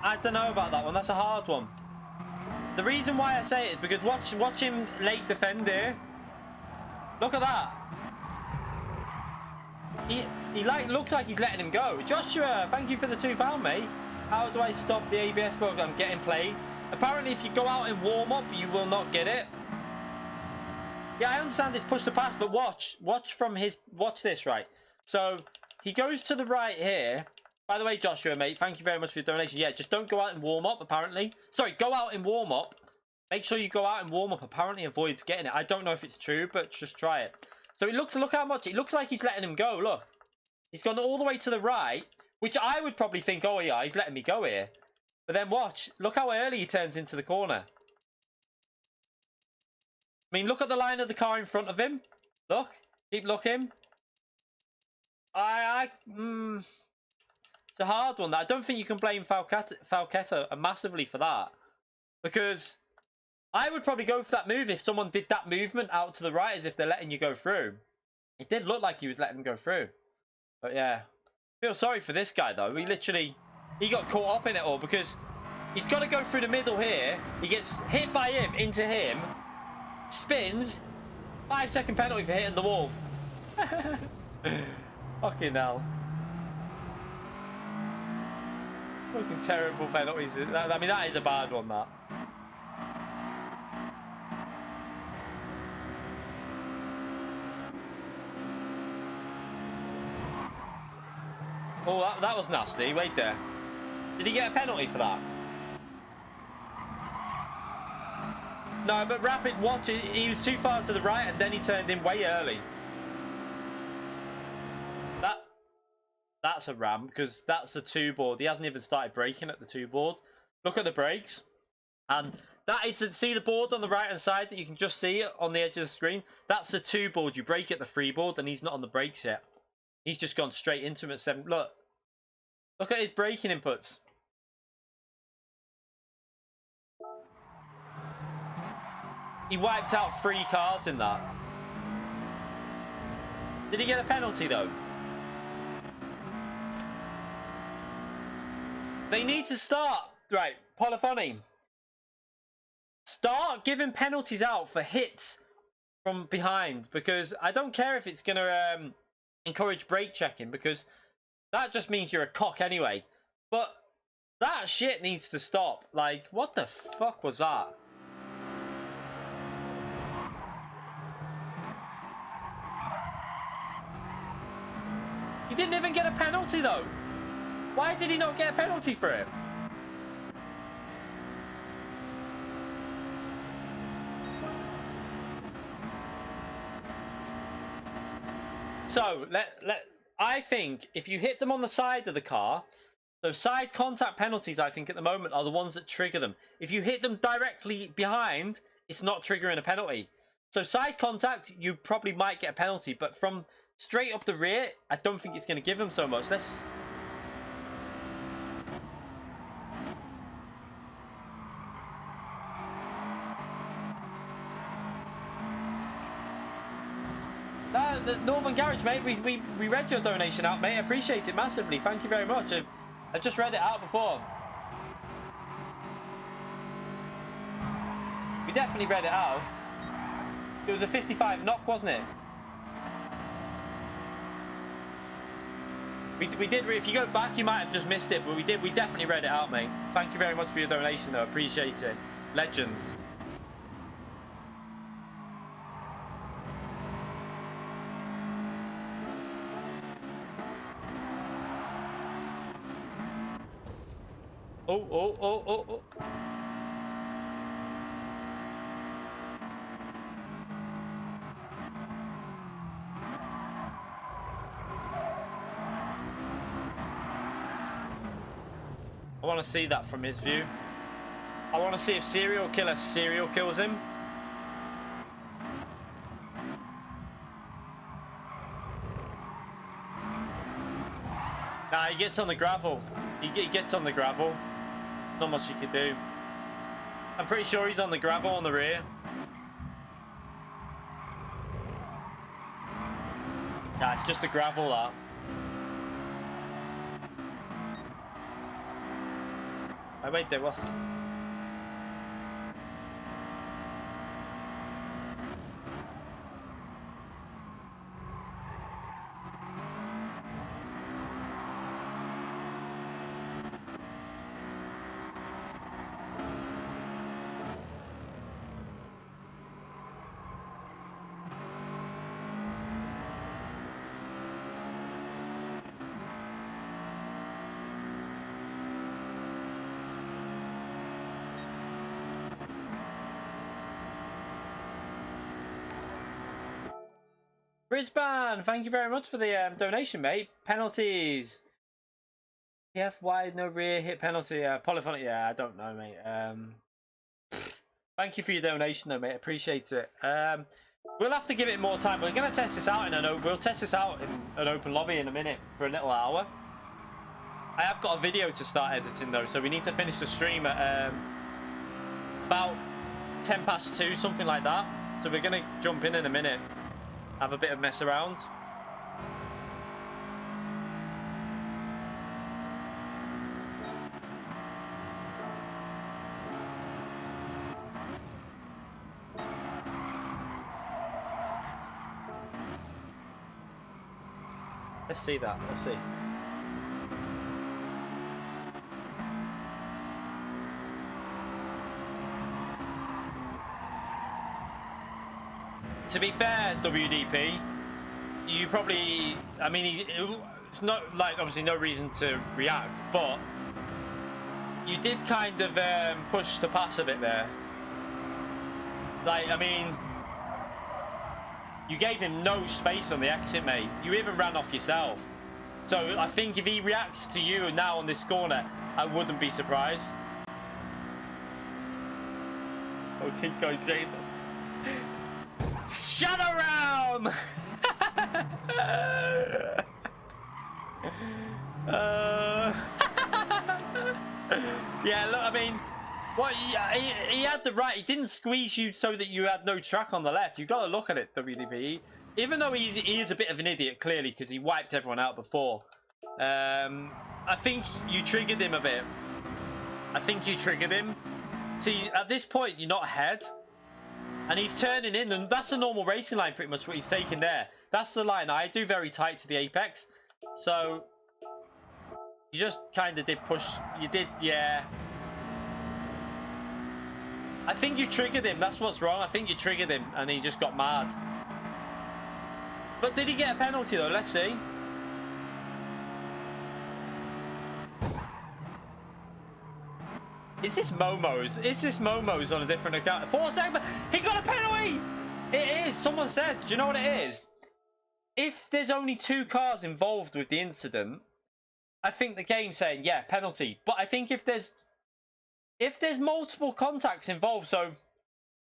I don't know about that one. That's a hard one. The reason why I say it is because watch him late defend here. Look at that. He looks like he's letting him go. Joshua, thank you for the £2, mate. How do I stop the ABS program getting played? Apparently, if you go out and warm up, you will not get it. Yeah, I understand it's push to pass, but watch this, right? So he goes to the right here. By the way, Joshua, mate, thank you very much for your donation. Yeah, just don't go out and warm up, apparently. Sorry, go out and warm up. Make sure you go out and warm up. Apparently avoids getting it. I don't know if it's true, but just try it. So look how much, it looks like he's letting him go, look. He's gone all the way to the right, which I would probably think, oh yeah, he's letting me go here. But then watch, look how early he turns into the corner. I mean, look at the line of the car in front of him. Look, keep looking. It's a hard one. I don't think you can blame Falcetta massively for that. Because I would probably go for that move if someone did that movement out to the right as if they're letting you go through. It did look like he was letting him go through. But yeah. I feel sorry for this guy though. He got caught up in it all because he's got to go through the middle here. He gets hit by him, into him. Spins. 5-second penalty for hitting the wall. Fucking hell. Fucking terrible penalties. I mean, that is a bad one, that. Oh, that was nasty. Wait there. Did he get a penalty for that? No, but Rapid, watch. He was too far to the right, and then he turned in way early. That's a ram, because that's a 2-board. He hasn't even started braking at the 2-board. Look at the brakes. And that is, see the board on the right-hand side that you can just see it on the edge of the screen? That's a 2-board. You brake at the 3-board, and he's not on the brakes yet. He's just gone straight into him at 7. Look. Look at his braking inputs. He wiped out 3 cars in that. Did he get a penalty, though? They need to start. Right, Polyphony. Start giving penalties out for hits from behind. Because I don't care if it's going to encourage brake checking. Because that just means you're a cock anyway. But that shit needs to stop. Like, what the fuck was that? He didn't even get a penalty, though. Why did he not get a penalty for it? So, I think if you hit them on the side of the car, so side contact penalties, I think, at the moment, are the ones that trigger them. If you hit them directly behind, it's not triggering a penalty. So side contact, you probably might get a penalty, but from straight up the rear, I don't think it's going to give them so much. Let's... the Northern Garage, mate, we read your donation out, mate. I appreciate it massively. Thank you very much. I just read it out before. We definitely read it out. It was a 55 knock, wasn't it? We did. If you go back, you might have just missed it, but we did. We definitely read it out, mate. Thank you very much for your donation, though. Appreciate it. Legend. Oh. I want to see that from his view. I want to see if serial kills him. Nah, he gets on the gravel. He gets on the gravel. Not much you could do. I'm pretty sure he's on the gravel on the rear. Nah, it's just the gravel, that. Oh, wait, there was... Brisbane, thank you very much for the donation, mate. Penalties. TF wide, no rear hit penalty. Polyphonic, yeah, I don't know, mate. Thank you for your donation, though, mate. Appreciate it. We'll have to give it more time. We're gonna test this out we'll test this out in an open lobby in a minute for a little hour. I have got a video to start editing though, so we need to finish the stream at about 2:10, something like that. So we're gonna jump in a minute, have a bit of mess around. Let's see that. Let's see. To be fair, WDP, you probably, I mean, it's not like obviously no reason to react, but you did kind of push the pass a bit there. Like, I mean, you gave him no space on the exit, mate. You even ran off yourself. So I think if he reacts to you now on this corner, I wouldn't be surprised. Okay, guys, shut around! Yeah, look, I mean, what he had the right. He didn't squeeze you so that you had no track on the left. You've got to look at it, WDP. Even though he is a bit of an idiot, clearly, because he wiped everyone out before. I think you triggered him a bit. I think you triggered him. See, at this point, you're not ahead. And he's turning in, and that's the normal racing line, pretty much, what he's taking there. That's the line I do, very tight to the apex. So, you just kind of did push. You did, yeah. I think you triggered him. That's what's wrong. I think you triggered him, and he just got mad. But did he get a penalty, though? Let's see. Is this Momo's? Is this Momo's on a different account? 4 seconds. He got a penalty! It is. Someone said, do you know what it is? If there's only 2 cars involved with the incident, I think the game's saying, yeah, penalty. But I think if there's multiple contacts involved, so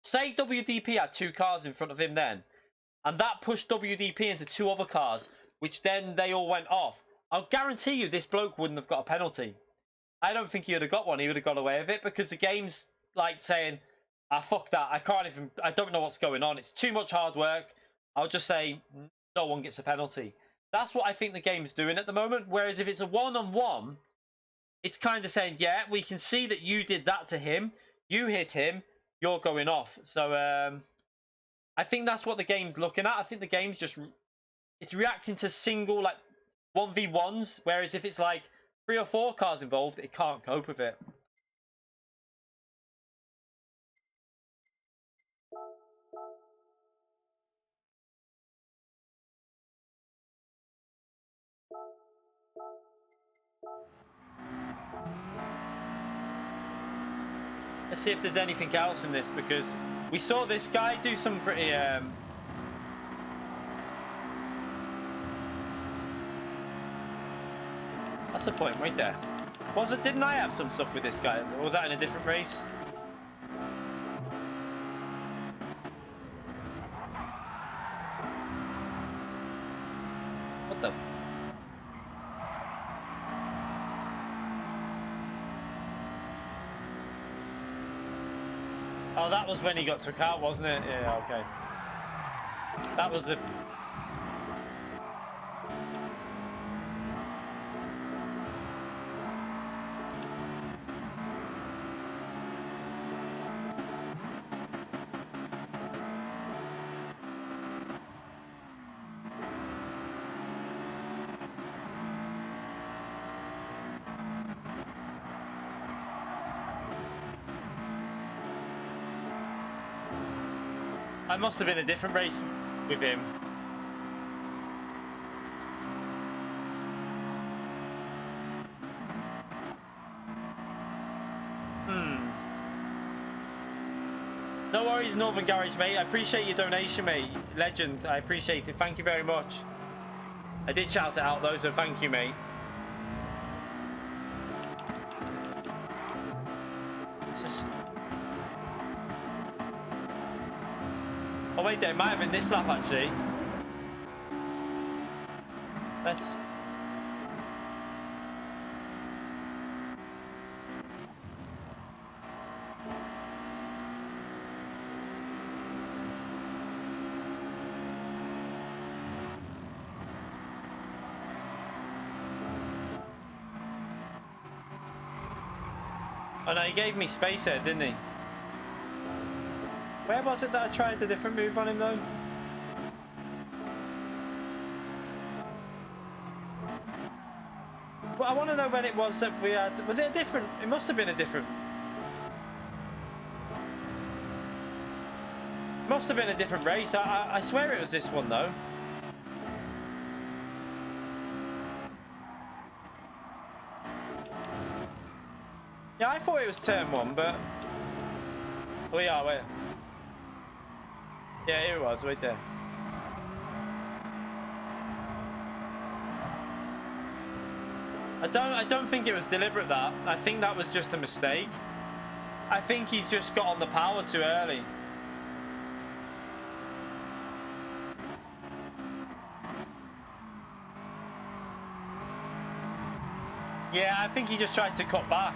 say WDP had 2 cars in front of him then, and that pushed WDP into 2 other cars, which then they all went off, I'll guarantee you this bloke wouldn't have got a penalty. I don't think he would have got one. He would have got away with it because the game's like saying, ah, fuck that. I don't know what's going on. It's too much hard work. I'll just say no one gets a penalty. That's what I think the game's doing at the moment. Whereas if it's a one-on-one, it's kind of saying, yeah, we can see that you did that to him. You hit him. You're going off. So I think that's what the game's looking at. I think the game's just, it's reacting to single, like, 1v1s. Whereas if it's like 3 or 4 cars involved, it can't cope with it. Let's see if there's anything else in this, because we saw this guy do some pretty that's the point right there. Didn't I have some stuff with this guy? Or was that in a different race? What the? Oh, that was when he got took out, wasn't it? Yeah, okay. That was the... I must have been a different race with him. No worries, Northern Garage, mate. I appreciate your donation, mate. Legend. I appreciate it. Thank you very much. I did shout it out, though, so thank you, mate. Oh, wait there. It might have been this lap, actually. Let's... Oh no, he gave me space here, didn't he? Where was it that I tried the different move on him though? Well, I want to know when it was that we had... Was it a different... It must have been a different... Must have been a different race. I swear it was this one though. Yeah, I thought it was turn 1, but... Oh yeah, wait. Yeah, here it was, right there. I don't think it was deliberate, that. I think that was just a mistake. I think he's just got on the power too early. Yeah, I think he just tried to cut back.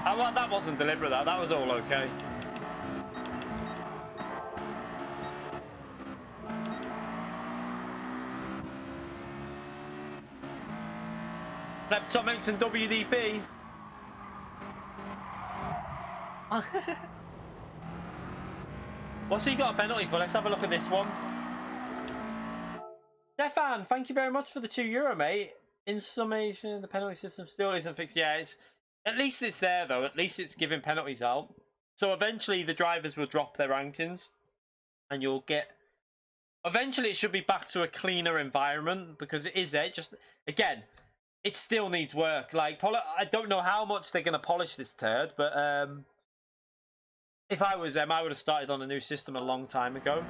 Well, that wasn't deliberate, that was all okay. Thrustmaster and WDP. What's he got a penalty for? Let's have a look at this one. Stefan, thank you very much for the €2, mate. In summation, the penalty system still isn't fixed. Yeah, at least it's there though. At least it's giving penalties out. So eventually the drivers will drop their rankings, and you'll get. Eventually it should be back to a cleaner environment, because it is there. Just again, it still needs work. Like I don't know how much they're gonna polish this turd, but if I was them, I would have started on a new system a long time ago.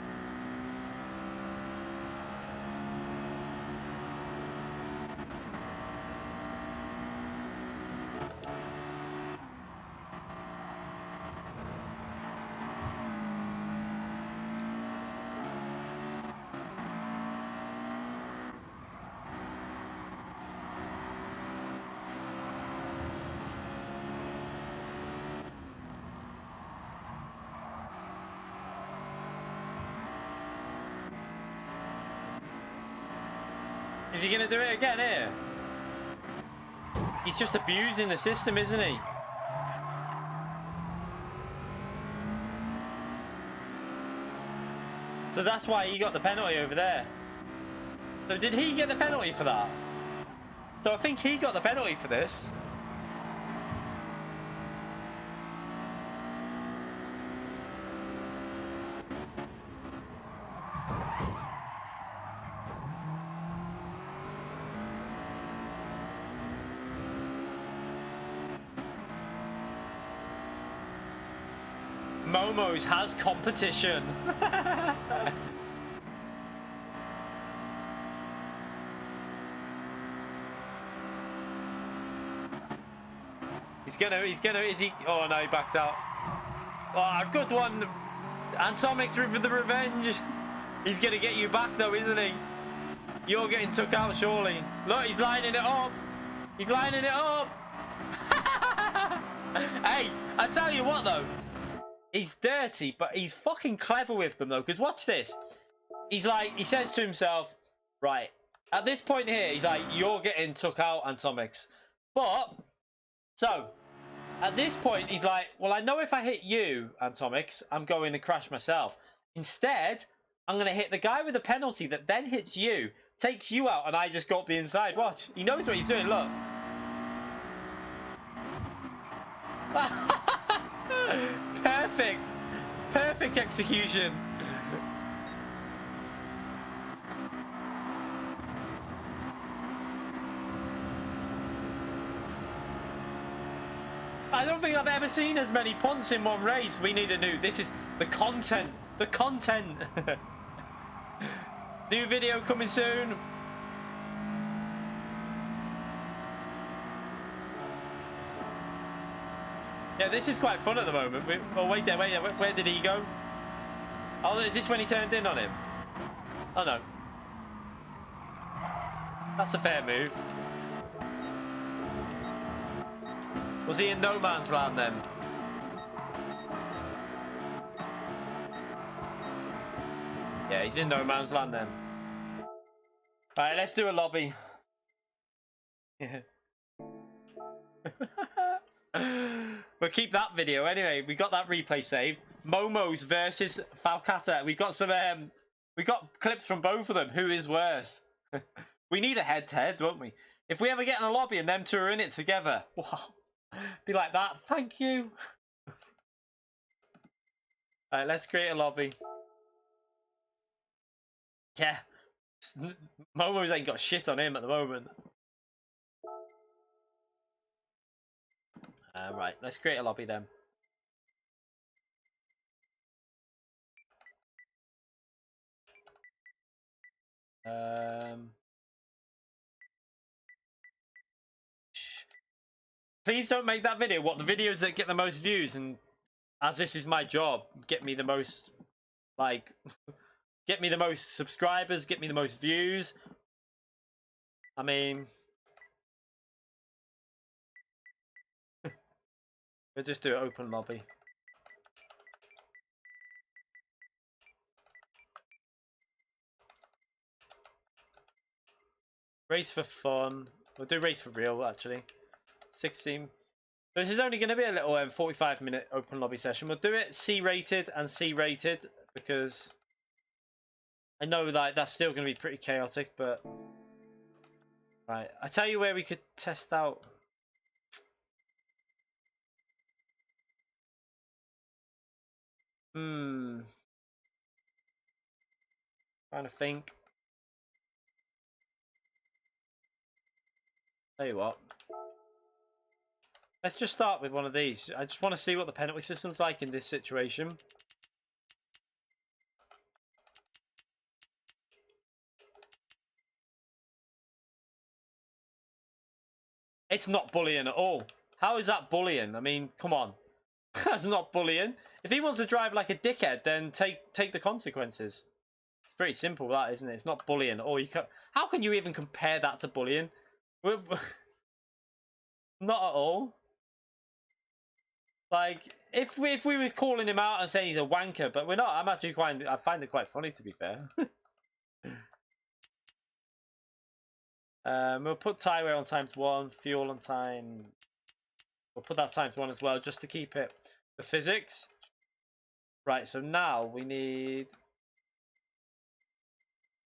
Is he going to do it again here? He's just abusing the system, isn't he? So that's why he got the penalty over there. So did he get the penalty for that? So I think he got the penalty for this. Momo's has competition. Is he? Oh no, he backed out. Oh, good one. Antomic's for the revenge. He's gonna get you back though, isn't he? You're getting took out surely. Look, he's lining it up. He's lining it up. Hey, I tell you what though. He's dirty, but he's fucking clever with them though. Because watch this. He's like, he says to himself, right, at this point here, he's like, you're getting took out, Antomix. But, so, at this point, he's like, well, I know if I hit you, Antomix, I'm going to crash myself. Instead, I'm going to hit the guy with a penalty that then hits you, takes you out, and I just go up the inside. Watch. He knows what he's doing, look. Perfect. Perfect execution. I don't think I've ever seen as many punts in one race. We need a new. This is The content. The content. New video coming soon. Yeah, this is quite fun at the moment. Oh, wait there, wait there. Where did he go? Oh, is this when he turned in on him? Oh, no. That's a fair move. Was he in no man's land then? Yeah, he's in no man's land then. Alright, let's do a lobby. We'll keep that video anyway. We got that replay saved. Momos versus Falcata. We got some we got clips from both of them. Who is worse? We need a head-to-head, don't we? If we ever get in a lobby and them two are in it together, wow, be like that. Thank you. Alright, let's create a lobby. Yeah. Momos ain't got shit on him at the moment. Right, let's create a lobby then. Please don't make that video. What, the videos that get the most views? And as this is my job, get me the most, like, get me the most subscribers, get me the most views. I mean, we'll just do an open lobby. Race for fun. We'll do race for real, actually. 16. This is only going to be a little 45-minute open lobby session. We'll do it C-rated and C-rated because I know that that's still going to be pretty chaotic, but right. I tell you where we could test out. Trying to think. Tell you what. Let's just start with one of these. I just want to see what the penalty system's like in this situation. It's not bullying at all. How is that bullying? I mean, come on. That's not bullying. If he wants to drive like a dickhead, then take the consequences. It's pretty simple, that, isn't it? It's not bullying at all. How can you even compare that to bullying? Not at all. Like, if we were calling him out and saying he's a wanker, but we're not. I find it quite funny, to be fair. We'll put tire wear on ×1, fuel on time. We'll put that ×1 as well, just to keep it the physics. Right, so now we need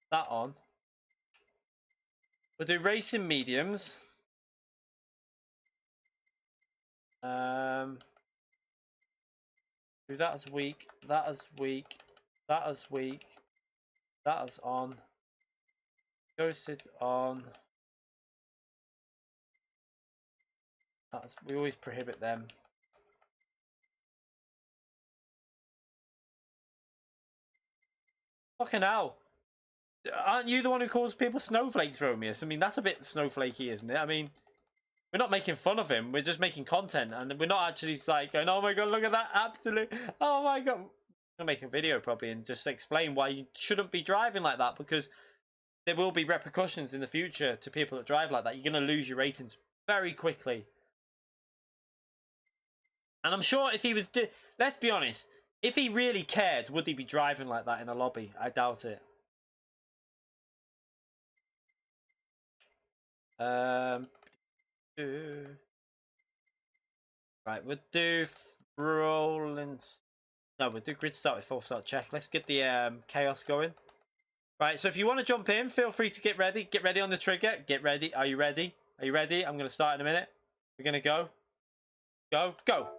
that on. We'll do racing mediums. Do that as weak, that as weak, that as weak, that as on. Ghosted on. That's, we always prohibit them. Fucking hell. Aren't you the one who calls people snowflakes, Romeus? I mean, that's a bit snowflakey, isn't it? I mean, we're not making fun of him. We're just making content. And we're not actually like going, oh my god, look at that. Absolute. Oh my god. I'm going to make a video probably and just explain why you shouldn't be driving like that. Because there will be repercussions in the future to people that drive like that. You're going to lose your ratings very quickly. And I'm sure if he was... Let's be honest. If he really cared, would he be driving like that in a lobby? I doubt it. Right, we'll do rolling. No, we'll do grid start with full start check. Let's get the chaos going. Right, so if you want to jump in, feel free to get ready. Get ready on the trigger. Get ready. Are you ready? Are you ready? I'm going to start in a minute. We're going to go. Go. Go.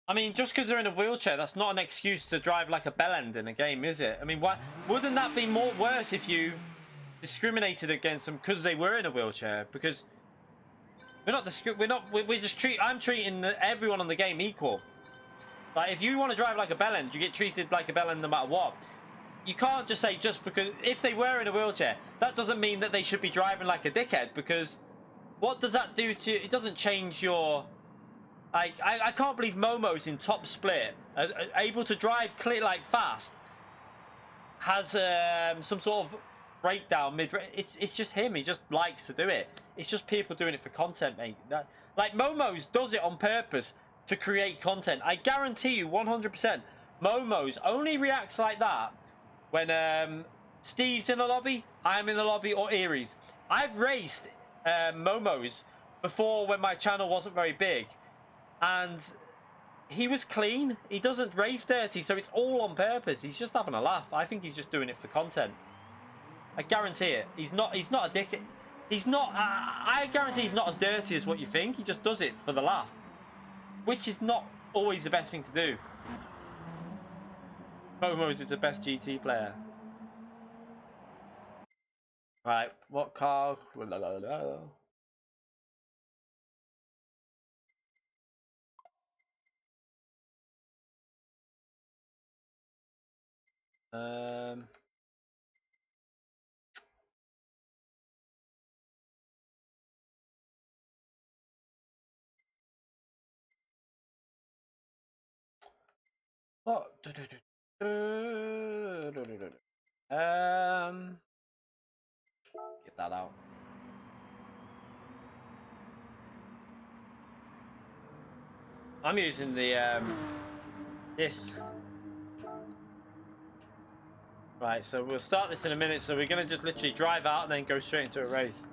I mean, just because they're in a wheelchair, that's not an excuse to drive like a bellend in a game, is it? I mean, why wouldn't that be more worse if you discriminated against them because they were in a wheelchair? Because I'm treating everyone on the game equal. Like, if you want to drive like a bellend, you get treated like a bellend no matter what. You can't just say just because if they were in a wheelchair, that doesn't mean that they should be driving like a dickhead. Because what does that do to? It doesn't change your. I can't believe Momo's in top split, able to drive clear like fast, has some sort of breakdown mid. It's just him. He just likes to do it. It's just people doing it for content, mate. Like Momo's does it on purpose to create content. I guarantee you 100%. Momo's only reacts like that when Steve's in the lobby, I'm in the lobby, or Eerie's. I've raced Momo's before when my channel wasn't very big. And he was clean. He doesn't race dirty, so it's all on purpose. He's just having a laugh. I think he's just doing it for content. I guarantee it. He's not a dick. He's not. I guarantee he's not as dirty as what you think. He just does it for the laugh, which is not always the best thing to do. Momo's is the best GT player. Right, what car? What? Get that out. I'm using the this. Right, so we'll start this in a minute. So we're gonna just literally drive out and then go straight into a race.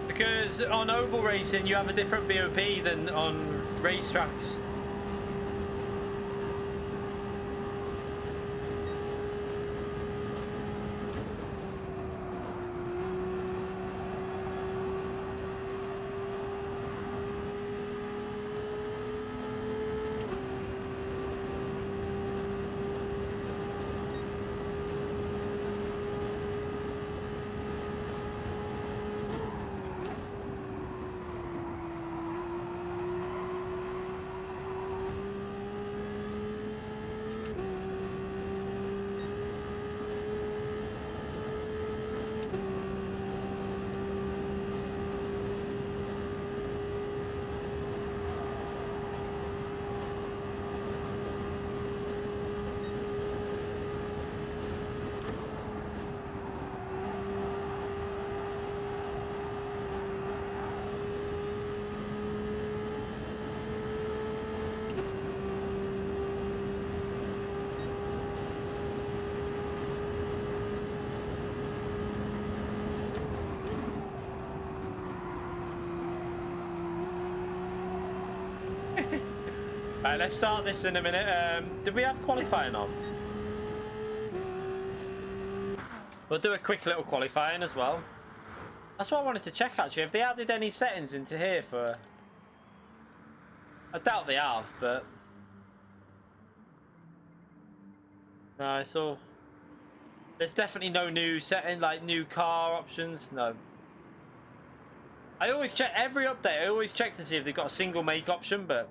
Because on oval racing you have a different BOP than on racetracks. Right, let's start this in a minute. Did we have qualifying on? We'll do a quick little qualifying as well. That's what I wanted to check actually. Have they added any settings into here for... I doubt they have, but... No, I saw... There's definitely no new setting, like new car options, no. I always check, every update, I always check to see if they've got a single make option, but...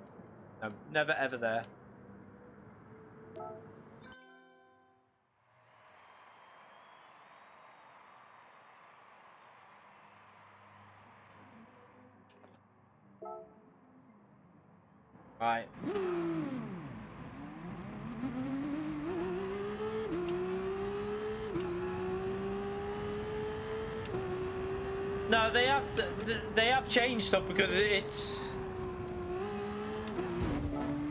No, never ever there. Right. No, they have changed stuff because it's...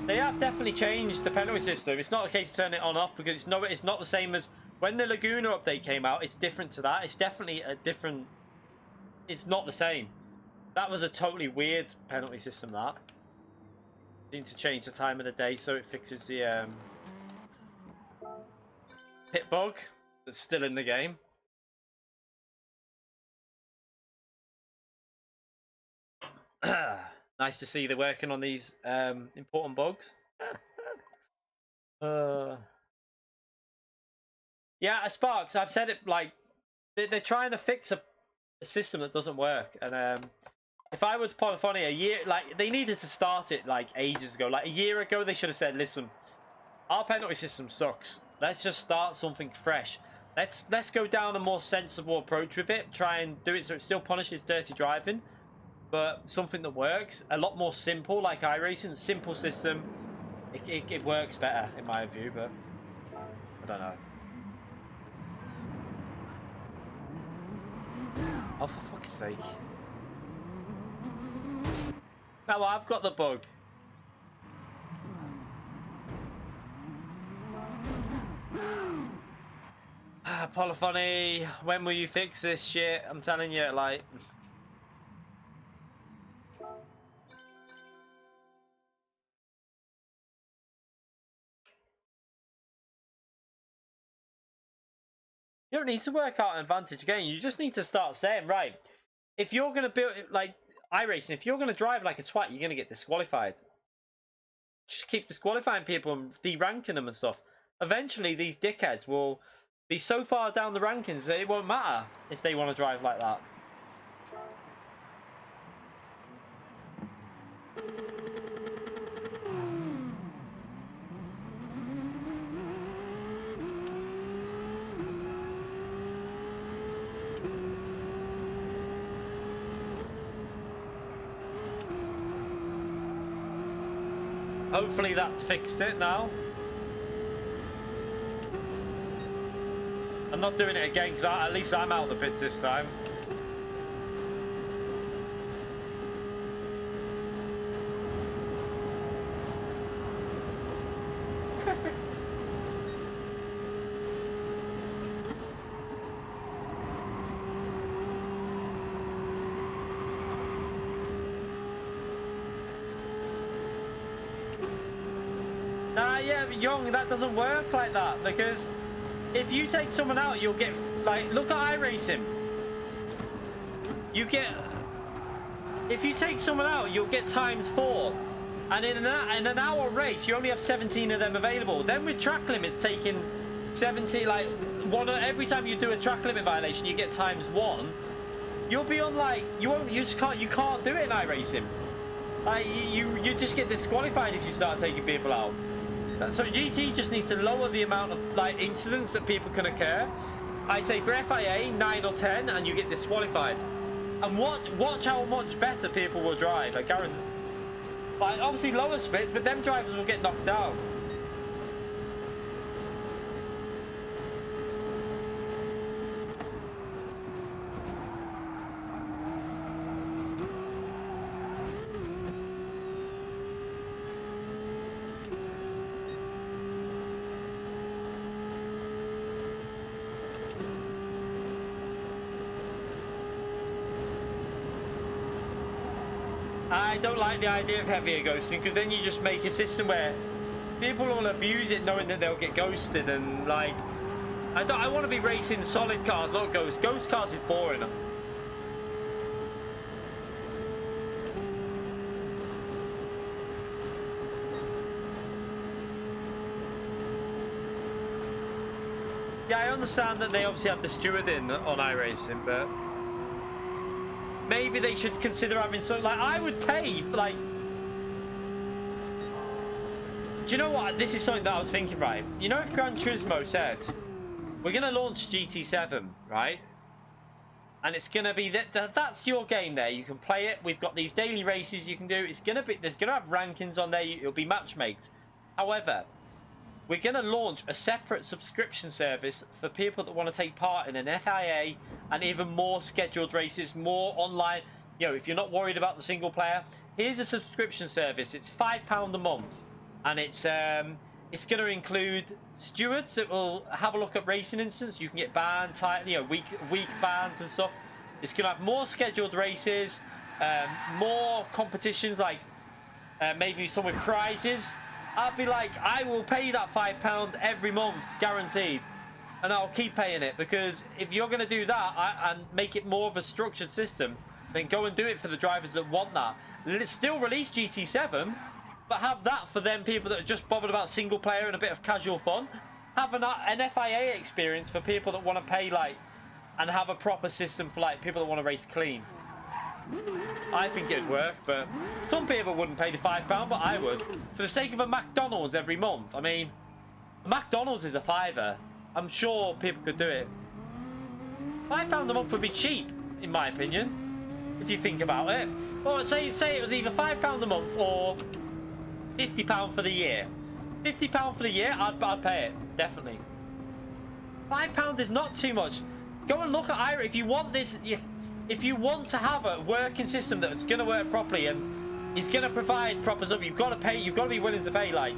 They have definitely changed the penalty system. It's not a case of turning it on off because it's not the same as when the Laguna update came out. It's different to that. It's definitely a different. It's not the same. That was a totally weird penalty system. That need to change the time of the day so it fixes the pit bug that's still in the game. Nice to see they're working on these important bugs. Yeah, Sparks, I've said it, like, they're trying to fix a system that doesn't work. And if I was Polyphony a year, like, they needed to start it, like, ages ago. Like, a year ago, they should have said, listen, our penalty system sucks. Let's just start something fresh. Let's go down a more sensible approach with it. Try and do it so it still punishes dirty driving, but something that works. A lot more simple, like iRacing. Simple system. It works better, in my view, but I don't know. Oh, for fuck's sake. Now I've got the bug. Polyphony, when will you fix this shit? I'm telling you, like... You don't need to work out an advantage again. You just need to start saying, right, if you're going to build, like, iRacing, if you're going to drive like a twat, you're going to get disqualified. Just keep disqualifying people and de-ranking them and stuff. Eventually, these dickheads will be so far down the rankings that it won't matter if they want to drive like that. Hopefully that's fixed it now. I'm not doing it again because at least I'm out of the pits this time. Yeah, Young, that doesn't work like that, because if you take someone out, you'll get, like, look at iRacing. You get, if you take someone out, you'll get ×4, and in an hour race, you only have 17 of them available. Then with track limits taking 70, like, every time you do a track limit violation, you get ×1. You'll be on, like, you can't do it in iRacing. Like, you just get disqualified if you start taking people out. So GT just needs to lower the amount of, like, incidents that people can occur. I say for FIA 9 or 10 and you get disqualified. And watch how much better people will drive. I guarantee. Like, obviously lower splits, but them drivers will get knocked down. I don't like the idea of heavier ghosting, because then you just make a system where people will abuse it knowing that they'll get ghosted, and, like, I want to be racing solid cars, not ghost. Ghost cars is boring. Yeah, I understand that they obviously have the stewarding on iRacing, but maybe they should consider having something, like, I would pay for, like... Do you know what? This is something that I was thinking, right? You know, if Gran Turismo said, we're going to launch GT7, right? And it's going to be... that's your game there. You can play it. We've got these daily races you can do. It's going to be... There's going to have rankings on there. It'll be matchmaked. However, we're going to launch a separate subscription service for people that want to take part in an FIA and even more scheduled races, more online. You know, if you're not worried about the single player, here's a subscription service. It's £5 a month, and it's going to include stewards that will have a look at racing incidents. You can get banned, week bans and stuff. It's going to have more scheduled races, more competitions, like maybe some with prizes. I'll be like, I will pay that £5 every month, guaranteed. And I'll keep paying it, because if you're going to do that and make it more of a structured system, then go and do it for the drivers that want that. Still release GT7, but have that for them people that are just bothered about single player and a bit of casual fun. Have an FIA experience for people that want to pay, like, and have a proper system for, like, people that want to race clean. I think it'd work, but some people wouldn't pay the £5, but I would. For the sake of a McDonald's every month. I mean, McDonald's is a £5. I'm sure people could do it. £5 a month would be cheap, in my opinion, if you think about it. Or say it was either £5 a month or £50 for the year. £50 for the year, I'd pay it, definitely. £5 is not too much. Go and look at iRacing. If you want this, if you want to have a working system that's going to work properly and is going to provide proper stuff, you've got to pay. You've got to be willing to pay. Like,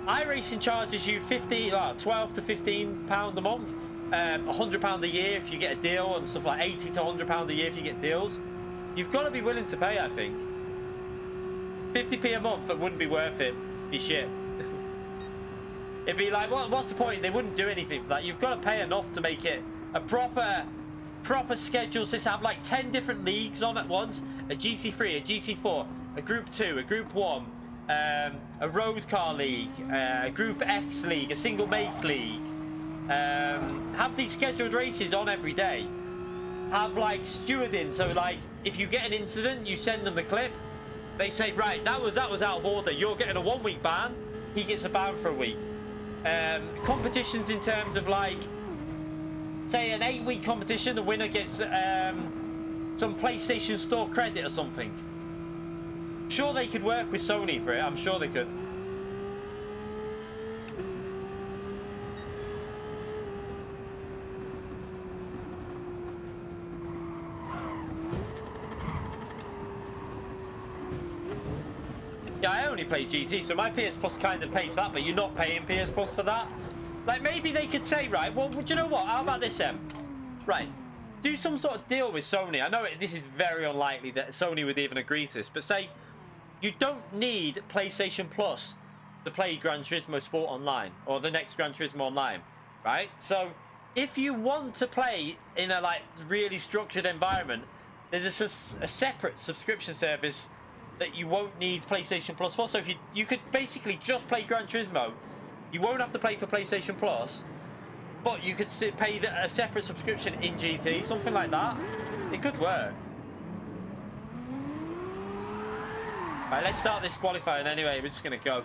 iRacing charges you 12 to £15 a month, £100 a year if you get a deal, and stuff like 80 to £100 a year if you get deals. You've got to be willing to pay, I think. 50p a month, it wouldn't be worth it. It'd be shit. It'd be like, what's the point? They wouldn't do anything for that. You've got to pay enough to make it a proper schedule system. Have like 10 different leagues on at once: a GT3, a GT4, a Group 2, a Group 1, a road car league, a Group X league, a single make league. Have these scheduled races on every day. Have like stewarding, so like if you get an incident, you send them the clip. They say, right, that was out of order. You're getting a 1 week ban. He gets a ban for a week. Competitions in terms of like, say an 8-week competition, the winner gets some PlayStation Store credit or something. I'm sure they could work with Sony for it. I'm sure they could. Yeah, I only play GT, so my PS Plus kind of pays that, but you're not paying PS Plus for that. Like, maybe they could say, right, well, do you know what? How about this, Right, do some sort of deal with Sony. I know this is very unlikely that Sony would even agree to this, but say you don't need PlayStation Plus to play Gran Turismo Sport Online, or the next Gran Turismo Online, right? So if you want to play in a, like, really structured environment, there's a separate subscription service that you won't need PlayStation Plus for. So if you could basically just play Gran Turismo, you won't have to pay for PlayStation Plus, but you could pay a separate subscription in GT, something like that. It could work. Right, let's start this qualifying anyway. We're just gonna go.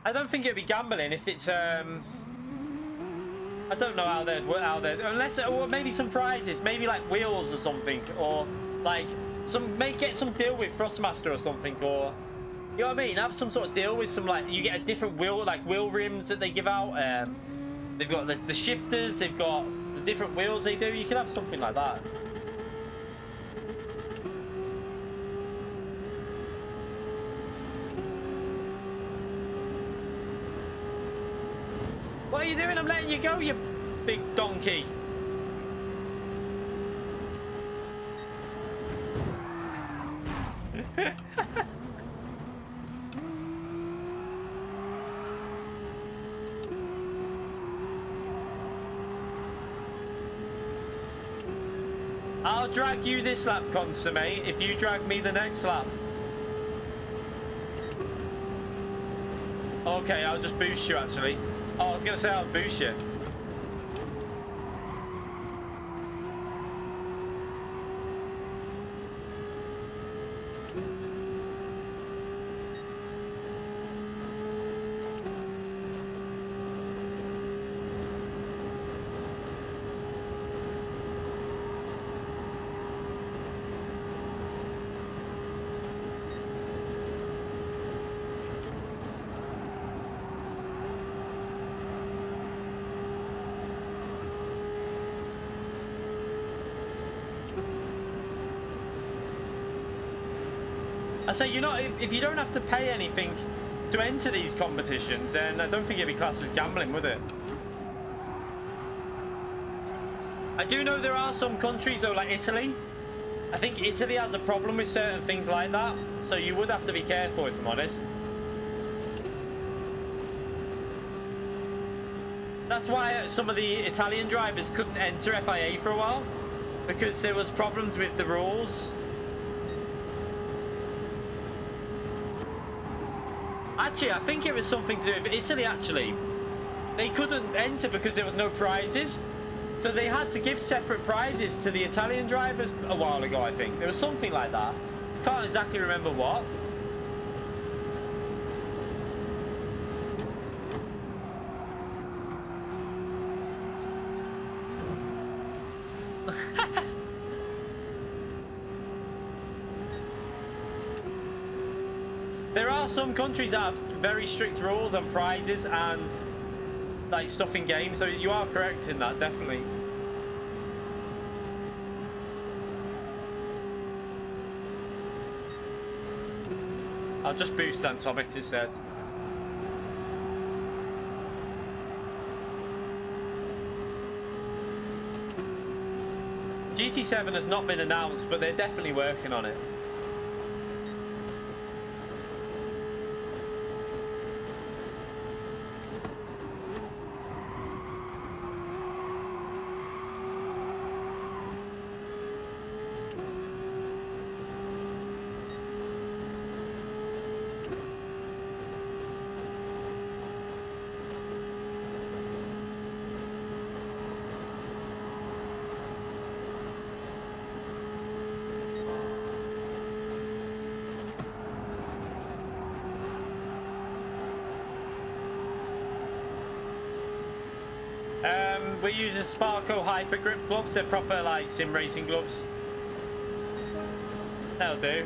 I don't think it'd be gambling if it's I don't know how they'd unless, or maybe some prizes, maybe like wheels or something, or like get some deal with Thrustmaster or something, or you know what I mean, have some sort of deal with some, like, you get a different wheel, like wheel rims that they give out. They've got the shifters, they've got the different wheels they do. You can have something like that. What are you doing? I'm letting you go, you big donkey. I'll drag you this lap, Consume, if you drag me the next lap. Okay, I'll just boost you, actually. Oh, I was going to say I'll boost you. I say, you know, if you don't have to pay anything to enter these competitions, then I don't think it'd be classed as gambling, would it? I do know there are some countries, though, like Italy. I think Italy has a problem with certain things like that, so you would have to be careful, if I'm honest. That's why some of the Italian drivers couldn't enter FIA for a while, because there was problems with the rules. Actually, I think it was something to do with Italy, actually. They couldn't enter because there was no prizes. So they had to give separate prizes to the Italian drivers a while ago, I think. There was something like that. Can't exactly remember what. There are some countries that have very strict rules on prizes and like stuff in games, so you are correct in that, definitely. I'll just boost Atomics instead. GT7 has not been announced, but they're definitely working on it. We're using Sparco Hyper Grip gloves. They're proper like sim racing gloves. That'll do.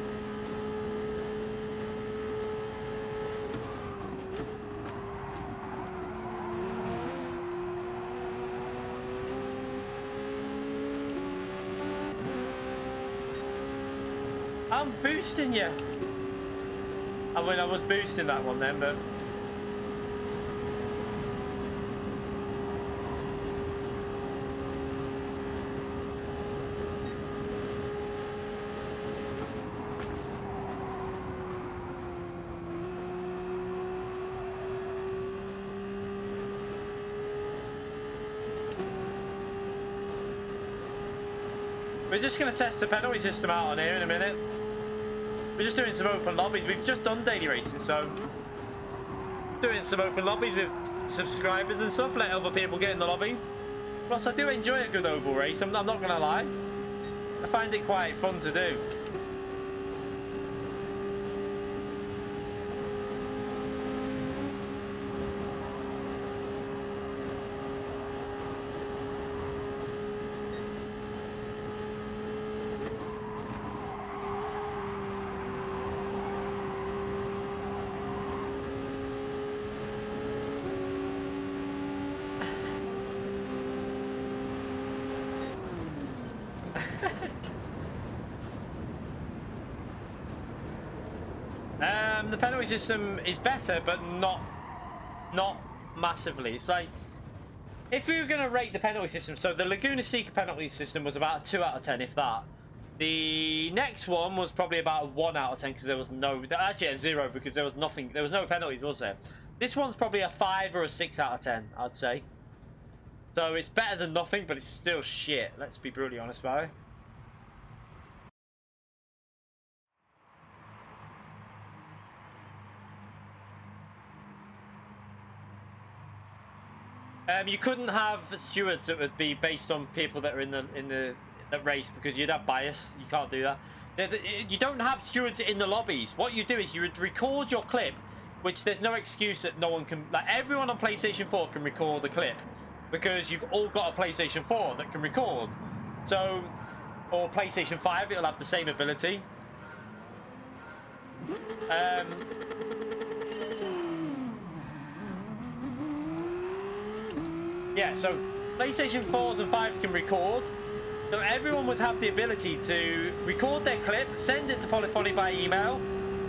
I'm boosting you. I mean, I was boosting that one then, but. We're just going to test the penalty system out on here in a minute. We're just doing some open lobbies. We've just done daily racing, so doing some open lobbies with subscribers and stuff, let other people get in the lobby. Plus, I do enjoy a good oval race, I'm not going to lie. I find it quite fun to do. The penalty system is better, but not massively. It's like, if we were going to rate the penalty system, so the Laguna Seca penalty system was about a 2 out of 10, if that. The next one was probably about a 1 out of 10 because there was no, actually a 0 because there was nothing, there was no penalties, was there? This one's probably a 5 or a 6 out of 10, I'd say. So it's better than nothing, but it's still shit. Let's be brutally honest about it. You couldn't have stewards that would be based on people that are in the race because you'd have bias. You can't do that. You don't have stewards in the lobbies. What you do is you would record your clip, which there's no excuse that no one can. Like everyone on PlayStation 4 can record the clip because you've all got a PlayStation 4 that can record. So, or PlayStation 5, it'll have the same ability. Yeah, so PlayStation 4s and 5s can record, so everyone would have the ability to record their clip, send it to Polyphony by email,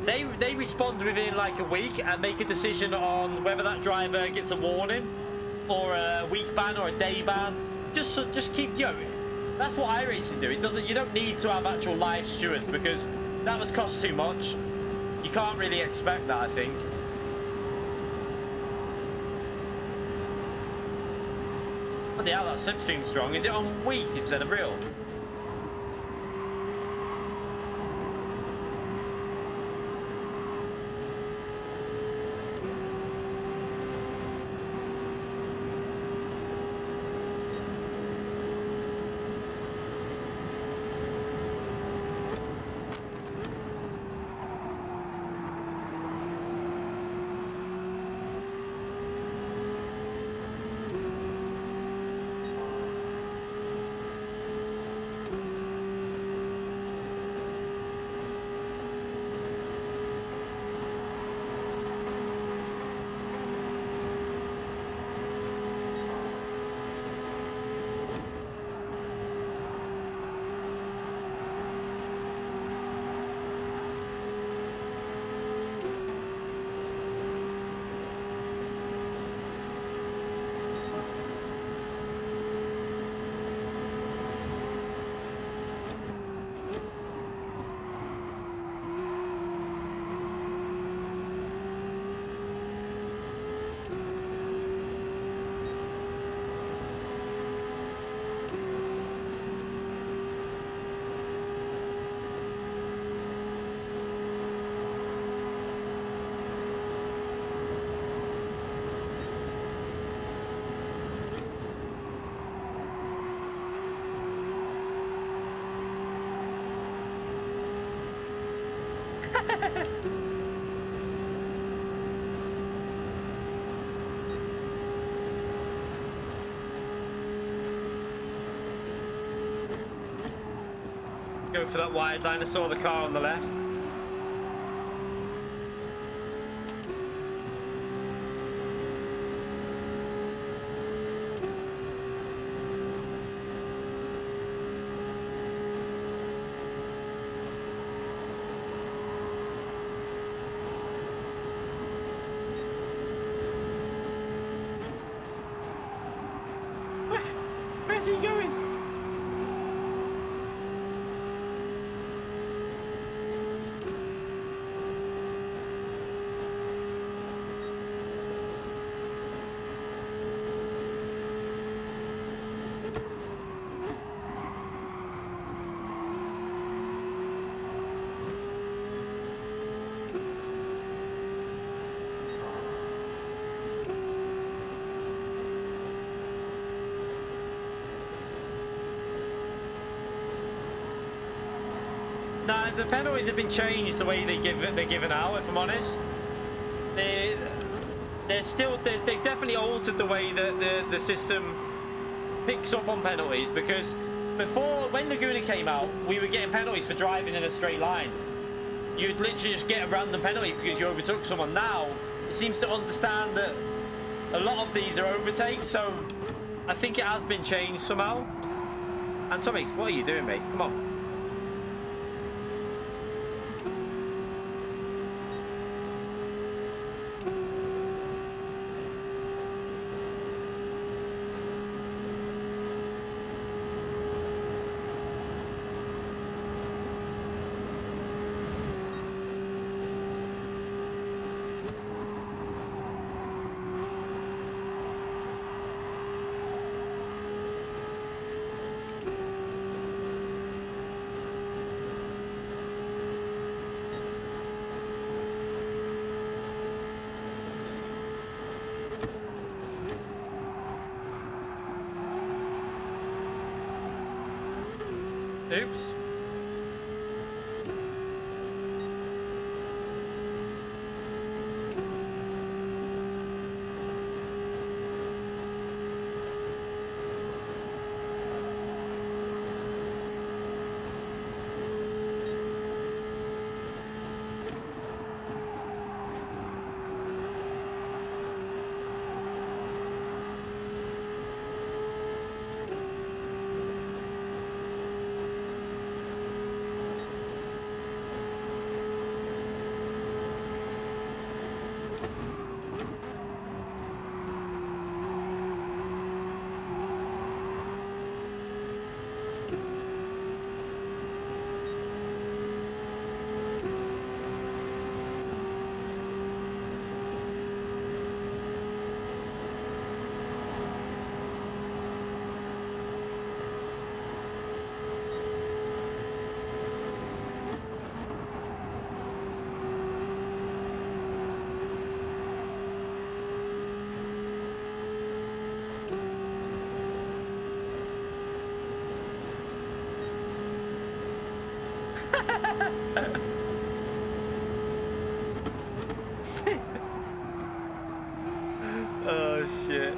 they respond within like a week and make a decision on whether that driver gets a warning or a week ban or a day ban. Just keep, you know, that's what iRacing do. It doesn't, you don't need to have actual live stewards because that would cost too much. You can't really expect that, I think. What the hell, that Slipstream strong. Is it on weak instead of real? Go for that wire dinosaur, the car on the left. Where's he going? Nah, the penalties have been changed the way they're given out, if I'm honest. They've definitely altered the way that the system picks up on penalties, because before, when Laguna came out, we were getting penalties for driving in a straight line. You'd literally just get a random penalty because you overtook someone. Now, it seems to understand that a lot of these are overtakes, so I think it has been changed somehow. And Tommy, what are you doing, mate? Come on. Oops. Oh shit.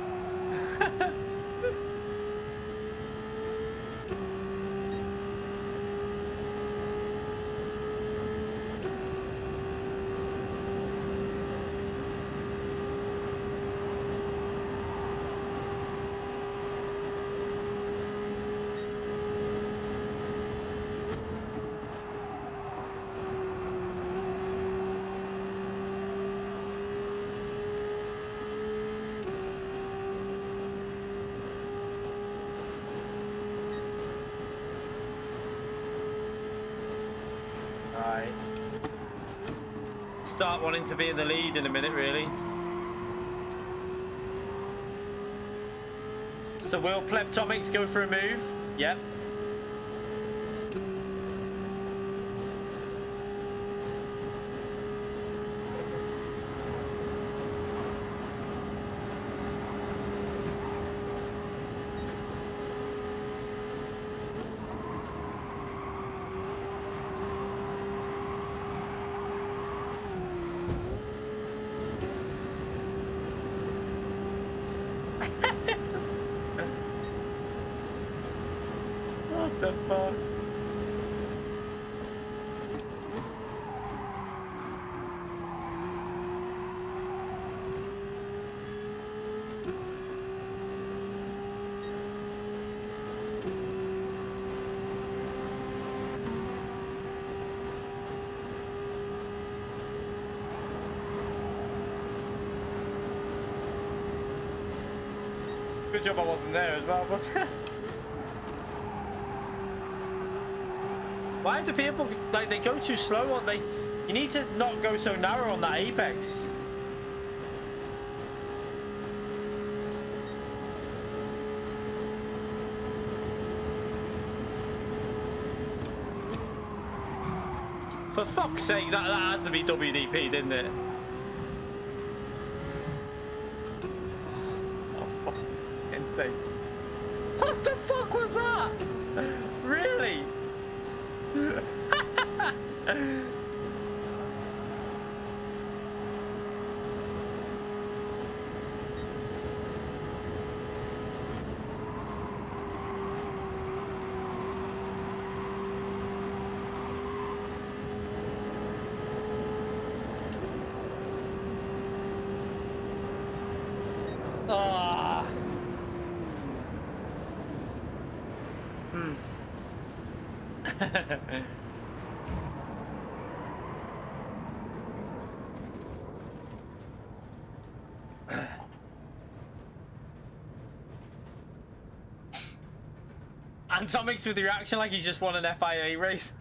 Right. Start wanting to be in the lead in a minute, really. So will Pleptomics go for a move? Yep. What the fuck? Good job I wasn't there as well, but why do people, like, they go too slow on they? You need to not go so narrow on that apex. For fuck's sake, that had to be WDP, didn't it? Oh, insane. What the fuck was that? Really? Ah. Antomics with the reaction like he's just won an FIA race.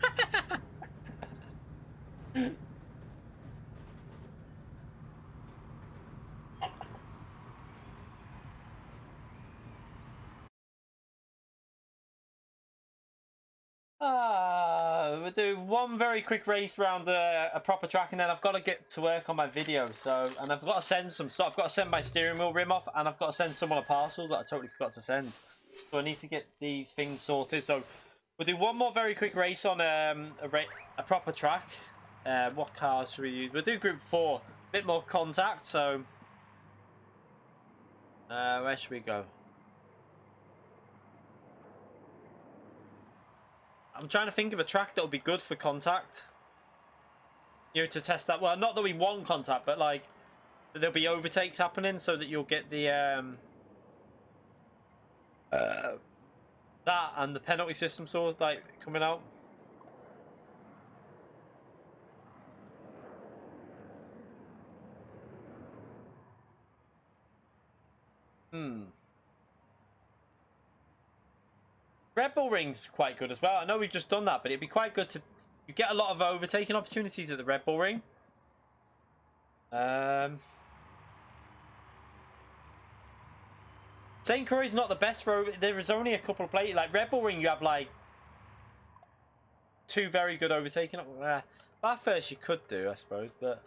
We'll do one very quick race round a proper track, and then I've got to get to work on my video. So, and I've got to send some stuff. I've got to send my steering wheel rim off, and I've got to send someone a parcel that I totally forgot to send. So I need to get these things sorted. So we'll do one more very quick race on a proper track. What cars should we use? We'll do Group 4. A bit more contact. So where should we go? I'm trying to think of a track that will be good for contact. You know, to test that. Well, not that we want contact, but like there'll be overtakes happening, so that you'll get the that and the penalty system sort of like coming out. Red Bull Ring's quite good as well. I know we've just done that, but it'd be quite good to... You get a lot of overtaking opportunities at the Red Bull Ring. St. Croix's not the best for... There is only a couple of places. Like Red Bull Ring, you have like 2 very good overtaking. That first you could do, I suppose, but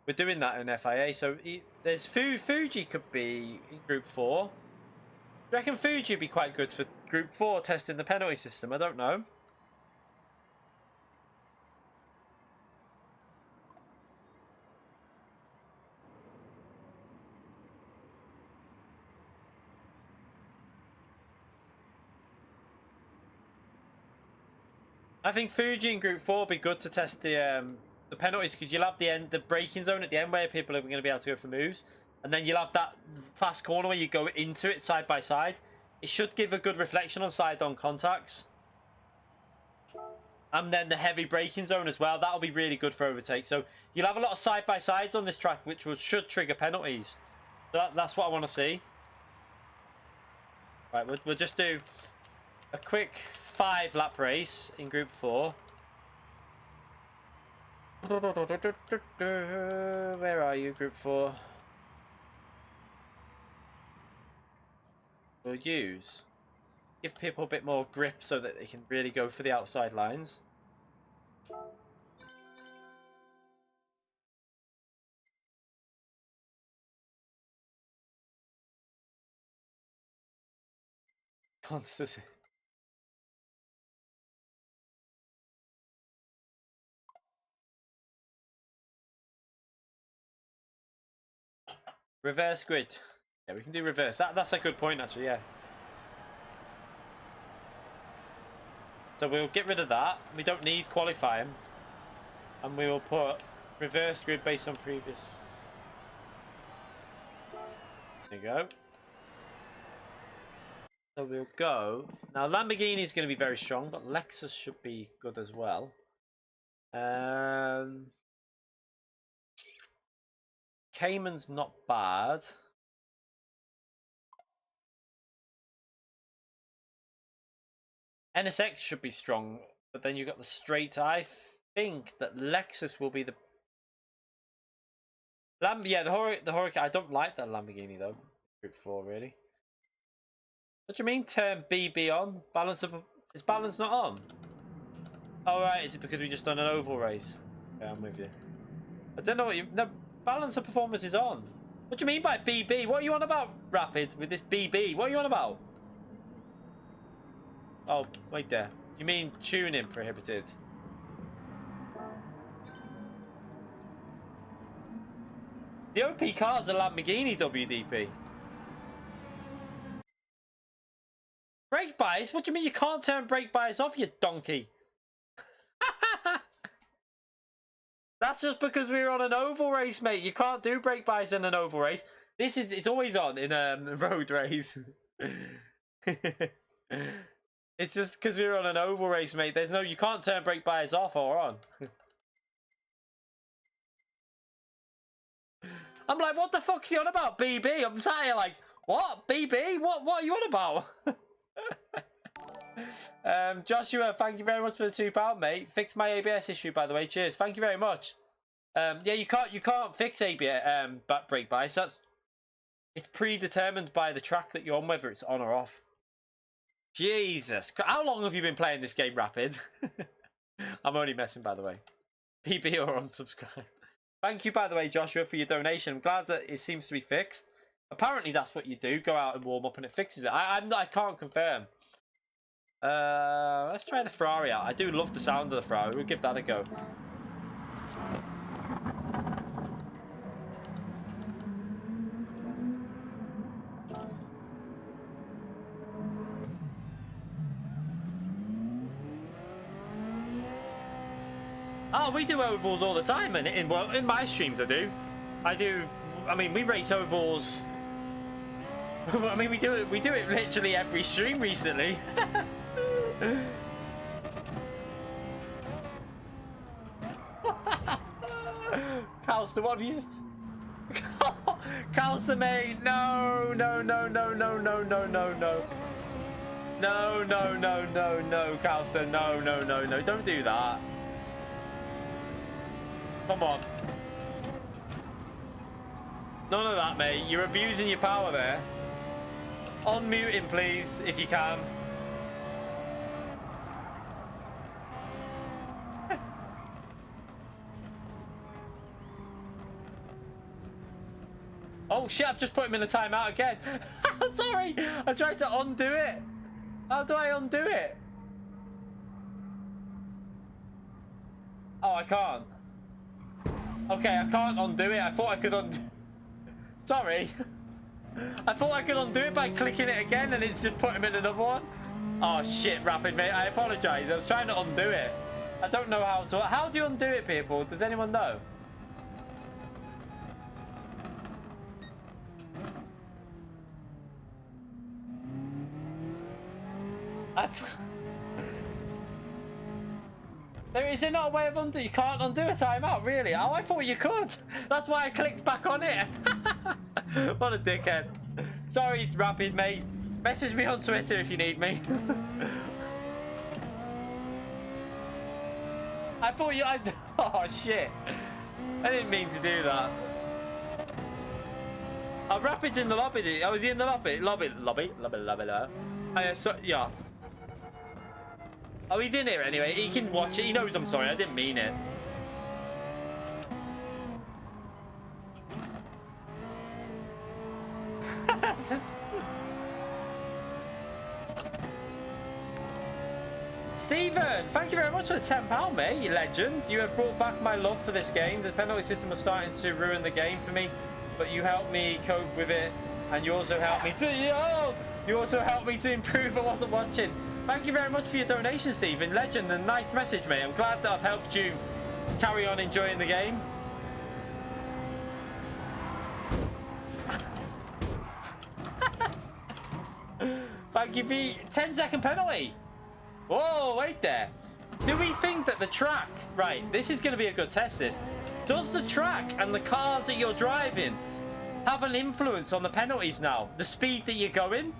we're doing that in FIA. So there's Fuji could be in Group 4. I reckon Fuji would be quite good for Group 4 testing the penalty system. I don't know. I think Fuji in Group 4 would be good to test the penalties, because you'll have the braking zone at the end where people are going to be able to go for moves, and then you'll have that fast corner where you go into it side by side. It should give a good reflection on side-on contacts. And then the heavy braking zone as well. That'll be really good for overtake. So you'll have a lot of side-by-sides on this track, which should trigger penalties. So that's what I want to see. Right, we'll just do a quick 5-lap race in Group 4. Where are you, Group 4? We'll give people a bit more grip so that they can really go for the outside lines. Constancy. Reverse grid. Yeah, we can do reverse. That's a good point, actually, yeah. So we'll get rid of that. We don't need qualifying. And we will put reverse grid based on previous. There you go. So we'll go. Now Lamborghini is going to be very strong, but Lexus should be good as well. Cayman's not bad. NSX should be strong, but then you've got the straight. I think that Lexus will be the the Hurricane. I don't like that Lamborghini though. Group 4 really. What do you mean turn BB on? Is balance not on? Oh right, is it because we just done an oval race? Yeah, I'm with you. I don't know what you. No, balance of performance is on. What do you mean by BB? What are you on about, Rapid? With this BB? What are you on about? Oh, wait there. You mean tuning prohibited? The OP car's a Lamborghini WDP. Brake bias? What do you mean you can't turn brake bias off, you donkey? That's just because we were on an oval race, mate. You can't do brake bias in an oval race. It's always on in a road race. It's just because we were on an oval race, mate. You can't turn brake bias off or on. I'm like, what the fuck's he on about? BB? I'm sat here like, what? BB? What are you on about? Joshua, thank you very much for the £2, mate. Fixed my ABS issue, by the way. Cheers. Thank you very much. Yeah, you can't fix ABS back brake bias. It's predetermined by the track that you're on, whether it's on or off. Jesus, how long have you been playing this game, Rapid? I'm only messing, by the way. PB or unsubscribe. Thank you, by the way, Joshua, for your donation. I'm glad that it seems to be fixed. Apparently, that's what you do. Go out and warm up, and it fixes it. I can't confirm. Let's try the Ferrari out. I do love the sound of the Ferrari. We'll give that a go. Oh, we do ovals all the time, and in my streams I do. I mean, we race ovals. I mean, we do it literally every stream recently. Calster, what have you? Calster, mate, no, Calster, no, don't do that. Come on. None of that, mate. You're abusing your power there. Unmute him, please, if you can. Oh shit, I've just put him in the timeout again. Sorry, I tried to undo it. How do I undo it? Oh, I can't. Okay, I can't undo it. I thought I could undo. Sorry. I thought I could undo it by clicking it again, and it's just put him in another one. Oh shit, Rapid, mate. I apologize. I was trying to undo it. I don't know how to. How do you undo it, people? Does anyone know? Is there not a way of undo? You can't undo a timeout, really? Oh, I thought you could. That's why I clicked back on it. What a dickhead. Sorry, Rapid, mate. Message me on Twitter if you need me. I thought you... Oh, shit. I didn't mean to do that. Oh, Rapid's in the lobby. Oh, is he in the lobby? Lobby. So, yeah. Oh, he's in here anyway. He can watch it. He knows I'm sorry. I didn't mean it. Stephen, thank you very much for the £10, mate. You legend. You have brought back my love for this game. The penalty system was starting to ruin the game for me, but you helped me cope with it, and you also helped me to... You also helped me to improve. I wasn't watching. Thank you very much for your donation, Stephen. Legend, and nice message, mate. I'm glad that I've helped you carry on enjoying the game. Thank you for 10-second penalty. Whoa, wait there. Do we think that the track... Right, this is going to be a good test, this. Does the track and the cars that you're driving have an influence on the penalties now? The speed that you're going?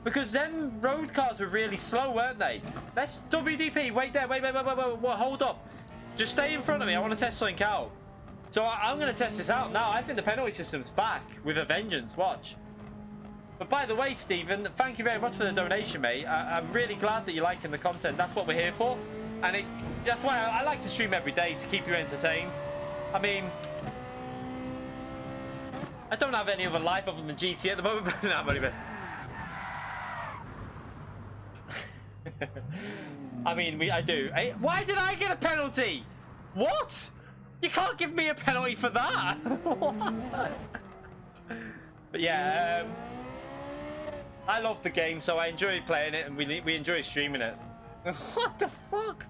Because them road cars were really slow, weren't they? Let's... WDP, wait there. Wait, hold up. Just stay in front of me. I want to test something out. So I'm going to test this out now. I think the penalty system's back with a vengeance. Watch. But by the way, Stephen, thank you very much for the donation, mate. I'm really glad that you're liking the content. That's what we're here for. And that's why I like to stream every day, to keep you entertained. I mean, I don't have any other life other than GT at the moment, but no, I'm only messing. I mean, I do. Hey, why did I get a penalty? What? You can't give me a penalty for that. But yeah, I love the game, so I enjoy playing it, and we enjoy streaming it. What the fuck?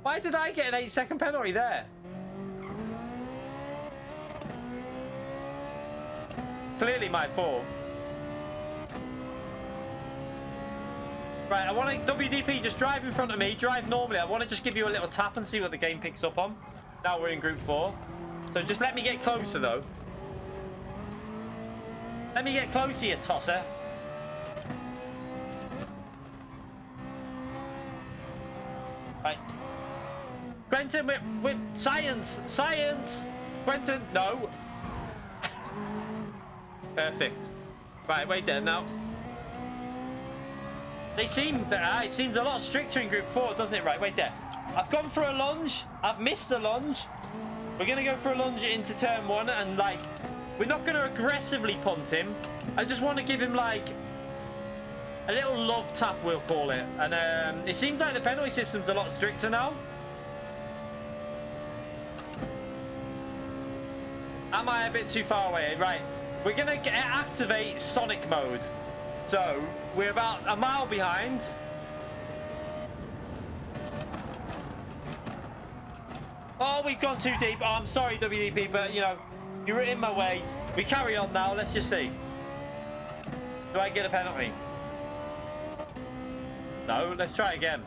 Why did I get an 8-second penalty there? Clearly my fault. Right, I want to... WDP, just drive in front of me. Drive normally. I want to just give you a little tap and see what the game picks up on. Now we're in Group 4. So just let me get closer, though. Let me get closer, you tosser. Right. Quentin, with science. Science! Quentin, no. Perfect. Right, wait there now. They seem... it seems a lot stricter in Group 4, doesn't it? Right, wait there. I've gone for a lunge. I've missed a lunge. We're going to go for a lunge into turn 1 and, like... We're not going to aggressively punt him. I just want to give him, like... a little love tap, we'll call it. And it seems like the penalty system's a lot stricter now. Am I a bit too far away? Right. We're going to activate Sonic mode. So, we're about a mile behind. Oh, we've gone too deep. Oh, I'm sorry, WDP, but, you know, you were in my way. We carry on now. Let's just see. Do I get a penalty? No, let's try again.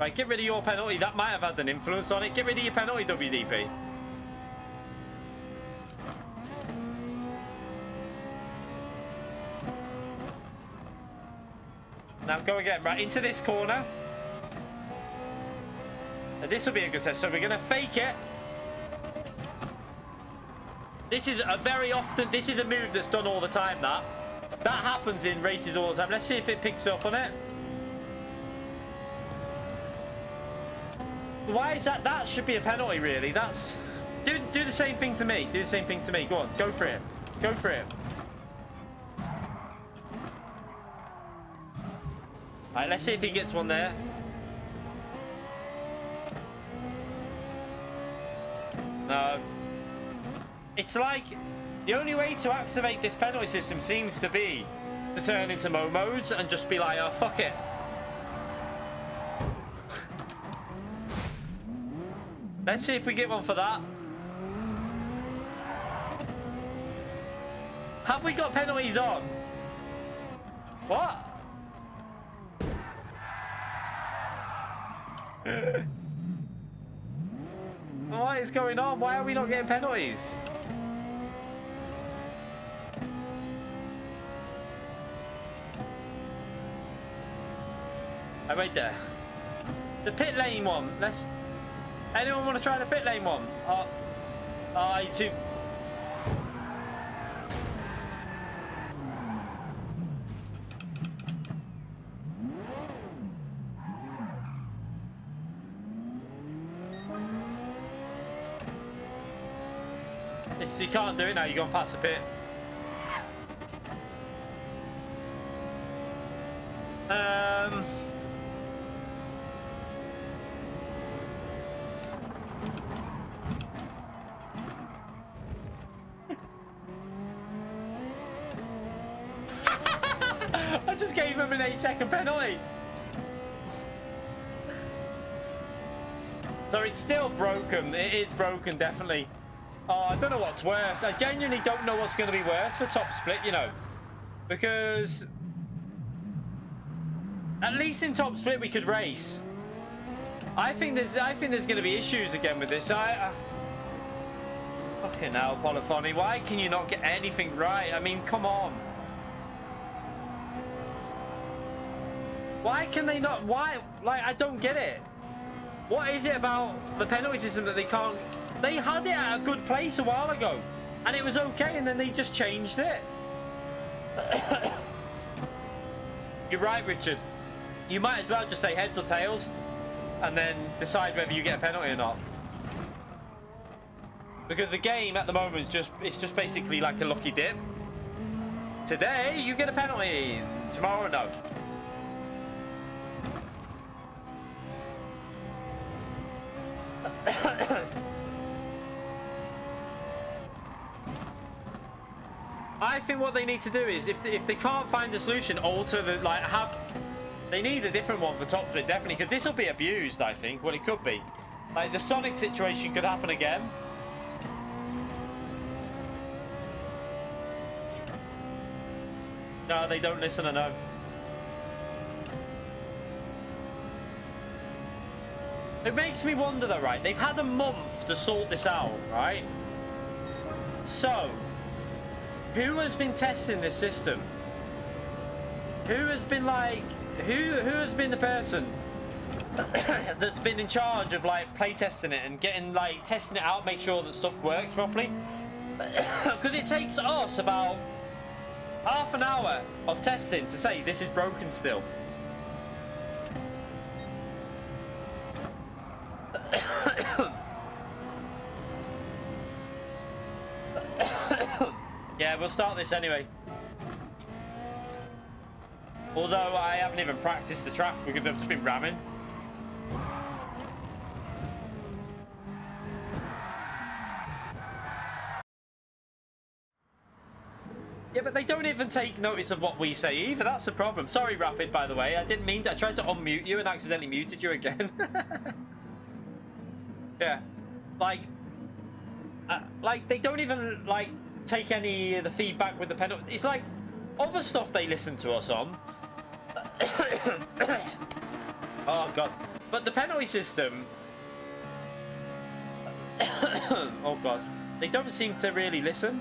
Right, get rid of your penalty. That might have had an influence on it. Get rid of your penalty, WDP. Now go again, right, into this corner. Now, this will be a good test. So we're going to fake it. This is a very often, this is a move that's done all the time, that. That happens in races all the time. Let's see if it picks up on it. Why is that? That should be a penalty, really. That's... Do the same thing to me. Do the same thing to me. Go on, go for it. Go for it. Alright, let's see if he gets one there. No. It's like... The only way to activate this penalty system seems to be to turn into Momos and just be like, oh, fuck it. Let's see if we get one for that. Have we got penalties on? What? What is going on? Why are we not getting penalties? Oh, right there. The pit lane one. Let's. Anyone want to try the pit lane one? You two. You can't do it now. You're going past the pit. I just gave him an 8-second penalty. So it's still broken. It is broken, definitely. Oh, I don't know what's worse. I genuinely don't know what's going to be worse for top split, you know, because at least in top split we could race. I think there's going to be issues again with this. Fucking hell, Polyphony, why can you not get anything right? I mean, come on. Why can they not? Why? Like, I don't get it. What is it about the penalty system that they can't? They had it at a good place a while ago, and it was okay, and then they just changed it. You're right, Richard. You might as well just say heads or tails, and then decide whether you get a penalty or not. Because the game at the moment is just basically like a lucky dip. Today you get a penalty, tomorrow no. I think what they need to do is, if they can't find a solution, alter the, like, they need a different one for top split, definitely, because this will be abused, I think. Well, it could be. Like, the Sonic situation could happen again. No, they don't listen, I know. It makes me wonder though, right? They've had a month to sort this out, right? So, who has been testing this system? Who has been like, who has been the person that's been in charge of like play testing it and getting like testing it out, make sure that stuff works properly? Because it takes us about half an hour of testing to say this is broken still. Yeah, we'll start this anyway. Although I haven't even practiced the track because I've just been ramming. Yeah, but they don't even take notice of what we say either. That's the problem. Sorry, Rapid, by the way. I didn't mean to. I tried to unmute you and accidentally muted you again. Yeah. Like they don't even, like, take any of the feedback with the penalty. It's like other stuff they listen to us on. Oh, God. But the penalty system... Oh, God. They don't seem to really listen.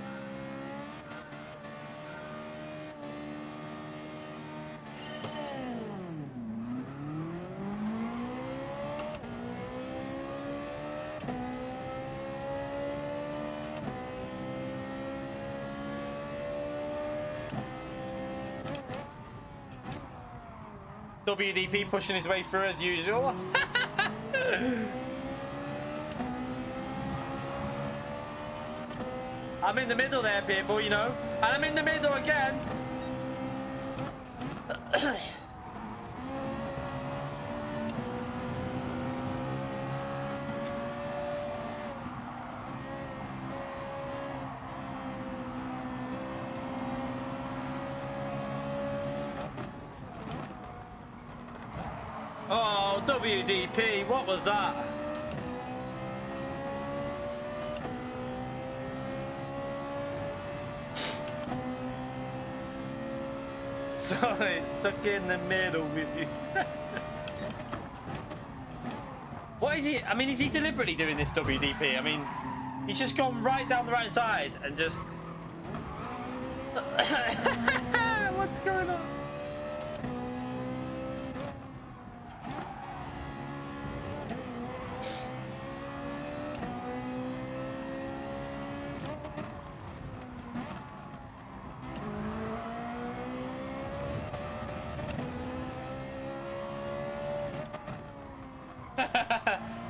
WDP pushing his way through as usual. I'm in the middle there, people, you know. And I'm in the middle again. Oh, WDP, what was that? Sorry, stuck in the middle with you. What is he? I mean, is he deliberately doing this WDP? I mean, he's just gone right down the right side and just... What's going on?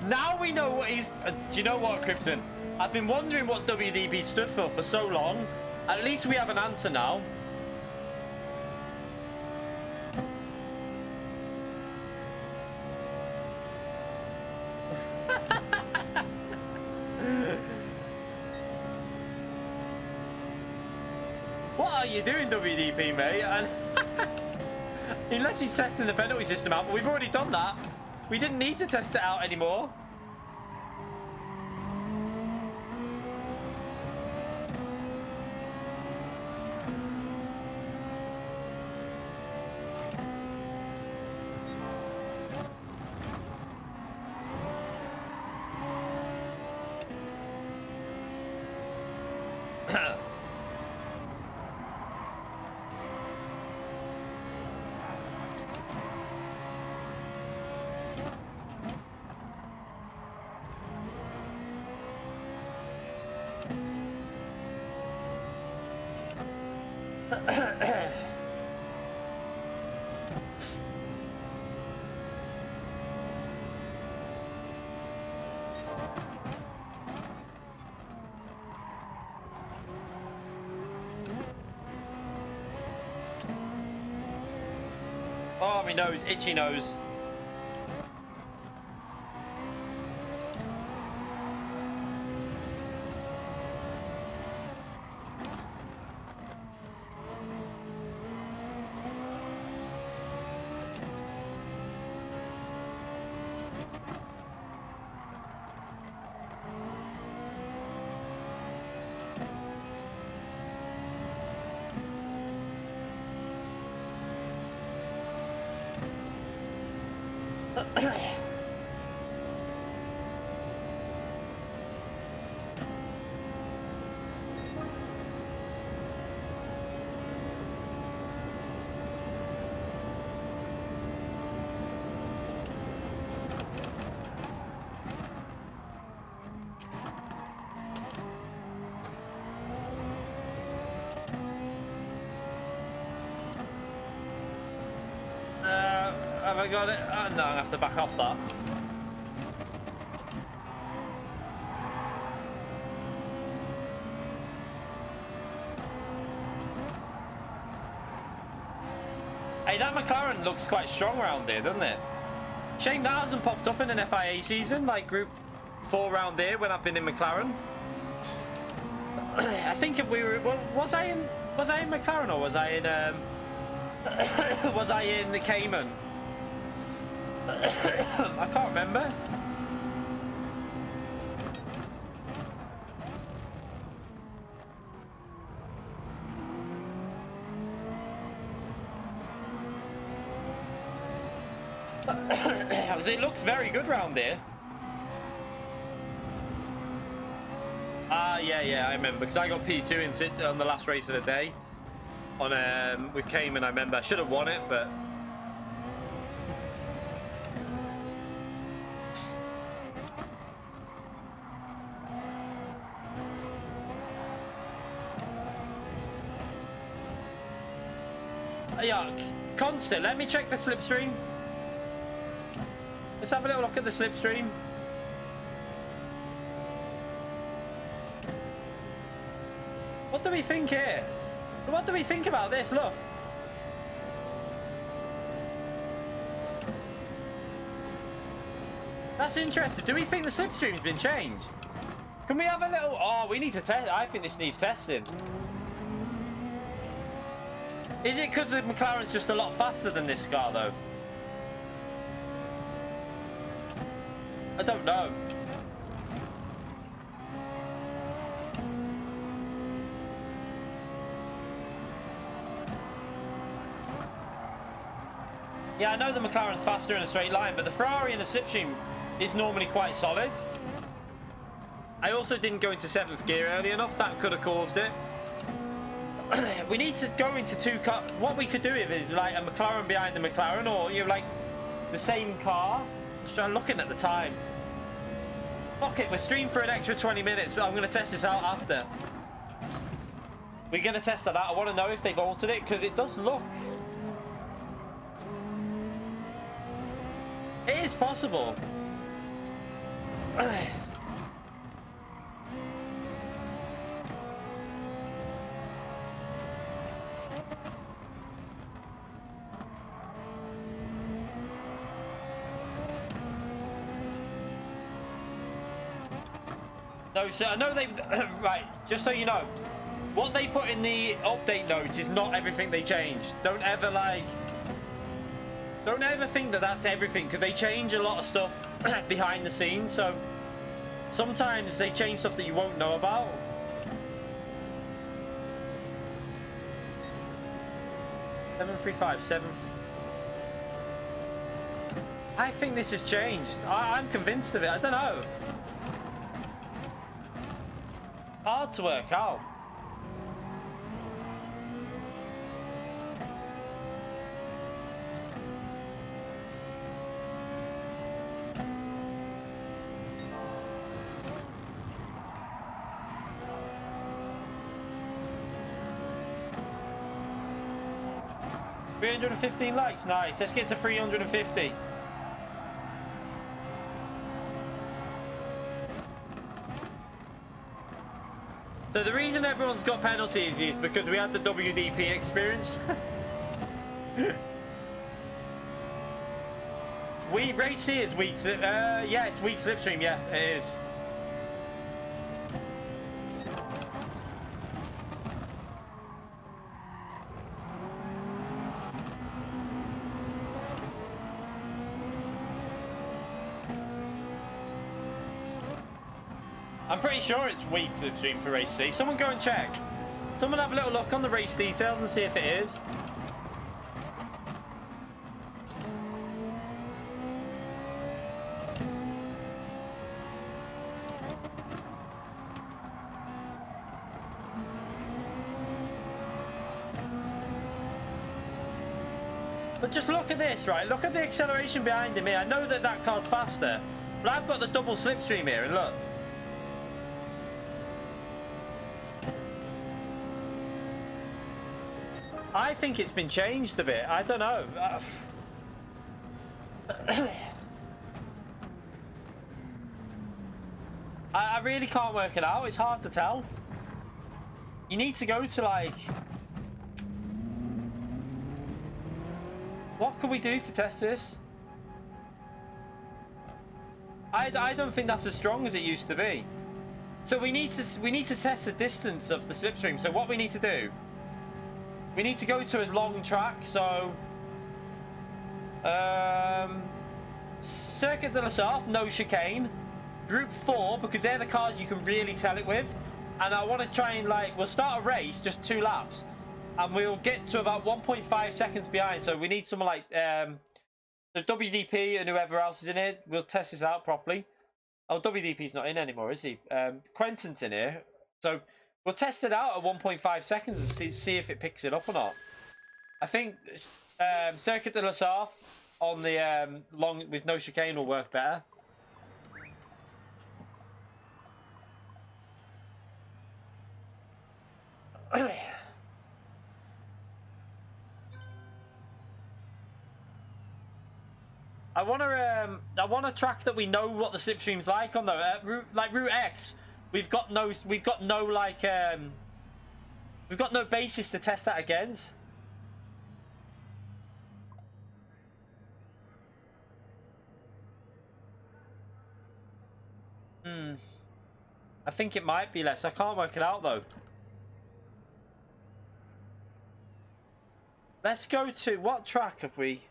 Now we know what he's... do you know what, Krypton? I've been wondering what WDP stood for so long. At least we have an answer now. What are you doing, WDP, mate? And unless he's testing the penalty system out, but we've already done that. We didn't need to test it out anymore. Oh, my nose, itchy nose. Have I got it? Oh, no, I have to back off that. Hey, that McLaren looks quite strong around here, doesn't it? Shame that hasn't popped up in an FIA season, like Group 4 round here when I've been in McLaren. I think if we were... Was I in McLaren or was I in... was I in the Cayman? I can't remember. It looks very good round here. Yeah, I remember because I got P2 on the last race of the day on with Cayman. I remember I should have won it, but yeah, constant. Let me check the slipstream. Let's have a little look at the slipstream. What do we think here? What do we think about this? Look. That's interesting. Do we think the slipstream's been changed? Can we have a little... Oh, we need to test... I think this needs testing. Is it because the McLaren's just a lot faster than this car, though? I don't know. Yeah, I know the McLaren's faster in a straight line, but the Ferrari in a slipstream is normally quite solid. I also didn't go into 7th gear early enough. That could have caused it. We need to go into two car. What we could do is like a McLaren behind the McLaren, or you know, like the same car. Just looking at the time. Fuck it, we're streamed for an extra 20 minutes, but I'm going to test this out after. We're going to test that out. I want to know if they've altered it, because it does look... It is possible. No, so I know they... right, just so you know, what they put in the update notes is not everything they changed. Don't ever, like... Don't ever think that that's everything, because they change a lot of stuff behind the scenes, so... Sometimes they change stuff that you won't know about. I think this has changed. I'm convinced of it. I don't know. Hard to work out. $315 likes, nice. Let's get to 350. So the reason everyone's got penalties is because we had the WDP experience. Race C is weak. Yeah, it's weak slipstream. Yeah, it is. I'm pretty sure it's weak slipstream for race C. Someone go and check. Someone have a little look on the race details and see if it is. But just look at this, right? Look at the acceleration behind him here. I know that that car's faster, but I've got the double slipstream here, and look. I think it's been changed a bit. I don't know. I really can't work it out. It's hard to tell. You need to go to like... What can we do to test this? I don't think that's as strong as it used to be. So we need to test the distance of the slipstream. So what we need to do, we need to go to a long track. So Circuit de la Surf, no chicane. Group 4, because they're the cars you can really tell it with. And I want to try and like, we'll start a race, just 2 laps. And we'll get to about 1.5 seconds behind. So we need someone like the WDP and whoever else is in here. We'll test this out properly. Oh, WDP's not in anymore, is he? Quentin's in here. So we'll test it out at 1.5 seconds and see if it picks it up or not. I think Circuit de la Surf on the long with no chicane will work better. I want a track that we know what the slipstream's like on though. Route X, we've got no basis to test that against. I think it might be less. I can't work it out though. Let's go to what track have we?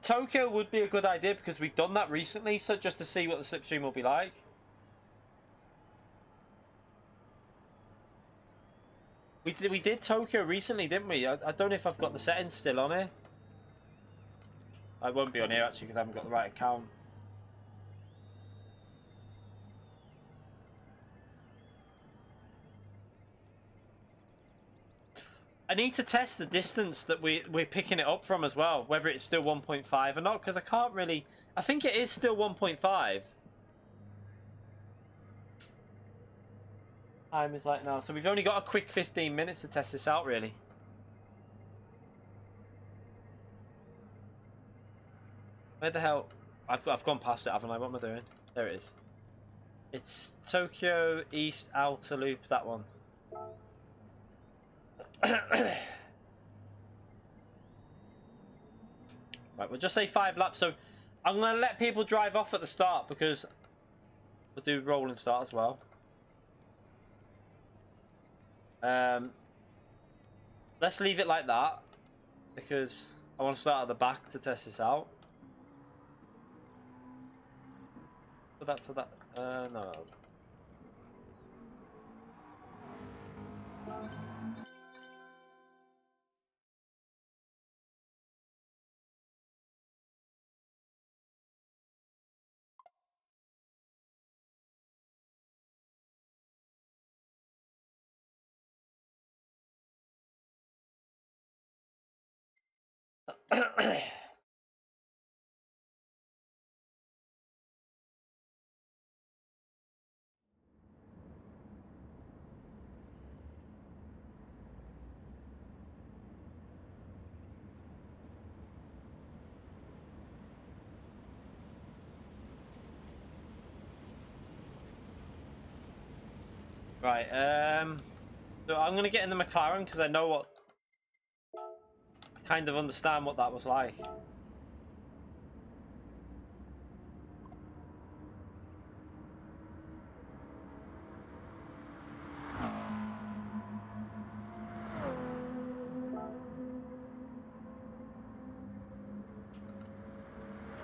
Tokyo would be a good idea because we've done that recently, so just to see what the Slipstream will be like. We did Tokyo recently, didn't we? I don't know if I've got the settings still on here. I won't be on here actually because I haven't got the right account. I need to test the distance that we're picking it up from as well, whether it's still 1.5 or not, because I can't really... I think it is still 1.5. Time is like now, so we've only got a quick 15 minutes to test this out, really. Where the hell? I've gone past it, haven't I? What am I doing? There it is. It's Tokyo East Outer Loop, that one. Right, we'll just say 5 laps. So I'm going to let people drive off at the start because we'll do rolling start as well. Let's leave it like that because I want to start at the back to test this out. But that's that. No. Right, so I'm going to get in the McLaren because I know what... I kind of understand what that was like.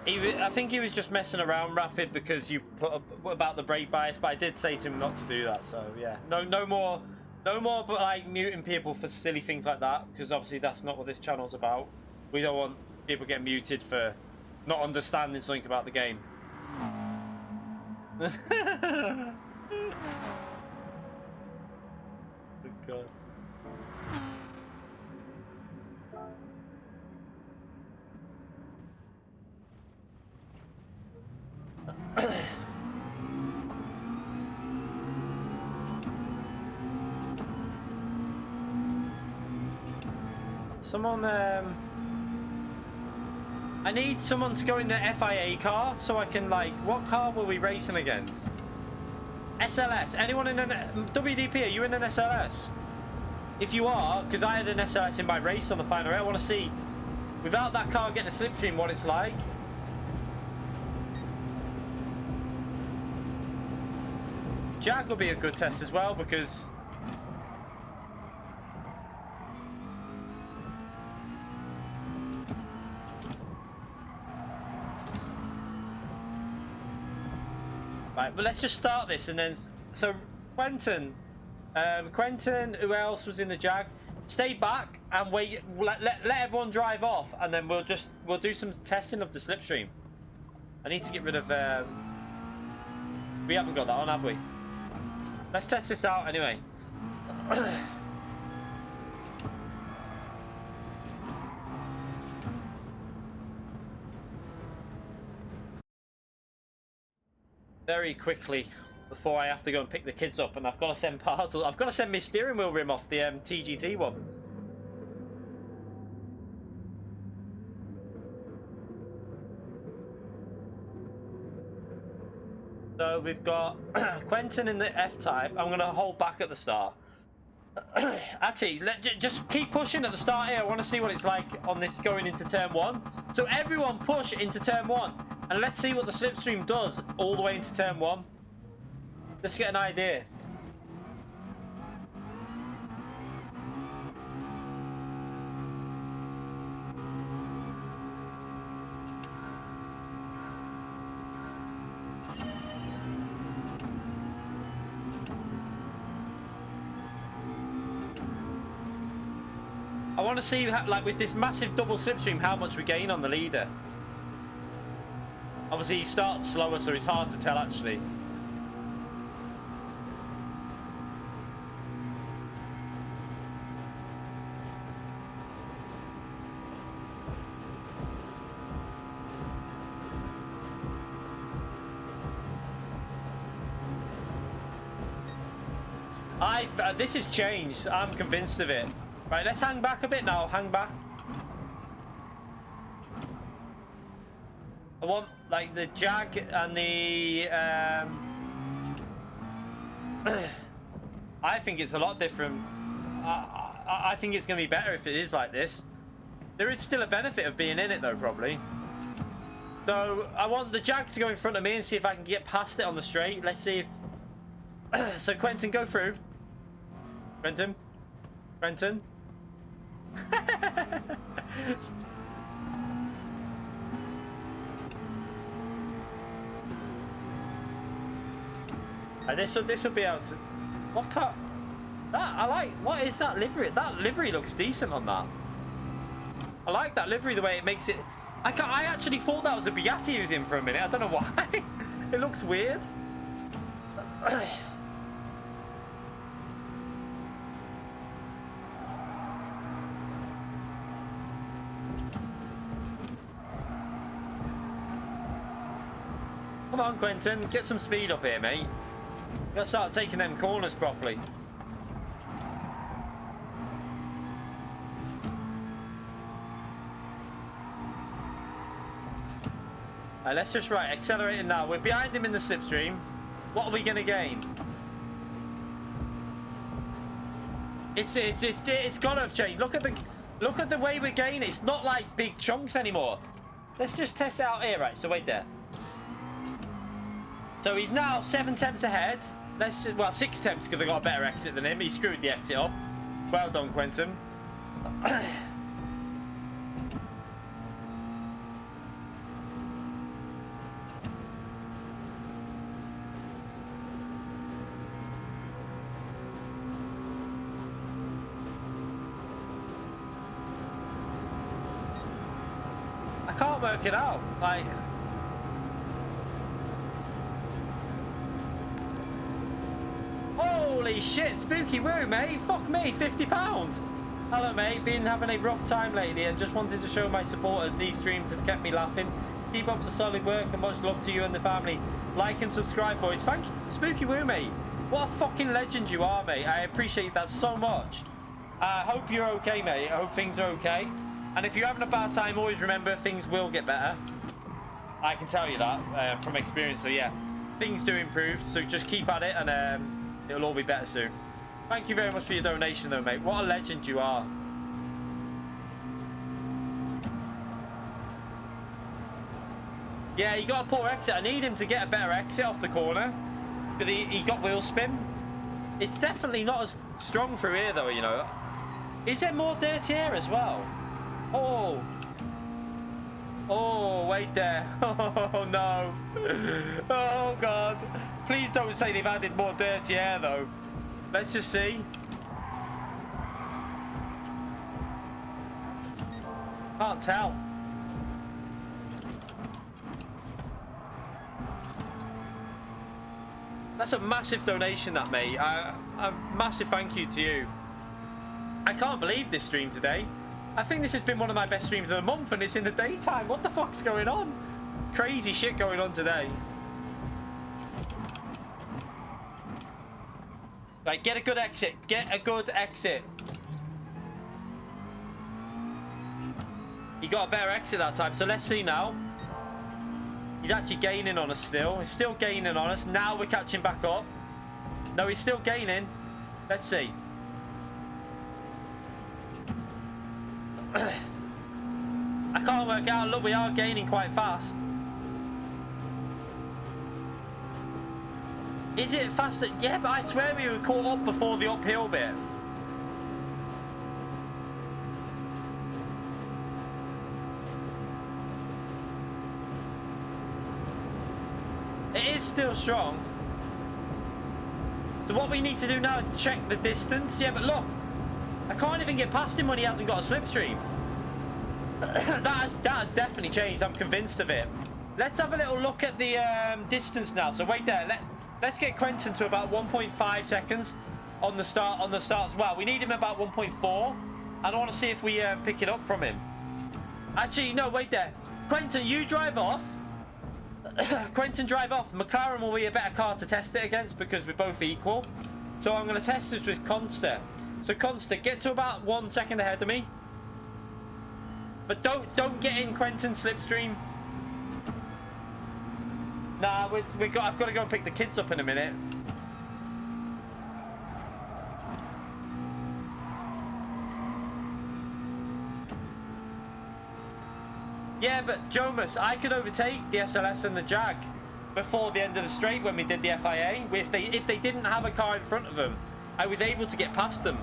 I think he was just messing around, Rapid, because you put up about the brake bias, but I did say to him not to do that. So yeah, no more, but like muting people for silly things like that, because obviously that's not what this channel's about. We don't want people getting muted for not understanding something about the game. Oh God. Someone, I need someone to go in the FIA car so I can, like, what car were we racing against? SLS. Anyone in an WDP? Are you in an SLS? If you are, because I had an SLS in my race on the final race, I want to see without that car getting a slipstream what it's like. Jag will be a good test as well because right, but let's just start this and then so Quentin, who else was in the Jag? Stay back and wait. Let everyone drive off, and then we'll do some testing of the slipstream. I need to get rid of. We haven't got that on, have we? Let's test this out anyway. Very quickly before I have to go and pick the kids up, and I've got to send parcels. I've got to send my steering wheel rim off the TGT one. So we've got Quentin in the F-type. I'm going to hold back at the start. Actually, just keep pushing at the start here. I want to see what it's like on this going into turn 1. So everyone push into turn 1. And let's see what the slipstream does all the way into turn 1. Let's get an idea. I want to see, how, like, with this massive double slipstream, how much we gain on the leader. Obviously, he starts slower, so it's hard to tell, actually. This has changed. I'm convinced of it. Right, let's hang back a bit now. Hang back. I want, like, the Jag and the... I think it's a lot different. I think it's going to be better if it is like this. There is still a benefit of being in it, though, probably. So, I want the Jag to go in front of me and see if I can get past it on the straight. Let's see if... So, Quentin, go through. Quentin? Quentin? This will be able to... What car? That, I like... What is that livery? That livery looks decent on that. I like that livery, the way it makes it... I actually thought that was a Bugatti he was in for a minute. I don't know why. It looks weird. Come on, Quentin, get some speed up here, mate. You gotta start taking them corners properly. Right, let's just accelerating now. We're behind him in the slipstream. What are we gonna gain? It's gotta have changed. Look at the way we're gaining. It's not like big chunks anymore. Let's just test it out here, right? So wait there. So he's now 7 tenths ahead. Well, 6 tenths because I got a better exit than him. He screwed the exit up. Well done, Quentin. I can't work it out. Like... Holy shit, spooky woo, mate. Fuck me, £50. Hello, mate. Been having a rough time lately and just wanted to show my support as these streams have kept me laughing. Keep up the solid work and much love to you and the family. Like and subscribe, boys. Thank you, spooky woo, mate. What a fucking legend you are, mate. I appreciate that so much. I hope you're okay, mate. I hope things are okay. And if you're having a bad time, always remember things will get better. I can tell you that from experience. So, yeah, things do improve. So just keep at it and... it'll all be better soon. Thank you very much for your donation, though, mate. What a legend you are. Yeah, he got a poor exit. I need him to get a better exit off the corner. Because he got wheel spin. It's definitely not as strong through here, though, you know. Is there more dirty air as well? Oh. Oh, wait there. Oh, no. Oh, God. Please don't say they've added more dirty air, though. Let's just see. Can't tell. That's a massive donation, that, mate. A massive thank you to you. I can't believe this stream today. I think this has been one of my best streams of the month, and it's in the daytime. What the fuck's going on? Crazy shit going on today. Right, get a good exit. Get a good exit. He got a better exit that time, so let's see now. He's actually gaining on us still. He's still gaining on us. Now we're catching back up. No, he's still gaining. Let's see. I can't work out. Look, we are gaining quite fast. Is it faster? Yeah, but I swear we were caught up before the uphill bit. It is still strong. So what we need to do now is check the distance. Yeah, but look. I can't even get past him when he hasn't got a slipstream. that has definitely changed. I'm convinced of it. Let's have a little look at the distance now. So wait there. Let's get Quentin to about 1.5 seconds on the start. As well, we need him about 1.4. I want to see if we pick it up from him. Actually, no, wait there. Quentin, you drive off. Quentin, drive off. McLaren will be a better car to test it against because we're both equal. So I'm going to test this with Conster. So Conster, get to about 1 second ahead of me. But don't get in Quentin's slipstream. Nah, I've got to go and pick the kids up in a minute. Yeah, but Jomas, I could overtake the SLS and the Jag before the end of the straight when we did the FIA. If they didn't have a car in front of them, I was able to get past them.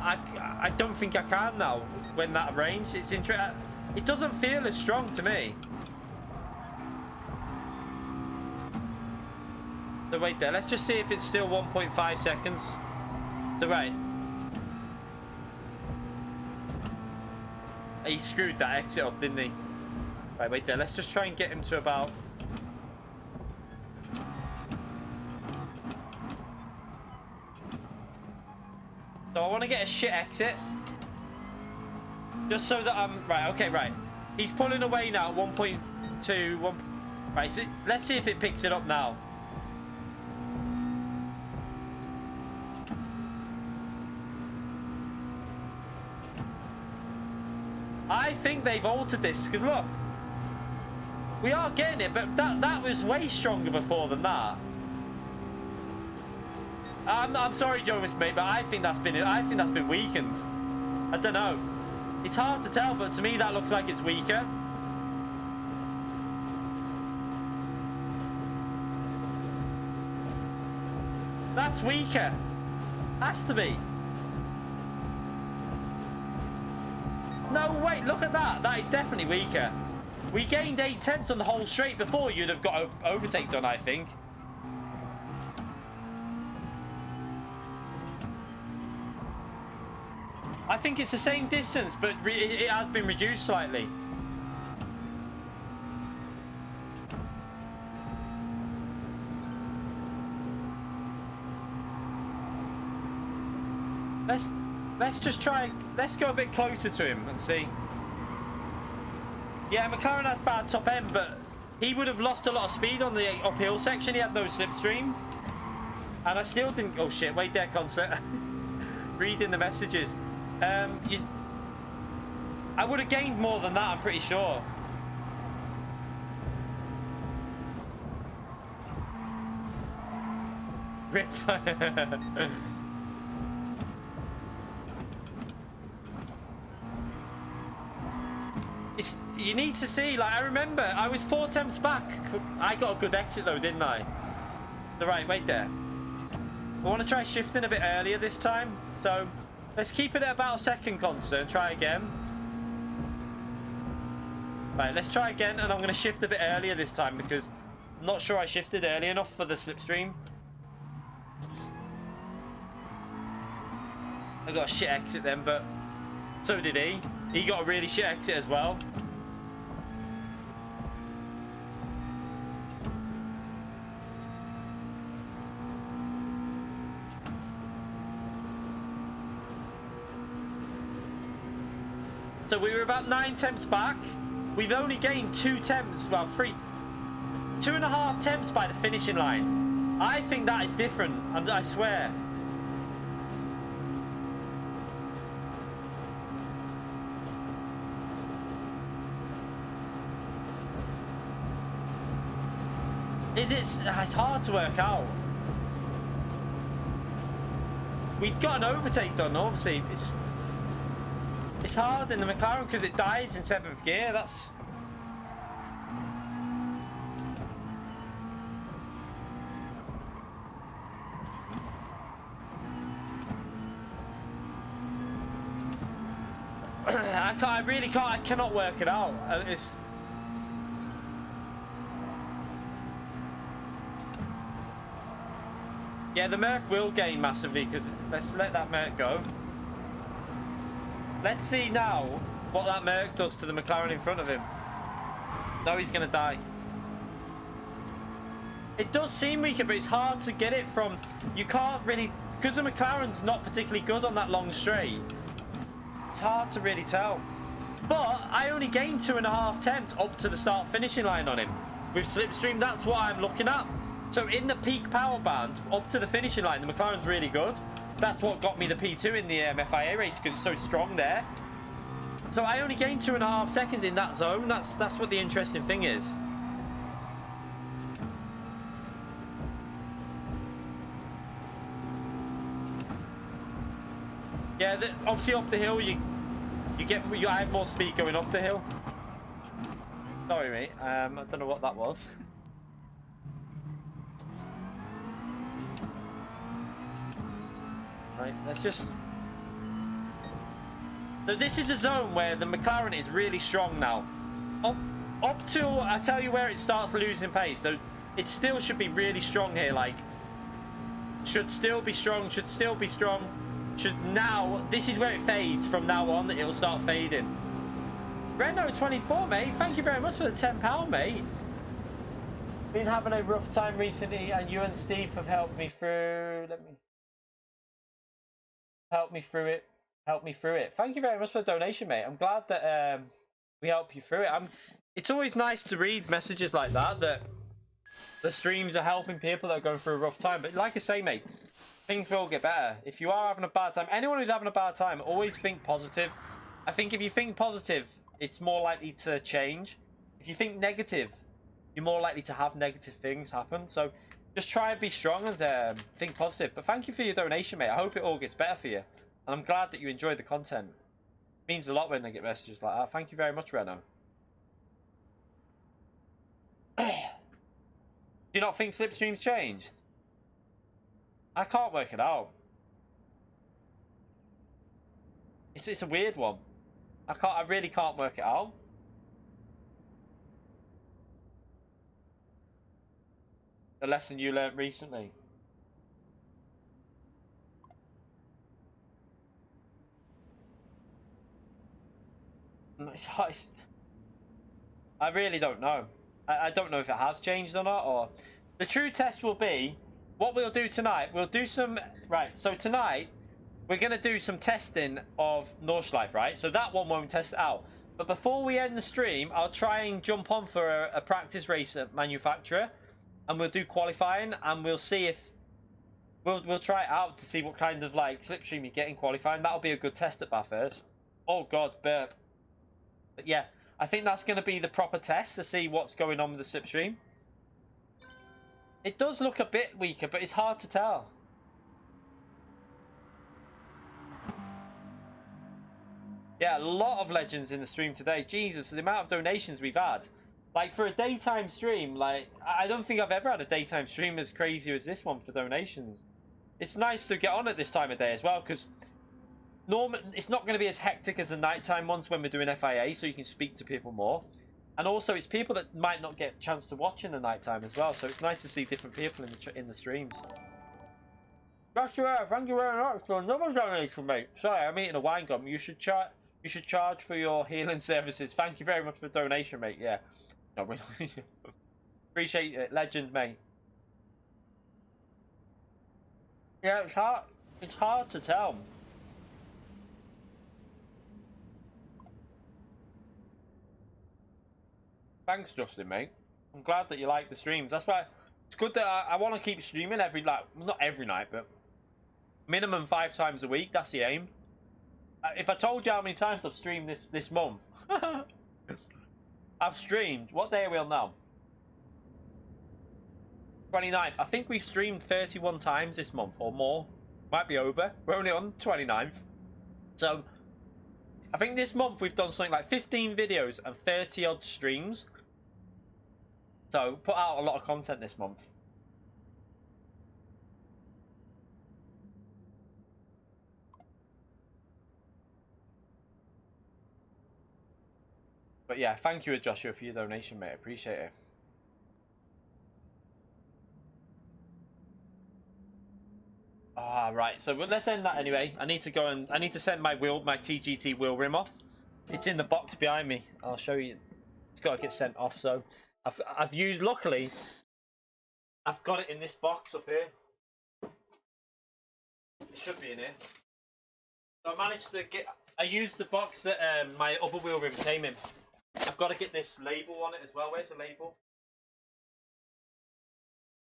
I don't think I can now when that range. It's interesting. It doesn't feel as strong to me. So wait there. Let's just see if it's still 1.5 seconds. So right. He screwed that exit up, didn't he? Right, wait there. Let's just try and get him to about... So I want to get a shit exit. Just so that I'm... Right, okay, right. He's pulling away now at 1.2. Right, so let's see if it picks it up now. I think they've altered this, because look. We are getting it, but that was way stronger before than that. I'm sorry, Jonas, mate, but I think that's been weakened. I don't know. It's hard to tell, but to me that looks like it's weaker. That's weaker. Has to be. No, wait, look at that. That is definitely weaker. We gained 8 tenths on the whole straight before. You'd have got overtake done, I think. I think it's the same distance, but it has been reduced slightly. Let's just try. Let's go a bit closer to him and see. Yeah, McLaren has bad top end, but he would have lost a lot of speed on the uphill section. He had no slipstream, and I still didn't. Oh shit! Wait there, concert. Reading the messages. I would have gained more than that. I'm pretty sure. Rip. You need to see, like, I remember I was 4 attempts back. I got a good exit though, didn't I? The right, wait there. I want to try shifting a bit earlier this time. So let's keep it at about a second constant. Try again. Right, let's try again, and I'm going to shift a bit earlier this time because I'm not sure I shifted early enough for the slipstream. I got a shit exit then, but so did he. He got a really shit exit as well. So we were about 9 temps back. We've only gained 2 temps, well 2.5 temps by the finishing line. I think that is different, I swear. It's hard to work out. We've got an overtake done, obviously. It's hard in the McLaren because it dies in 7th gear. That's... I really can't. I cannot work it out. It's... Yeah, the Merc will gain massively because let's let that Merc go. Let's see now what that Merc does to the McLaren in front of him. No, he's going to die. It does seem weaker, but it's hard to get it from... You can't really... Because the McLaren's not particularly good on that long straight. It's hard to really tell. But I only gained 2.5 tenths up to the start finishing line on him. With Slipstream, that's what I'm looking at. So in the peak power band, up to the finishing line, the McLaren's really good. That's what got me the P2 in the FIA race, because it's so strong there. So I only gained 2.5 seconds in that zone. That's what the interesting thing is. Yeah, obviously up the hill, you have more speed going up the hill. Sorry, mate. I don't know what that was. Right, let's just... So this is a zone where the McLaren is really strong now. Up till, I tell you where it starts losing pace. So it still should be really strong here, like... Should still be strong, should still be strong. Should now, this is where it fades. From now on, it'll start fading. Renault24, mate. Thank you very much for the £10, mate. Been having a rough time recently, and you and Steve have helped me through. Help me through it. Thank you very much for the donation, mate. I'm glad that we help you through it. It's always nice to read messages like that the streams are helping people that are going through a rough time. But like I say, mate, things will get better. If you are having a bad time, anyone who's having a bad time, always think positive. I think if you think positive, it's more likely to change. If you think negative, you're more likely to have negative things happen. So just try and be strong and think positive. But thank you for your donation, mate. I hope it all gets better for you. And I'm glad that you enjoy the content. It means a lot when I get messages like that. Thank you very much, Renault. Do you not think Slipstream's changed? I can't work it out. It's a weird one. I really can't work it out. The lesson you learnt recently. It's hard. I really don't know. I don't know if it has changed or not. Or the true test will be what we'll do tonight. We'll do some So tonight we're gonna do some testing of Nordschleife, right? So that one won't test it out. But before we end the stream, I'll try and jump on for a practice race at manufacturer, and we'll do qualifying, and we'll see if we'll try it out to see what kind of like slipstream you get in qualifying. That'll be a good test at Bathurst. Oh God, burp. But yeah, I think that's going to be the proper test to see what's going on with the slipstream. It does look a bit weaker, but it's hard to tell. Yeah, a lot of legends in the stream today. Jesus, the amount of donations we've had. Like, for a daytime stream, like, I don't think I've ever had a daytime stream as crazy as this one for donations. It's nice to get on at this time of day as well, because normally it's not going to be as hectic as the nighttime ones when we're doing FIA, so you can speak to people more. And also, it's people that might not get a chance to watch in the nighttime as well, so it's nice to see different people in the streams. Joshua, thank you very much for another donation, mate. Sorry, I'm eating a wine gum. You should charge for your healing services. Thank you very much for the donation, mate. Yeah. No, really. Appreciate it, legend, mate. Yeah, it's hard. It's hard to tell. Thanks, Justin, mate. I'm glad that you like the streams. That's why it's good that I want to keep streaming every, like, not every night, but minimum 5 times a week. That's the aim. If I told you how many times I've streamed this month, I've streamed. What day are we on now? 29th. I think we've streamed 31 times this month or more. Might be over. We're only on 29th. So I think this month we've done something like 15 videos and 30 odd streams. So put out a lot of content this month. But yeah, thank you, Joshua, for your donation, mate. Appreciate it. Ah, right. So let's end that anyway. I need to go and I need to send my TGT wheel rim off. It's in the box behind me. I'll show you. It's got to get sent off. So I've used. Luckily, I've got it in this box up here. It should be in here. So I managed to get. I used the box that my other wheel rim came in. I've got to get this label on it as well. Where's the label?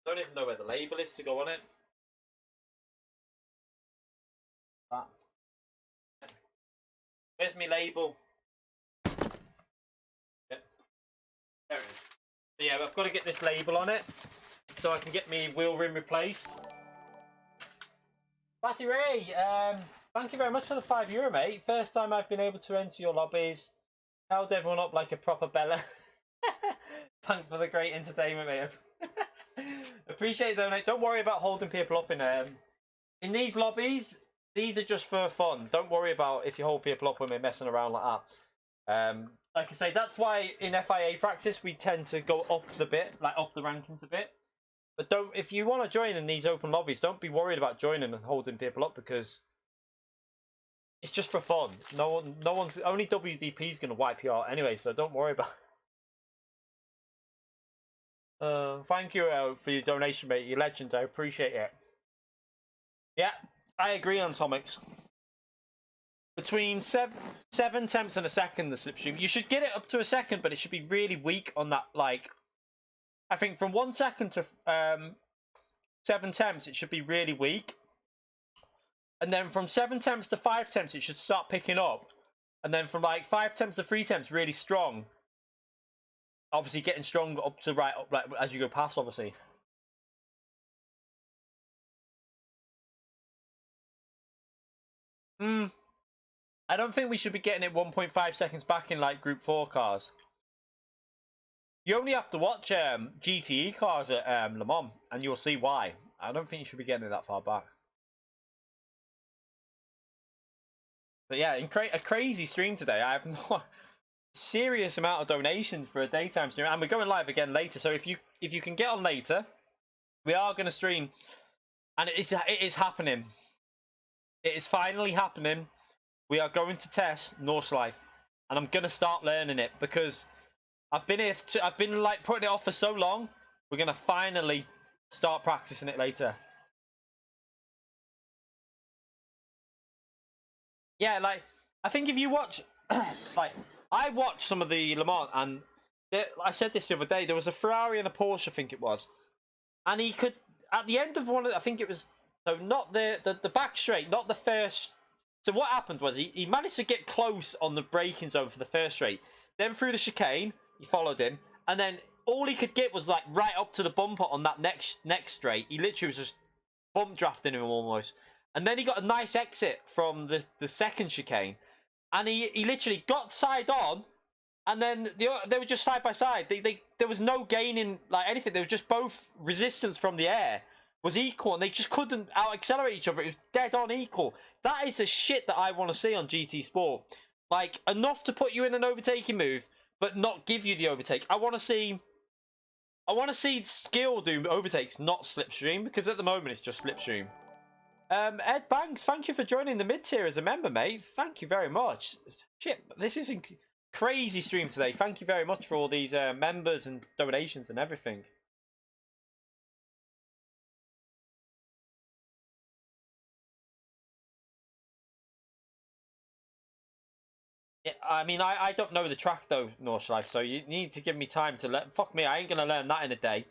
I don't even know where the label is to go on it. That. Where's my label? Yep. There it is. So yeah, I've got to get this label on it so I can get my wheel rim replaced. Batty Ray, thank you very much for the €5, mate. First time I've been able to enter your lobbies. Held everyone up like a proper Bella. Thanks for the great entertainment, mate. Appreciate it though, mate. Don't worry about holding people up in these lobbies. These are just for fun. Don't worry about if you hold people up when we're messing around like that. Like I say, that's why in FIA practice we tend to go up the bit, like up the rankings a bit. But don't, if you want to join in these open lobbies, don't be worried about joining and holding people up because it's just for fun. No one's only WDP is going to wipe you out anyway, so don't worry about it. Thank you for your donation, mate. You're legend. I appreciate it. Yeah, I agree on Tomics. Between 7 tenths and a second, the slipstream. You should get it up to a second, but it should be really weak on that. Like, I think from 1 second to 7 tenths, it should be really weak. And then from 7 tenths to 5 tenths, it should start picking up. And then from like 5 tenths to 3 tenths, really strong. Obviously, getting strong up to right up, like as you go past, obviously. I don't think we should be getting it 1.5 seconds back in like Group 4 cars. You only have to watch GTE cars at Le Mans, and you'll see why. I don't think you should be getting it that far back. But yeah, a crazy stream today. I have no serious amount of donations for a daytime stream, and we're going live again later. So if you can get on later, we are going to stream, and it is happening. It is finally happening. We are going to test Nordschleife, and I'm going to start learning it because I've been like putting it off for so long. We're going to finally start practicing it later. Yeah, like I think if you watch, like I watched some of the Le Mans, and I said this the other day. There was a Ferrari and a Porsche, I think it was, and he could at the end of one. I think it was not the back straight, not the first. So what happened was he managed to get close on the braking zone for the first straight. Then through the chicane, he followed him, and then all he could get was like right up to the bumper on that next straight. He literally was just bump drafting him almost. And then he got a nice exit from the second chicane, and he literally got side on, and then they were just side by side. There was no gain in like anything. They were just both resistance from the air was equal, and they just couldn't out accelerate each other. It was dead on equal. That is the shit that I want to see on GT Sport. Like enough to put you in an overtaking move, but not give you the overtake. I want to see skill do overtakes, not slipstream, because at the moment it's just slipstream. Ed Banks, thank you for joining the mid-tier as a member, mate. Thank you very much. Shit, this is a crazy stream today. Thank you very much for all these members and donations and everything. Yeah, I mean, I don't know the track though, Nordschleife, so you need to give me time to learn. Fuck me, I ain't going to learn that in a day.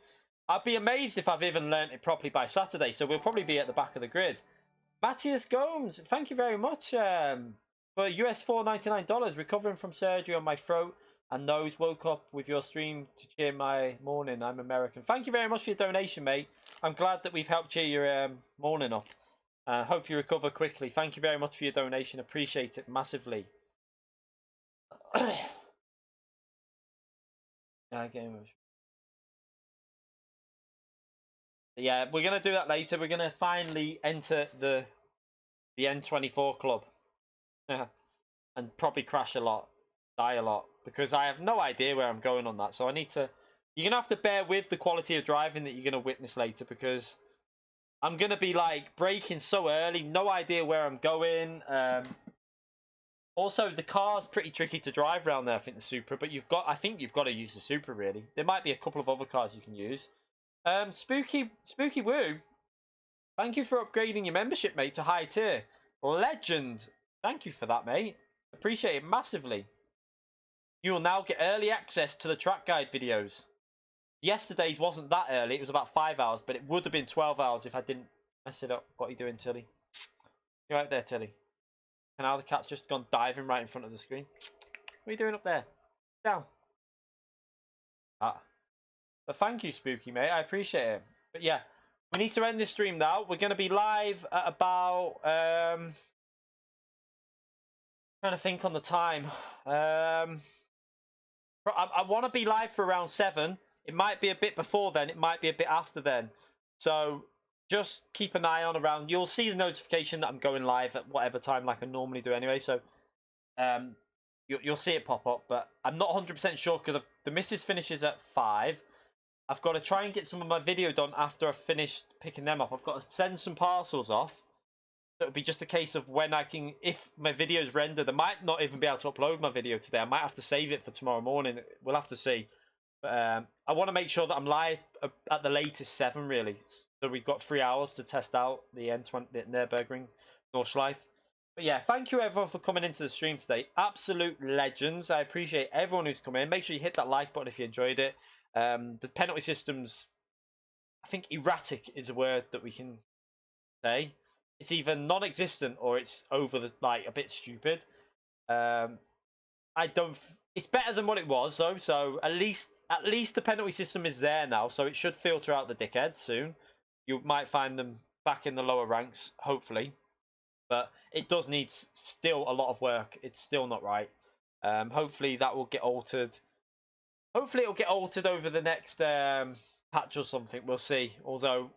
I'd be amazed if I've even learned it properly by Saturday, so we'll probably be at the back of the grid. Matthias Gomes, thank you very much for US $4.99. Recovering from surgery on my throat and nose. Woke up with your stream to cheer my morning. I'm American. Thank you very much for your donation, mate. I'm glad that we've helped cheer your morning up. Hope you recover quickly. Thank you very much for your donation. Appreciate it massively. Yeah, we're gonna do that later. We're gonna finally enter the N24 club, and probably crash a lot, die a lot, because I have no idea where I'm going on that. So I need to. You're gonna have to bear with the quality of driving that you're gonna witness later, because I'm gonna be like braking so early, no idea where I'm going. Also, the car's pretty tricky to drive around there. I think the Supra, but I think you've got to use the Supra really. There might be a couple of other cars you can use. Spooky Woo, thank you for upgrading your membership, mate, to high tier. Legend. Thank you for that, mate. Appreciate it massively. You will now get early access to the track guide videos. Yesterday's wasn't that early. It was about 5 hours, but it would have been 12 hours if I didn't mess it up. What are you doing, Tilly? You're right there, Tilly. And now the cat's just gone diving right in front of the screen. What are you doing up there? Down. Ah. But thank you, Spooky, mate. I appreciate it. But yeah, we need to end this stream now. We're going to be live at about... trying to think on the time. I want to be live for around 7. It might be a bit before then. It might be a bit after then. So just keep an eye on around. You'll see the notification that I'm going live at whatever time like I normally do anyway. So you'll see it pop up. But I'm not 100% sure because the missus finishes at 5. I've got to try and get some of my video done after I've finished picking them up. I've got to send some parcels off. It'll be just a case of when I can, if my video's rendered, I might not even be able to upload my video today. I might have to save it for tomorrow morning. We'll have to see. But I want to make sure that I'm live at the latest 7, really. So we've got 3 hours to test out the Nürburgring Nordschleife. But yeah, thank you everyone for coming into the stream today. Absolute legends. I appreciate everyone who's come in. Make sure you hit that like button if you enjoyed it. The penalty system's, I think erratic is a word that we can say. It's either non-existent or it's over the a bit stupid. It's better than what it was though. So at least the penalty system is there now. So it should filter out the dickheads soon. You might find them back in the lower ranks, hopefully. But it does need still a lot of work. It's still not right. Hopefully that will get altered. Hopefully it'll get altered over the next patch or something. We'll see. Although.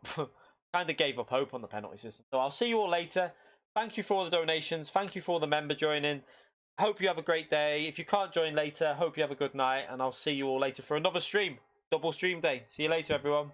Kind of gave up hope on the penalty system. So I'll see you all later. Thank you for all the donations. Thank you for all the member joining. Hope you have a great day. If you can't join later, hope you have a good night. And I'll see you all later for another stream. Double stream day. See you later, everyone.